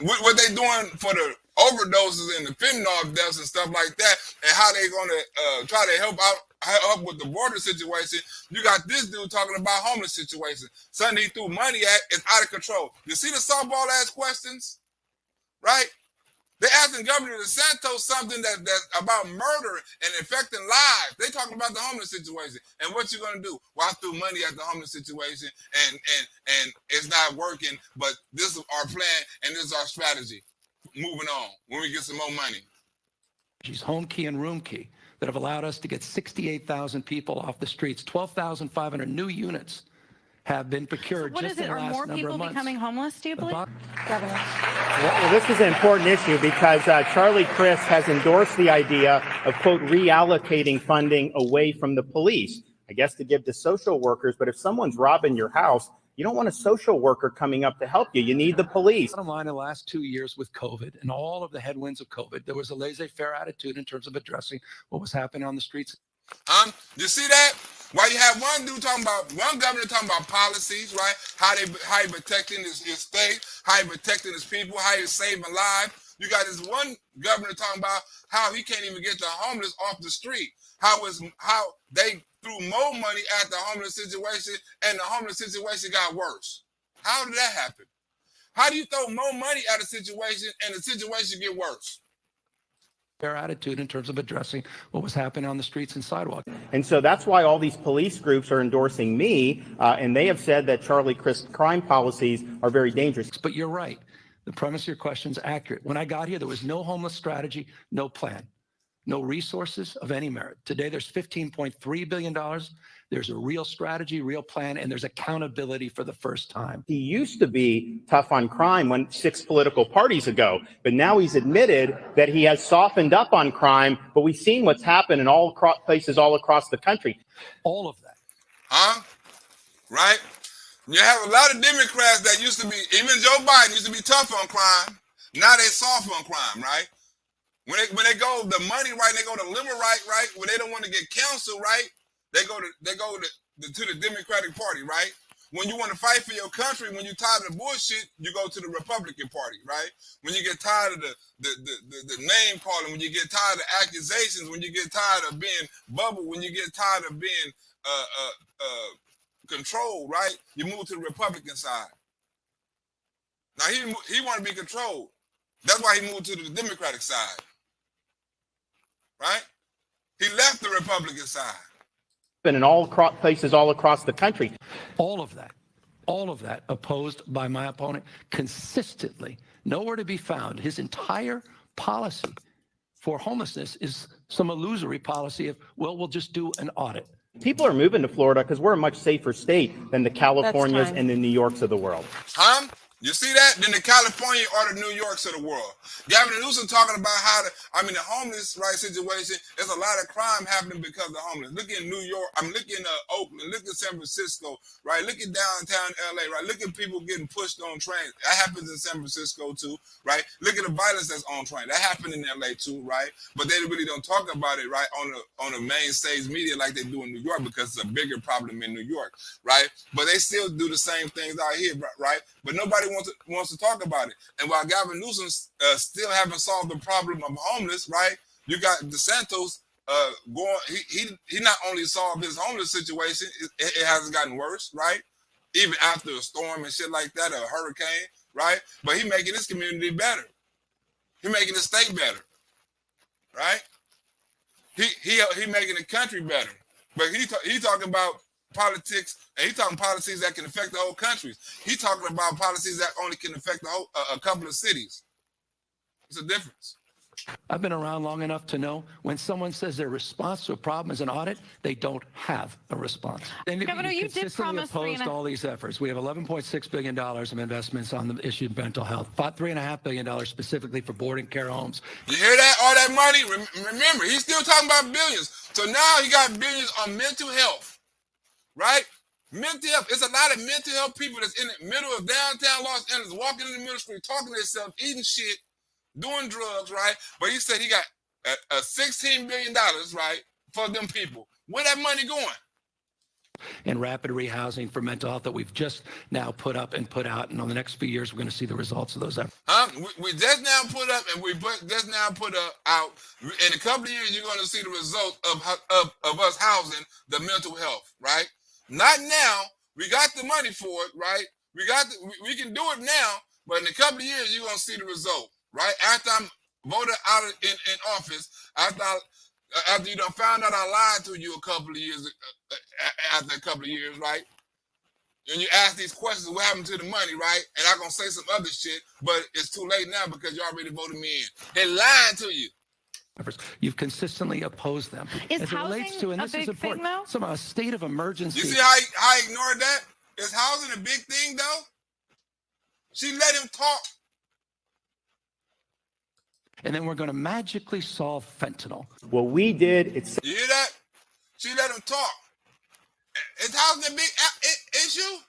what they doing for the overdoses and the fentanyl deaths and stuff like that, and how they going to try to help with the border situation. You got this dude talking about homeless situation. Something he threw money at is out of control. You see the softball ass questions, right? They're asking Governor Desantis something that's about murder and affecting lives. They talking about the homeless situation. And what you gonna do? Well, I threw money at the homeless situation and it's not working, but this is our plan and this is our strategy. Moving on when we get some more money. Home key and room key that have allowed us to get 68,000 people off the streets. 12,500 new units have been procured. What just is it? in the Are last more number people of months. becoming homeless, do you believe? Governor. Well, this is an important issue because Charlie Crist has endorsed the idea of, quote, reallocating funding away from the police, I guess to give to social workers. But if someone's robbing your house, you don't want a social worker coming up to help you. You need the police. Bottom line, in the last 2 years with COVID and all of the headwinds of COVID, there was a laissez-faire attitude in terms of addressing what was happening on the streets. You see that? Why you have one governor talking about policies, right? How he protecting his state, how he protecting his people, how he's saving lives. You got this one governor talking about how he can't even get the homeless off the street. How they threw more money at the homeless situation, and the homeless situation got worse. How did that happen? How do you throw more money at a situation and the situation get worse? Their attitude in terms of addressing what was happening on the streets and sidewalks. And so that's why all these police groups are endorsing me, and they have said that Charlie Crist crime policies are very dangerous. But you're right. The premise of your question is accurate. When I got here, there was no homeless strategy, no plan, no resources of any merit. Today, there's $15.3 billion. There's a real strategy, real plan, and there's accountability for the first time. He used to be tough on crime 6 political parties ago, but now he's admitted that he has softened up on crime, but we've seen what's happened in all places all across the country. All of that. Huh? Right? You have a lot of Democrats that used to be, even Joe Biden used to be tough on crime. Now they soft on crime, right? When they go the money right, they go to liberal right, when they don't want to get counsel right, they go to the Democratic Party, right? When you want to fight for your country, when you're tired of the bullshit, you go to the Republican Party, right? When you get tired of the name calling, when you get tired of accusations, when you get tired of being bubbled, when you get tired of being controlled, right? You move to the Republican side. Now he want to be controlled. That's why he moved to the Democratic side, right? He left the Republican side. In all places all across the country. All of that opposed by my opponent consistently, nowhere to be found. His entire policy for homelessness is some illusory policy of, well, we'll just do an audit. People are moving to Florida because we're a much safer state than the Californias and the New Yorks of the world. Huh? You see that? Then the California or the New Yorks of the world. Galvin Newsome talking about how the homeless situation, there's a lot of crime happening because of the homeless. Look in New York, look in Oakland, look at San Francisco, right? Look at downtown LA, right? Look at people getting pushed on trains. That happens in San Francisco too, right? Look at the violence that's on train. That happened in LA too, right? But they really don't talk about it, right, on the main stage media like they do in New York because it's a bigger problem in New York, right? But they still do the same things out here, right? But nobody wants to talk about it. And while Galvin Newsome still haven't solved the problem of homeless, right? You got Desantis going. He not only solved his homeless situation, it hasn't gotten worse, right? Even after a storm and shit like that, a hurricane, right? But he making this community better. He making the state better, right? He making the country better. But he talking about politics, and he's talking policies that can affect the whole country. He's talking about policies that only can affect a couple of cities. It's a difference. I've been around long enough to know when someone says their response to a problem is an audit, they don't have a response. Governor, you did promise opposed all these efforts. We have $11.6 billion of investments on the issue of mental health, about $3.5 billion specifically for boarding care homes. You hear that? All that money? Remember, he's still talking about billions. So now he got billions on mental health, right? Mental health. It's a lot of mental health people that's in the middle of downtown Los Angeles, walking in the middle of the street, talking to themselves, eating shit, doing drugs, right? But he said he got $16 billion, right, for them people. Where that money going? And rapid rehousing for mental health that we've just now put up and put out. And on the next few years, we're going to see the results of those efforts. We just now put up and just now put out. In a couple of years, you're going to see the results of us housing the mental health, right? Not now. We got the money for it, right? We can do it now, but in a couple of years, you're going to see the result. Right after I'm voted out in office, after you done found out I lied to you a couple of years, right? And you ask these questions, what happened to the money, right? And I'm gonna say some other shit, but it's too late now because you already voted me in. They lied to you. You've consistently opposed them. Is as it relates to, and this is important, somehow a state of emergency. You see how I ignored that? Is housing a big thing though? She let him talk. And then we're going to magically solve fentanyl. What we did, You hear that? She let him talk. Is housing a big issue?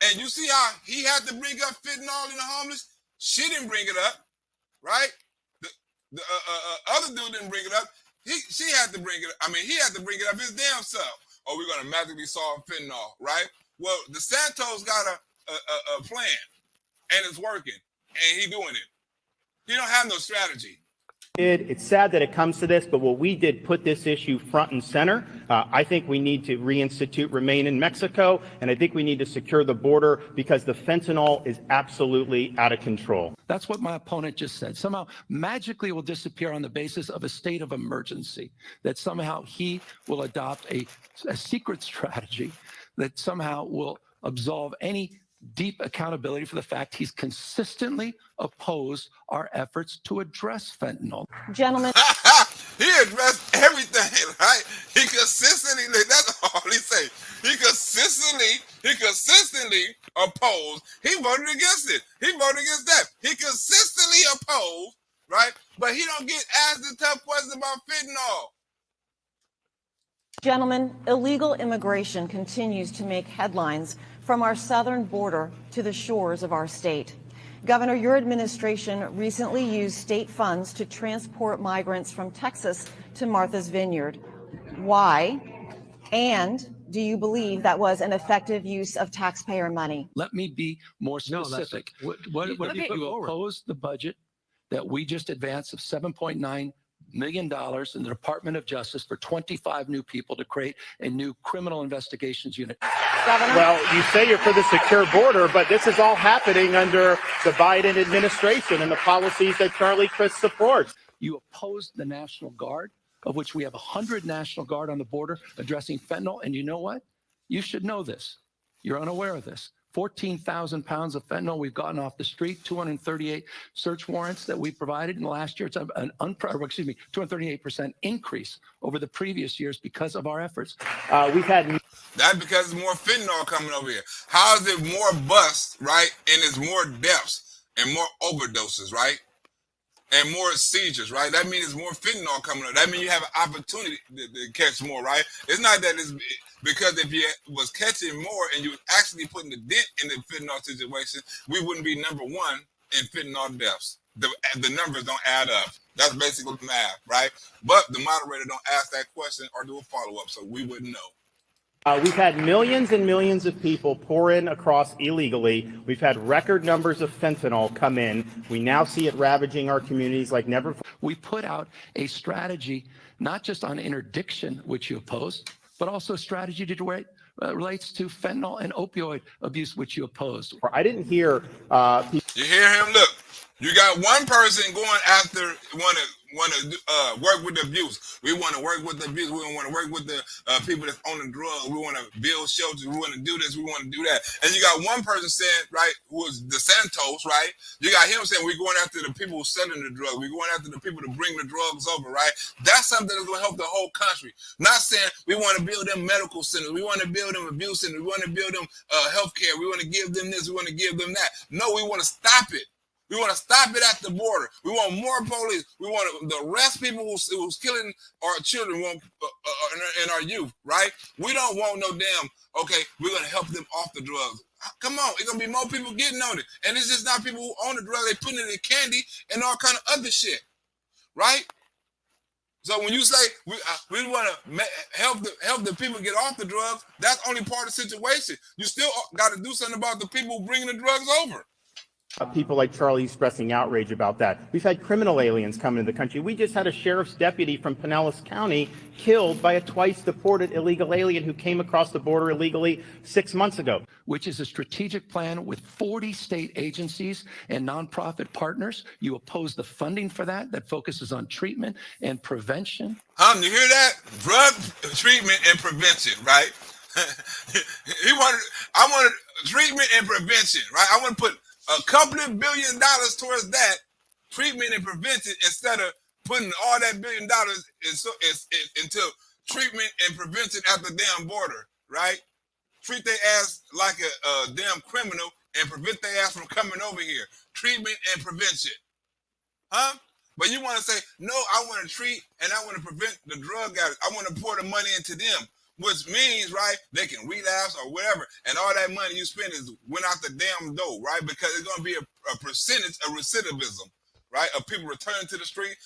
And you see how he had to bring up fentanyl in the homeless? She didn't bring it up, right? The other dude didn't bring it up. She had to bring it up. He had to bring it up his damn self. Oh, we're going to magically solve fentanyl, right? Well, Desantis got a plan, and it's working, and he doing it. He don't have no strategy. It's sad that it comes to this, but what we did put this issue front and center. I think we need to reinstitute Remain in Mexico, and I think we need to secure the border because the fentanyl is absolutely out of control. That's what my opponent just said. Somehow magically it will disappear on the basis of a state of emergency, that somehow he will adopt a secret strategy that somehow will absolve any deep accountability for the fact he's consistently opposed our efforts to address fentanyl. Gentlemen. He addressed everything, right? He consistently, that's all he say. He consistently opposed. He voted against it. He voted against that. He consistently opposed, right? But he don't get asked the tough questions about fentanyl. Gentlemen, illegal immigration continues to make headlines from our southern border to the shores of our state. Governor, your administration recently used state funds to transport migrants from Texas to Martha's Vineyard. Why? And do you believe that was an effective use of taxpayer money? Let me be more specific. What did you oppose the budget that we just advanced of $7.9 million in the Department of Justice for 25 new people to create a new criminal investigations unit. Governor? Well, you say you're for the secure border, but this is all happening under the Biden administration and the policies that Charlie Crist supports. You opposed the National Guard, of which we have 100 National Guard on the border addressing fentanyl. And you know what? You should know this. You're unaware of this. 14,000 pounds of fentanyl we've gotten off the street, 238 search warrants that we provided in the last year. It's an 238% increase over the previous years because of our efforts. We've had that's because there's more fentanyl coming over here. How is it more busts, right? And it's more deaths and more overdoses, right? And more seizures, right? That means there's more fentanyl coming up. That means you have an opportunity to catch more, right? It's not that it's because if you was catching more and you was actually putting the dent in the fentanyl situation, we wouldn't be number one in fentanyl deaths. The numbers don't add up. That's basically the math, right? But the moderator don't ask that question or do a follow-up, so we wouldn't know. We've had millions and millions of people pour in across illegally. We've had record numbers of fentanyl come in. We now see it ravaging our communities like never before. We put out a strategy, not just on interdiction, which you opposed, but also a strategy to relates to fentanyl and opioid abuse, which you opposed. I didn't hear You hear him? Look, you got one person going after want to work with the abuse. We want to work with the abuse. We want to work with the people that's on the drugs. We want to build shelters. We want to do this. We want to do that. And you got one person saying, right, who is Desantis, right? You got him saying we're going after the people who are selling the drugs. We're going after the people to bring the drugs over, right? That's something that's going to help the whole country. Not saying we want to build them medical centers. We want to build them abuse centers. We want to build them healthcare. We want to give them this. We want to give them that. No, we want to stop it. We want to stop it at the border. We want more police. We want to arrest people who's killing our children and our youth, right? We don't want no damn, okay, we're going to help them off the drugs. Come on, it's going to be more people getting on it. And it's just not people who own the drugs. They putting it in candy and all kind of other shit, right? So when you say we want to help the people get off the drugs, that's only part of the situation. You still got to do something about the people bringing the drugs over. People like Charlie expressing outrage about that. We've had criminal aliens come into the country. We just had a sheriff's deputy from Pinellas County killed by a twice deported illegal alien who came across the border illegally 6 months ago. Which is a strategic plan with 40 state agencies and nonprofit partners. You oppose the funding for that focuses on treatment and prevention. You hear that? Drug treatment and prevention, right? I wanted treatment and prevention, right? I want to put a couple of $1 billion towards that treatment and prevention instead of putting all that $1 billion into treatment and prevention at the damn border, right? Treat their ass like a damn criminal and prevent their ass from coming over here. Treatment and prevention. Huh? But you want to say, no, I want to treat and I want to prevent the drug addicts. I want to pour the money into them. Which means, right, they can relapse or whatever, and all that money you spend went out the damn door, right? Because it's going to be a percentage of recidivism, right? Of people returning to the street,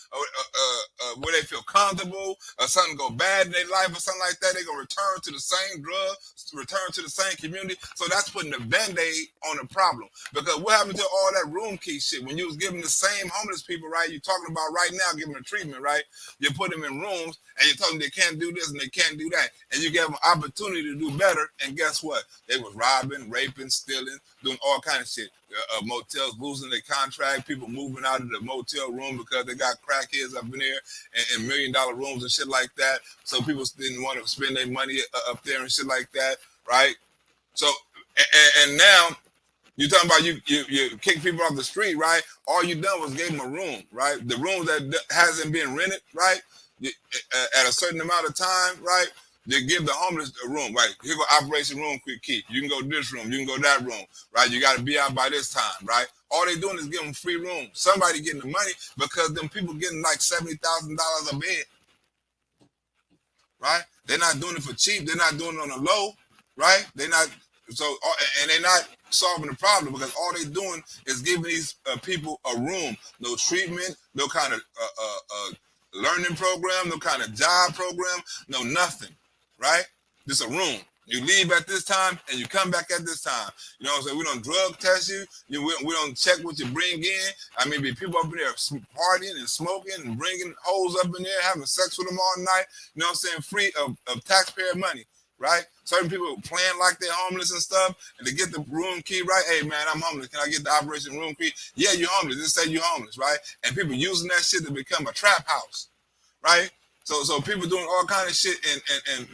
where they feel comfortable, or something go bad in their life or something like that, they're going to return to the same drug, return to the same community. So that's putting a Band-Aid on the problem. Because what happened to all that room key shit? When you was giving the same homeless people, right, you're talking about right now, giving them treatment, right? You put them in rooms, and you tell them they can't do this and they can't do that. And you give them an opportunity to do better, and guess what? They was robbing, raping, stealing, doing all kinds of shit. Motels losing their contract, people moving out of the motel room because they got crackheads up in there and $1 million rooms and shit like that. So people didn't want to spend their money up there and shit like that, right? So and now you're talking about you kick people off the street, right? All you done was gave them a room, right? The room that hasn't been rented, right? At a certain amount of time, right? They give the homeless a room, right? Here go Operation Room Quick Key. You can go this room, you can go that room, right? You got to be out by this time, right? All they doing is giving them free room. Somebody getting the money because them people getting like $70,000 a bed, right? They're not doing it for cheap. They're not doing it on the low, right? They're not and they're not solving the problem because all they're doing is giving these people a room, no treatment, no kind of learning program, no kind of job program, no nothing. Right? Just a room. You leave at this time and you come back at this time. You know what I'm saying? We don't drug test you. We don't check what you bring in. I mean, be people up in there partying and smoking and bringing hoes up in there, having sex with them all night. You know what I'm saying? Free of taxpayer money. Right? Certain people playing like they're homeless and stuff, and they get the room key, right? Hey, man, I'm homeless. Can I get the Operation Room Key? Yeah, you're homeless. Just say you're homeless, right? And people using that shit to become a trap house, right? So people doing all kind of shit and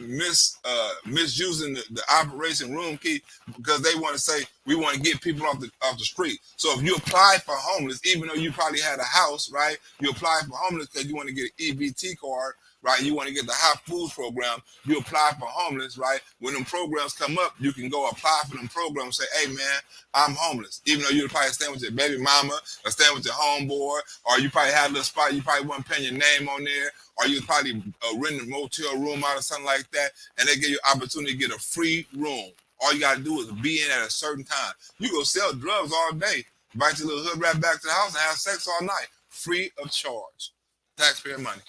misusing the Operation Room Key because they want to say we want to get people off the street. So if you apply for homeless, even though you probably had a house, right? You apply for homeless because you want to get an EBT card, right? You want to get the hot foods program. You apply for homeless, right? When them programs come up, you can go apply for them programs and say, hey, man, I'm homeless. Even though you're probably staying with your baby mama or staying with your homeboy, or you probably had a little spot, you probably wasn't paying your name on there, or you probably renting a motel room out or something like that, and they give you an opportunity to get a free room. All you got to do is be in at a certain time. You go sell drugs all day, invite your little hood rat back to the house and have sex all night, free of charge. Taxpayer money.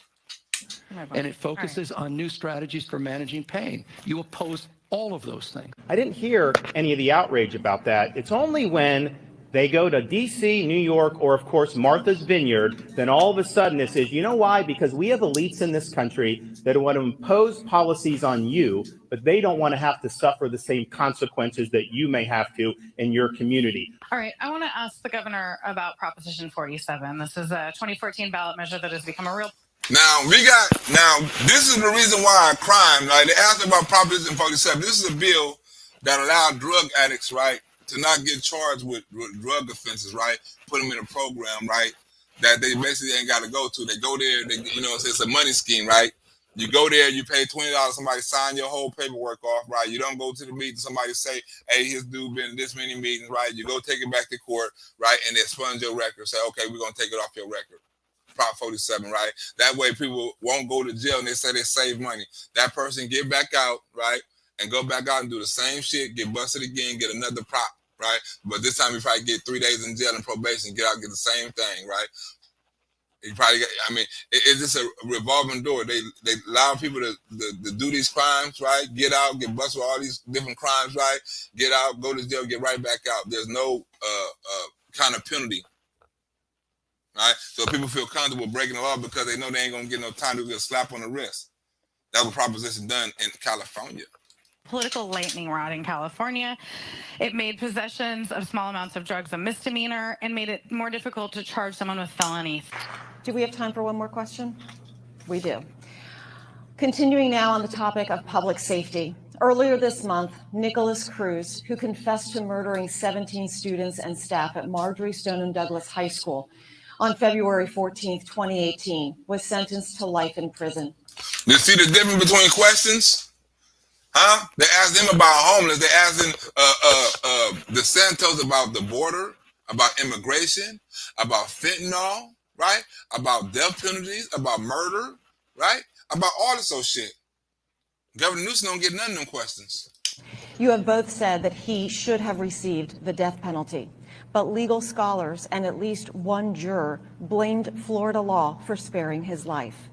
And it focuses on new strategies for managing pain. You oppose all of those things. I didn't hear any of the outrage about that. It's only when they go to D.C., New York, or, of course, Martha's Vineyard, then all of a sudden it says, you know why? Because we have elites in this country that want to impose policies on you, but they don't want to have to suffer the same consequences that you may have to in your community. All right, I want to ask the governor about Proposition 47. This is a 2014 ballot measure that has become a real... Now, this is the reason why crime, like they asked about Proposition 47. This is a bill that allowed drug addicts, right, to not get charged with drug offenses, right? Put them in a program, right, that they basically ain't got to go to. They go there, it's a money scheme, right? You go there, you pay $20, somebody sign your whole paperwork off, right? You don't go to the meeting, somebody say, hey, his dude been in this many meetings, right? You go take it back to court, right? And they expunge your record, say, okay, we're going to take it off your record. Prop 47, right? That way people won't go to jail and they say they save money. That person get back out, right? And go back out and do the same shit, get busted again, get another prop, right? But this time you probably get 3 days in jail and probation, get out, get the same thing, right? You probably get, it's just a revolving door. They allow people to do these crimes, right? Get out, get busted with all these different crimes, right? Get out, go to jail, get right back out. There's no kind of penalty. Right? So people feel comfortable breaking the law because they know they ain't gonna get no time to get a slap on the wrist. That was a proposition done in California. Political lightning rod in California. It made possessions of small amounts of drugs a misdemeanor and made it more difficult to charge someone with felonies. Do we have time for one more question? We do. Continuing now on the topic of public safety. Earlier this month, Nicholas Cruz, who confessed to murdering 17 students and staff at Marjory Stoneman Douglas High School, on February 14th, 2018, was sentenced to life in prison. You see the difference between questions? Huh? They asked him about homeless. They asked him, Desantis about the border, about immigration, about fentanyl, right? About death penalties, about murder, right? About all this old shit. Governor Newsome don't get none of them questions. You have both said that he should have received the death penalty. but legal scholars and at least one juror blamed Florida law for sparing his life.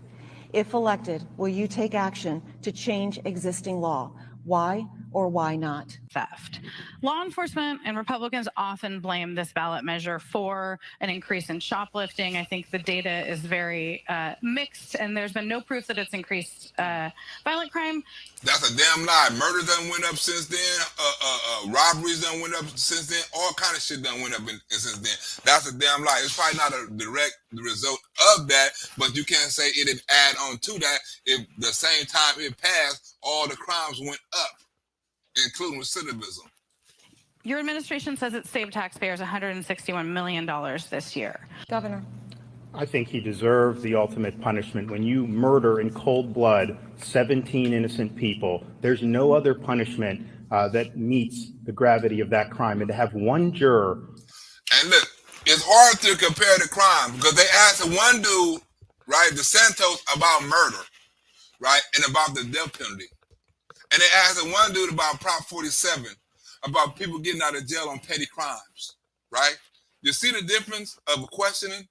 If elected, will you take action to change existing law? Why or why not? Theft. Law enforcement and Republicans often blame this ballot measure for an increase in shoplifting. I think the data is very mixed, and there's been no proof that it's increased violent crime. That's a damn lie. Murder done went up since then. Robberies done went up since then. All kind of shit done went up since then. That's a damn lie. It's probably not a direct result of that, but you can't say it didn't add on to that. If the same time it passed, all the crimes went up, including recidivism. Your administration says it saved taxpayers $161 million this year. Governor. I think he deserved the ultimate punishment. When you murder in cold blood 17 innocent people, there's no other punishment that meets the gravity of that crime. And to have one juror. And look, it's hard to compare the crime because they asked one dude, right, Desantis, about murder, right, and about the death penalty. And they asked one dude about Prop 47, about people getting out of jail on petty crimes, right? You see the difference of questioning?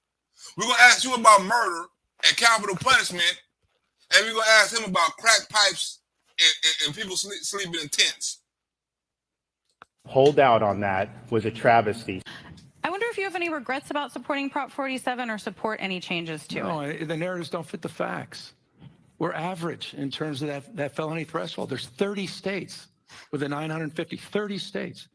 We're going to ask you about murder and capital punishment, and we're going to ask him about crack pipes and people sleeping in tents. Hold out on that was a travesty. I wonder if you have any regrets about supporting Prop 47 or support any changes to it. No, the narratives don't fit the facts. We're average in terms of that felony threshold. There's 30 states with a 950, 30 states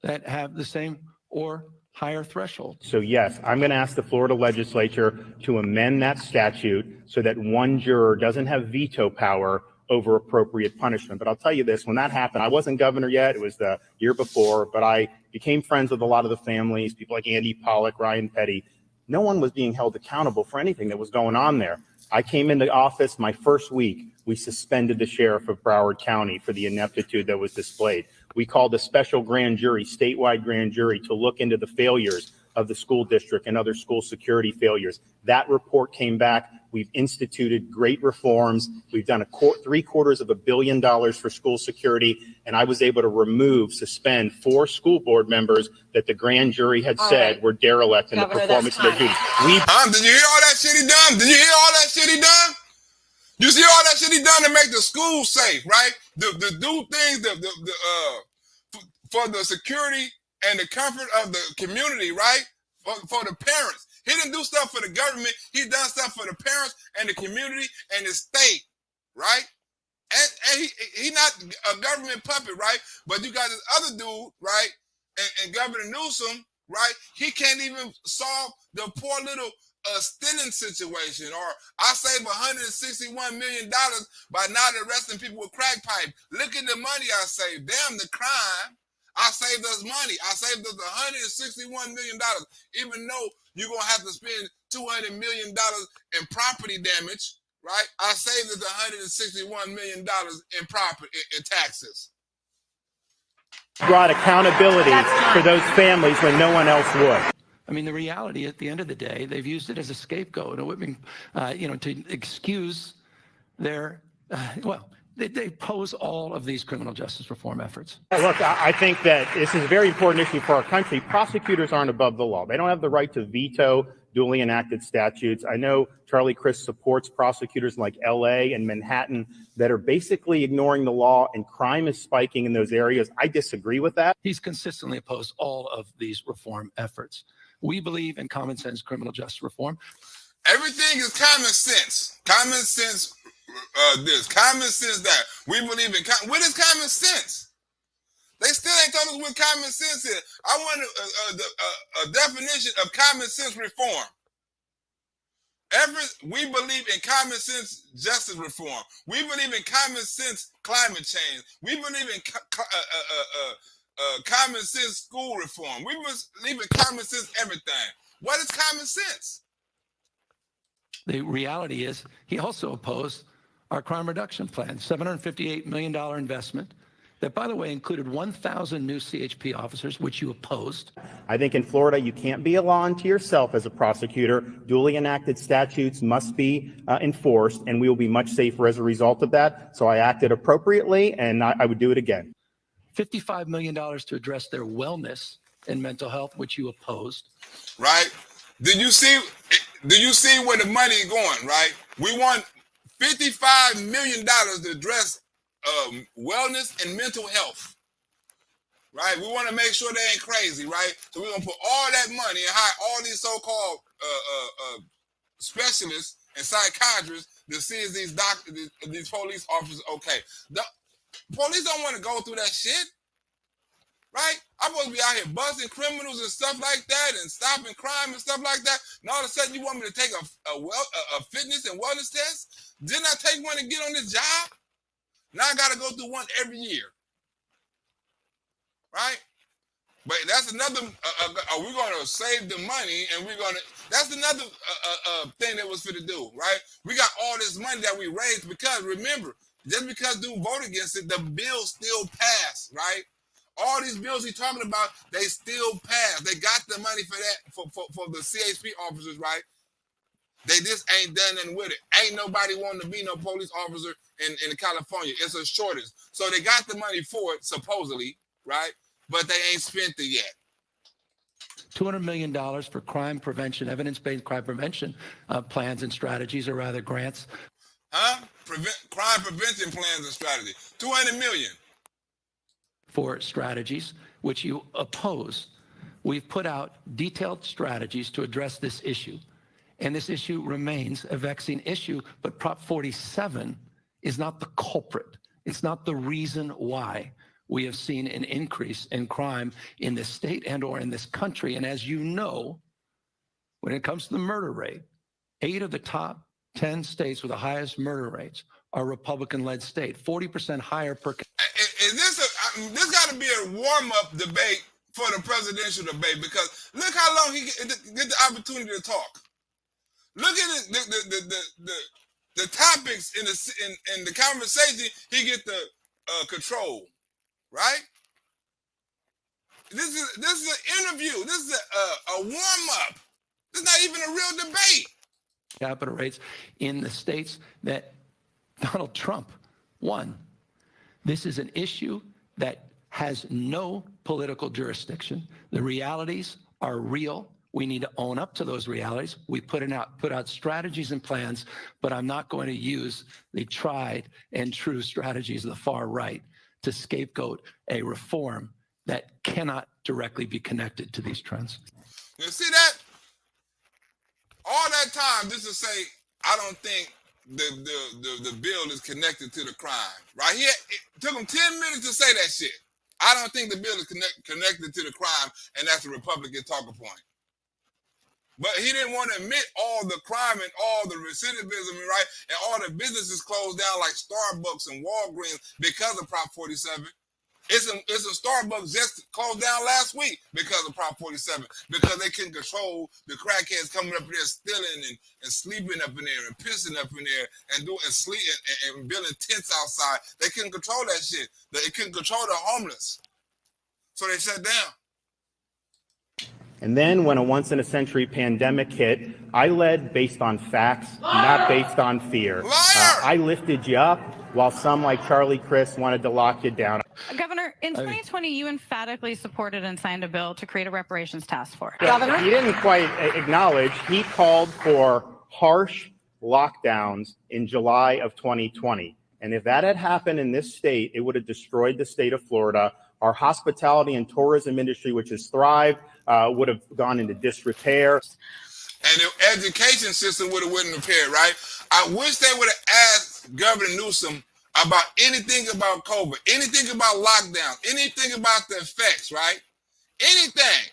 that have the same or higher threshold. So yes, I'm going to ask the Florida legislature to amend that statute so that one juror doesn't have veto power over appropriate punishment. But I'll tell you this, when that happened, I wasn't governor yet. It was the year before, but I became friends with a lot of the families, people like Andy Pollack, Ryan Petty. No one was being held accountable for anything that was going on there. I came into office my first week. We suspended the sheriff of Broward County for the ineptitude that was displayed. We called a special grand jury, statewide grand jury, to look into the failures of the school district and other school security failures. That report came back. We've instituted great reforms. We've done $750 million for school security, and I was able to suspend 4 school board members that the grand jury had said were derelict in the performance of their duties. Did you hear all that shit he done? Did you hear all that shit he done? You see all that shit he done to make the school safe, right? To do things for the security and the comfort of the community, right? For the parents. He didn't do stuff for the government. He done stuff for the parents and the community and the state, right? And he not a government puppet, right? But you got this other dude, right? And Governor Newsome, right? He can't even solve the poor little stealing situation. Or I saved $161 million by not arresting people with crack pipe. Look at the money I saved. Damn the crime. I saved us money. I saved us $161 million, even though you're going to have to spend $200 million in property damage, right? I saved us $161 million in property, in taxes. Brought accountability for those families when no one else would. I mean, the reality at the end of the day, they've used it as a scapegoat, to excuse their, They pose all of these criminal justice reform efforts. Look, I think that this is a very important issue for our country. Prosecutors aren't above the law. They don't have the right to veto duly enacted statutes. I know Charlie Crist supports prosecutors like LA and Manhattan that are basically ignoring the law, and crime is spiking in those areas. I disagree with that. He's consistently opposed all of these reform efforts. We believe in common sense criminal justice reform. Everything is common sense. Common sense. This common sense that we believe in. What is common sense? They still ain't told us what common sense is. I want a definition of common sense reform. We believe in common sense justice reform. We believe in common sense climate change. We believe in common sense school reform. We believe in common sense everything. What is common sense? The reality is he also opposed our crime reduction plan, $758 million investment that, by the way, included 1,000 new CHP officers, which you opposed. I think in Florida, you can't be a law unto yourself as a prosecutor. Duly enacted statutes must be enforced, and we will be much safer as a result of that. So I acted appropriately, and I would do it again. $55 million to address their wellness in mental health, which you opposed. Right? Did you see where the money is going, right? We want $55 million to address wellness and mental health. Right? We want to make sure they ain't crazy, right? So we're going to put all that money and hire all these so-called specialists and psychiatrists to see if these doctors, these police officers okay. The police don't want to go through that shit, right? I'm supposed to be out here busting criminals and stuff like that and stopping crime and stuff like that. And all of a sudden you want me to take a fitness and wellness test? Didn't I take one to get on this job? Now I got to go through one every year. Right? But that's another, we're going to save the money and that's another thing that was for to do, right? We got all this money that we raised because, remember, just because dude voted against it, the bill still passed, right? All these bills he's talking about, they still passed. They got the money for that, for the CHP officers, right? They just ain't done nothing with it. Ain't nobody wanting to be no police officer in California. It's a shortage. So they got the money for it, supposedly, right? But they ain't spent it yet. $200 million for crime prevention, evidence-based crime prevention plans and strategies, or rather grants. Crime prevention plans and strategies. $200 million. For strategies, which you oppose. We've put out detailed strategies to address this issue. And this issue remains a vexing issue, but Prop 47 is not the culprit. It's not the reason why we have seen an increase in crime in this state and or in this country. And as you know, when it comes to the murder rate, 8 of the top 10 states with the highest murder rates are Republican-led state, 40% higher per. Is this got to be a warm-up debate for the presidential debate, because look how long he get the opportunity to talk. Look at the topics in the conversation he get the control. Right? This is an interview. This is a warm-up. This is not even a real debate. Capital rates in the states that Donald Trump won. This is an issue that has no political jurisdiction. The realities are real. We need to own up to those realities. We put out strategies and plans, but I'm not going to use the tried and true strategies of the far right to scapegoat a reform that cannot directly be connected to these trends. You see that? All that time, just to say, I don't think the bill is connected to the crime. Right here, it took him 10 minutes to say that shit. I don't think the bill is connected to the crime, and that's a Republican talking point. But he didn't want to admit all the crime and all the recidivism, right? And all the businesses closed down like Starbucks and Walgreens because of Prop 47. It's a Starbucks just closed down last week because of Prop 47, because they couldn't control the crackheads coming up there stealing and sleeping up in there and pissing up in there and and building tents outside. They couldn't control that shit. They couldn't control the homeless. So they shut down. And then when a once-in-a-century pandemic hit, I led based on facts, not based on fear. I lifted you up while some like Charlie Crist wanted to lock you down. Governor, in 2020, you emphatically supported and signed a bill to create a reparations task force. Governor? He didn't quite acknowledge. He called for harsh lockdowns in July of 2020. And if that had happened in this state, it would have destroyed the state of Florida. Our hospitality and tourism industry, which has thrived, would have gone into disrepair. And the education system would have went into repair, right? I wish they would have asked Governor Newsome about anything about COVID, anything about lockdown, anything about the effects, right? Anything,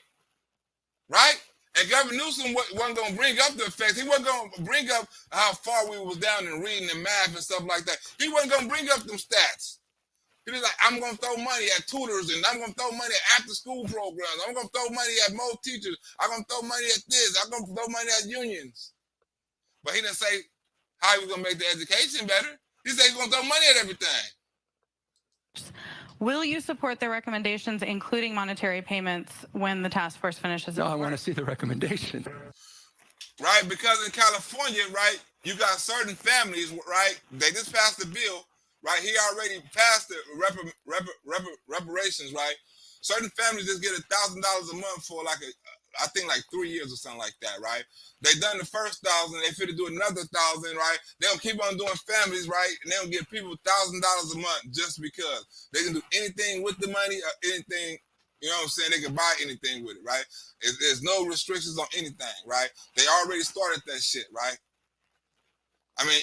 right? And Governor Newsome wasn't going to bring up the effects. He wasn't going to bring up how far we was down in reading and math and stuff like that. He wasn't going to bring up them stats. He was like, I'm going to throw money at tutors, and I'm going to throw money at after-school programs. I'm going to throw money at more teachers. I'm going to throw money at this. I'm going to throw money at unions. But he didn't say how he was going to make the education better. He said he's going to throw money at everything. Will you support their recommendations, including monetary payments, when the task force finishes? No, I want to see the recommendation. Right, because in California, right, you got certain families, right, they just passed the bill. Right, he already passed the reparations, right? Certain families just get $1,000 a month for I think 3 years or something like that, right? They done the first 1,000, they fit to do another 1,000, right? They'll keep on doing families, right? And they'll give people $1,000 a month just because they can do anything with the money or anything. You know what I'm saying? They can buy anything with it, right? There's no restrictions on anything, right? They already started that shit, right? I mean,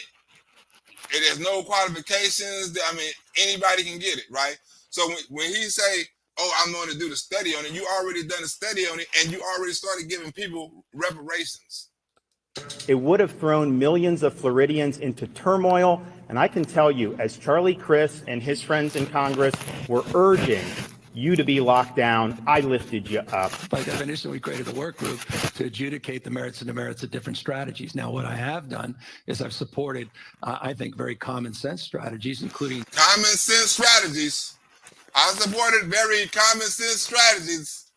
there's no qualifications. I mean, anybody can get it, right? So when he say, oh, I'm going to do the study on it, you already done a study on it, and you already started giving people reparations. It would have thrown millions of Floridians into turmoil. And I can tell you, as Charlie Crist and his friends in Congress were urging you to be locked down, I lifted you up. By definition, we created a work group to adjudicate the merits and demerits of different strategies. Now, what I have done is I've supported, I think, very common sense strategies, including common sense strategies. I supported very common sense strategies.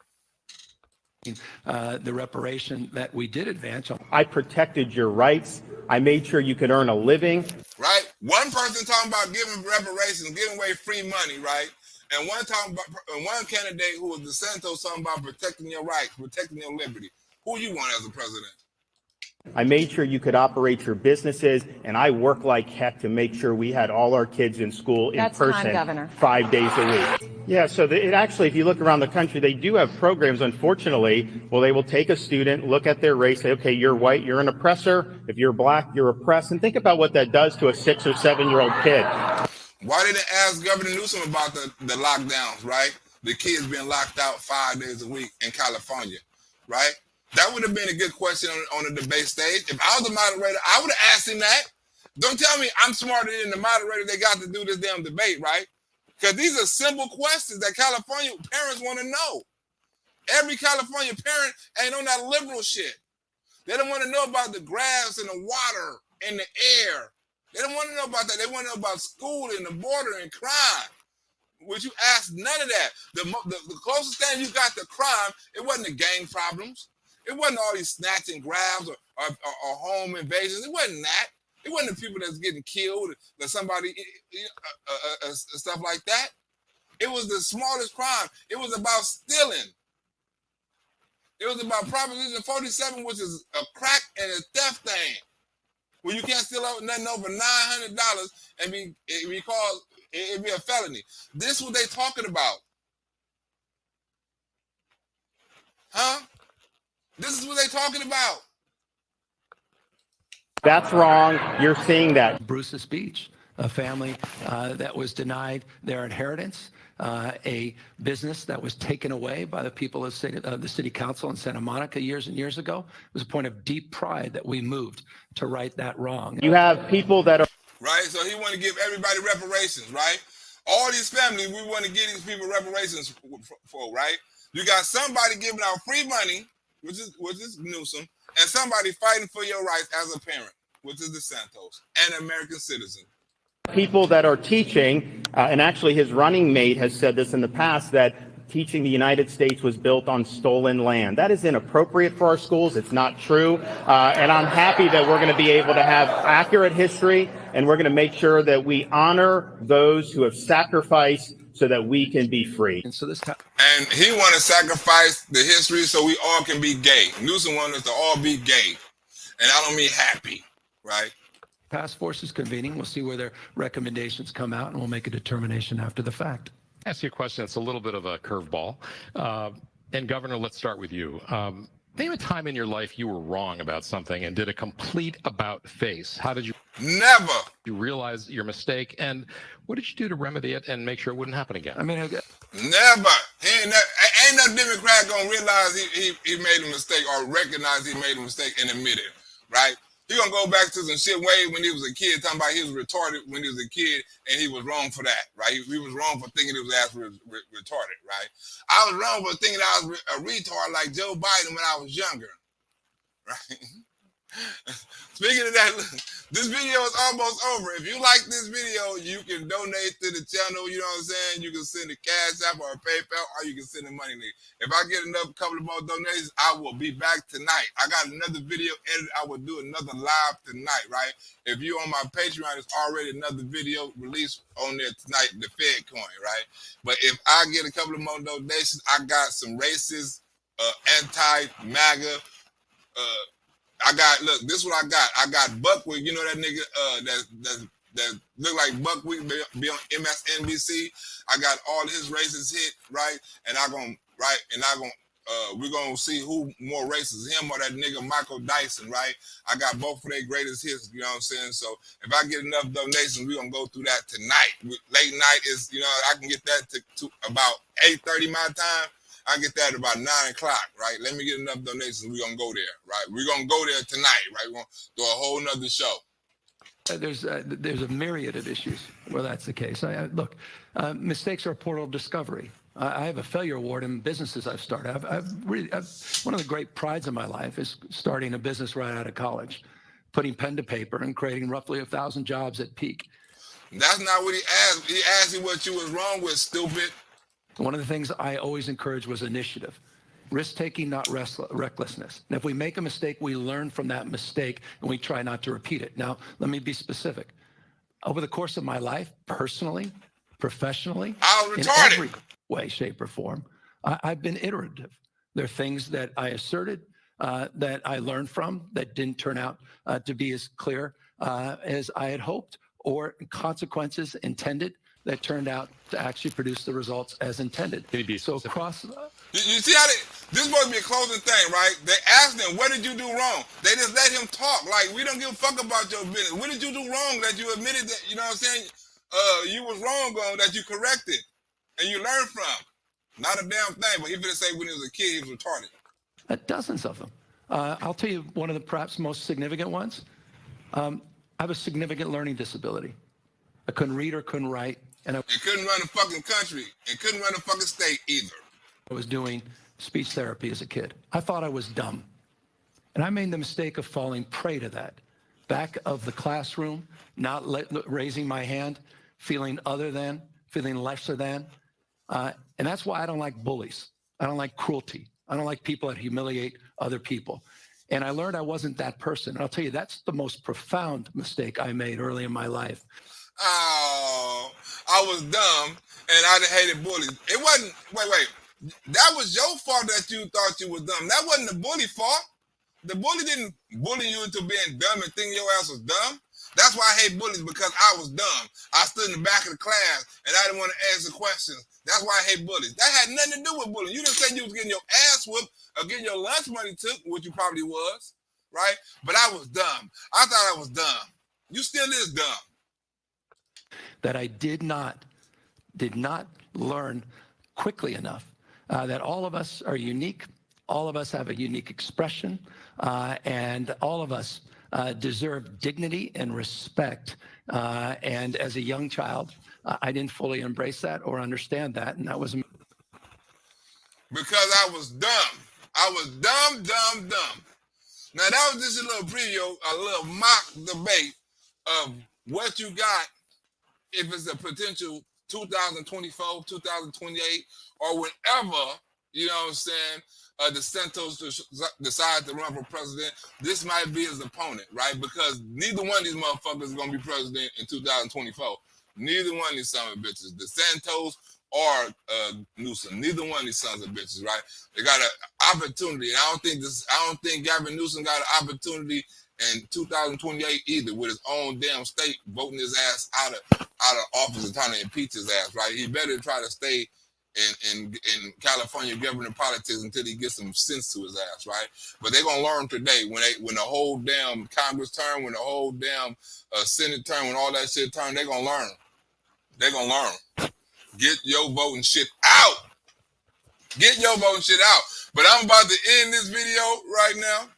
The reparation that we did advance. I protected your rights. I made sure you could earn a living. Right? One person talking about giving reparations, giving away free money, right? And one candidate who was Desantis talking about protecting your rights, protecting your liberty. Who you want as a president? I made sure you could operate your businesses, and I worked like heck to make sure we had all our kids in school in person 5 days a week. Yeah, so it actually, if you look around the country, they do have programs, unfortunately. Well, they will take a student, look at their race, say, okay, you're white, you're an oppressor. If you're black, you're oppressed. And think about what that does to a 6 or 7 year old kid. Why didn't they ask Governor Newsome about the lockdowns, right? The kids being locked out 5 days a week in California, right? That would have been a good question on the debate stage. If I was the moderator, I would have asked him that. Don't tell me I'm smarter than the moderator they got to do this damn debate, right? Because these are simple questions that California parents want to know. Every California parent ain't on that liberal shit. They don't want to know about the grass and the water and the air. They don't want to know about that. They want to know about school and the border and crime. Would you ask none of that? The closest thing you got to crime, it wasn't the gang problems. It wasn't all these snatch and grabs or home invasions. It wasn't that. It wasn't the people that's getting killed or somebody, stuff like that. It was the smallest crime. It was about stealing. It was about Proposition 47, which is a crack and a theft thing. Where you can't steal nothing over $900 and be a felony. This is what they talking about. Huh? This is what they talking about. That's wrong. You're seeing that. Bruce's Beach, a family that was denied their inheritance, a business that was taken away by the people of the city council in Santa Monica years and years ago. It was a point of deep pride that we moved to right that wrong. You have people that are... Right, so he want to give everybody reparations, right? All these families, we want to give these people reparations for, right? You got somebody giving out free money, which is Newsome, and somebody fighting for your rights as a parent, which is Desantis, and an American citizen. People that are teaching, and actually his running mate has said this in the past, that teaching the United States was built on stolen land. That is inappropriate for our schools. It's not true. And I'm happy that we're going to be able to have accurate history, and we're going to make sure that we honor those who have sacrificed so that we can be free. And so and he want to sacrifice the history so we all can be gay. Newsom wants us to all be gay. And I don't mean happy, right? Task force is convening. We'll see where their recommendations come out, and we'll make a determination after the fact. I'll ask you a question that's a little bit of a curveball. And Governor, let's start with you. Name a time in your life you were wrong about something and did a complete about face. How did you? Never. You realize your mistake, and what did you do to remedy it and make sure it wouldn't happen again? I mean, never. Ain't no Democrat gonna realize he made a mistake or recognize he made a mistake and admit it, right? He gonna go back to some shit way when he was a kid, talking about he was retarded when he was a kid, and he was wrong for that, right? He was wrong for thinking he was actually retarded, right? I was wrong for thinking I was a retard like Joe Biden when I was younger, right? Speaking of that, this video is almost over. If you like this video, you can donate to the channel. You know what I'm saying? You can send a Cash App or a PayPal, or you can send a money link. If I get another couple of more donations, I will be back tonight. I got another video edited. I will do another live tonight, right? If you're on my Patreon, it's already another video released on there tonight, the Fed coin, right? But if I get a couple of more donations, I got some racist, anti-MAGA, look, this is what I got. I got Buckwheat, you know that nigga that look like Buckwheat be on MSNBC. I got all his racist hit, right? And we're gonna see who more racist, him or that nigga Michael Dyson, right? I got both of their greatest hits, you know what I'm saying? So if I get enough donations, we're gonna go through that tonight. Late night is, I can get that to about 8:30 my time. I get that at about 9 o'clock, right? Let me get enough donations. We're going to go there, right? We're going to go there tonight, right? We're going to do a whole nother show. There's a myriad of issues where that's the case. Look, mistakes are a portal of discovery. I have a failure award in businesses I've started. One of the great prides of my life is starting a business right out of college, putting pen to paper and creating roughly 1,000 jobs at peak. That's not what he asked. He asked you what you was wrong with, stupid. One of the things I always encourage was initiative. Risk-taking, not recklessness. And if we make a mistake, we learn from that mistake and we try not to repeat it. Now, let me be specific. Over the course of my life, personally, professionally, in every way, shape, or form, I've been iterative. There are things that I asserted, that I learned from, that didn't turn out to be as clear as I had hoped, or consequences intended that turned out to actually produce the results as intended. So across... You see how this is supposed to be a closing thing, right? They asked him, what did you do wrong? They just let him talk. Like, we don't give a fuck about your business. What did you do wrong that you admitted that, you know what I'm saying? You was wrong on that you corrected and you learned from. Not a damn thing, but he finna say when he was a kid, he was retarded. Dozens of them. I'll tell you one of the perhaps most significant ones. I have a significant learning disability. I couldn't read or couldn't write. And I couldn't run a fucking country and couldn't run a fucking state either. I was doing speech therapy as a kid. I thought I was dumb. And I made the mistake of falling prey to that. Back of the classroom, not raising my hand, feeling other than, feeling lesser than. And that's why I don't like bullies. I don't like cruelty. I don't like people that humiliate other people. And I learned I wasn't that person. And I'll tell you, that's the most profound mistake I made early in my life. Oh, I was dumb and I hated bullies. It wasn't, wait. That was your fault that you thought you was dumb. That wasn't the bully fault. The bully didn't bully you into being dumb and thinking your ass was dumb. That's why I hate bullies, because I was dumb. I stood in the back of the class and I didn't want to answer questions. That's why I hate bullies. That had nothing to do with bullying. You didn't say you was getting your ass whooped or getting your lunch money took, which you probably was, right? But I was dumb. I thought I was dumb. You still is dumb. That I did not learn quickly enough that all of us are unique. All of us have a unique expression, and all of us deserve dignity and respect. And as a young child, I didn't fully embrace that or understand that, and that was because I was dumb. I was dumb. Now that was just a little preview, a little mock debate of what you got if it's a potential 2024, 2028, or whenever, you know what I'm saying, Desantis decides to run for president. This might be his opponent, right? Because neither one of these motherfuckers is going to be president in 2024. Neither one of these sons of bitches, Desantis or Newsome, neither one of these sons of bitches, right? They got an opportunity. I don't think Galvin Newsome got an opportunity in 2028 either, with his own damn state voting his ass out of office and trying to impeach his ass, right? He better try to stay in California governing politics until he gets some sense to his ass, right? But they're gonna learn today when the whole damn Congress turn, when the whole damn Senate turn, when all that shit turn, they're gonna learn. They're gonna learn. Get your voting shit out. Get your voting shit out. But I'm about to end this video right now.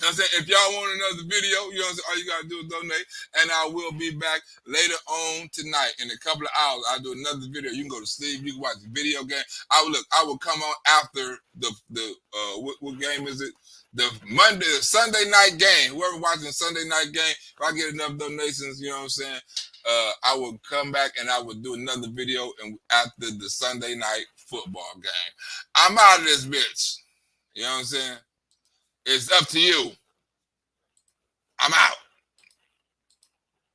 You know what I'm saying? If y'all want another video, you know what I'm saying, all you gotta do is donate. And I will be back later on tonight. In a couple of hours, I'll do another video. You can go to sleep, you can watch the video game. I will come on after the what game is it? The Sunday night game. Whoever watching the Sunday night game, if I get enough donations, you know what I'm saying, I will come back and I will do another video and after the Sunday night football game. I'm out of this bitch. You know what I'm saying? It's up to you. I'm out.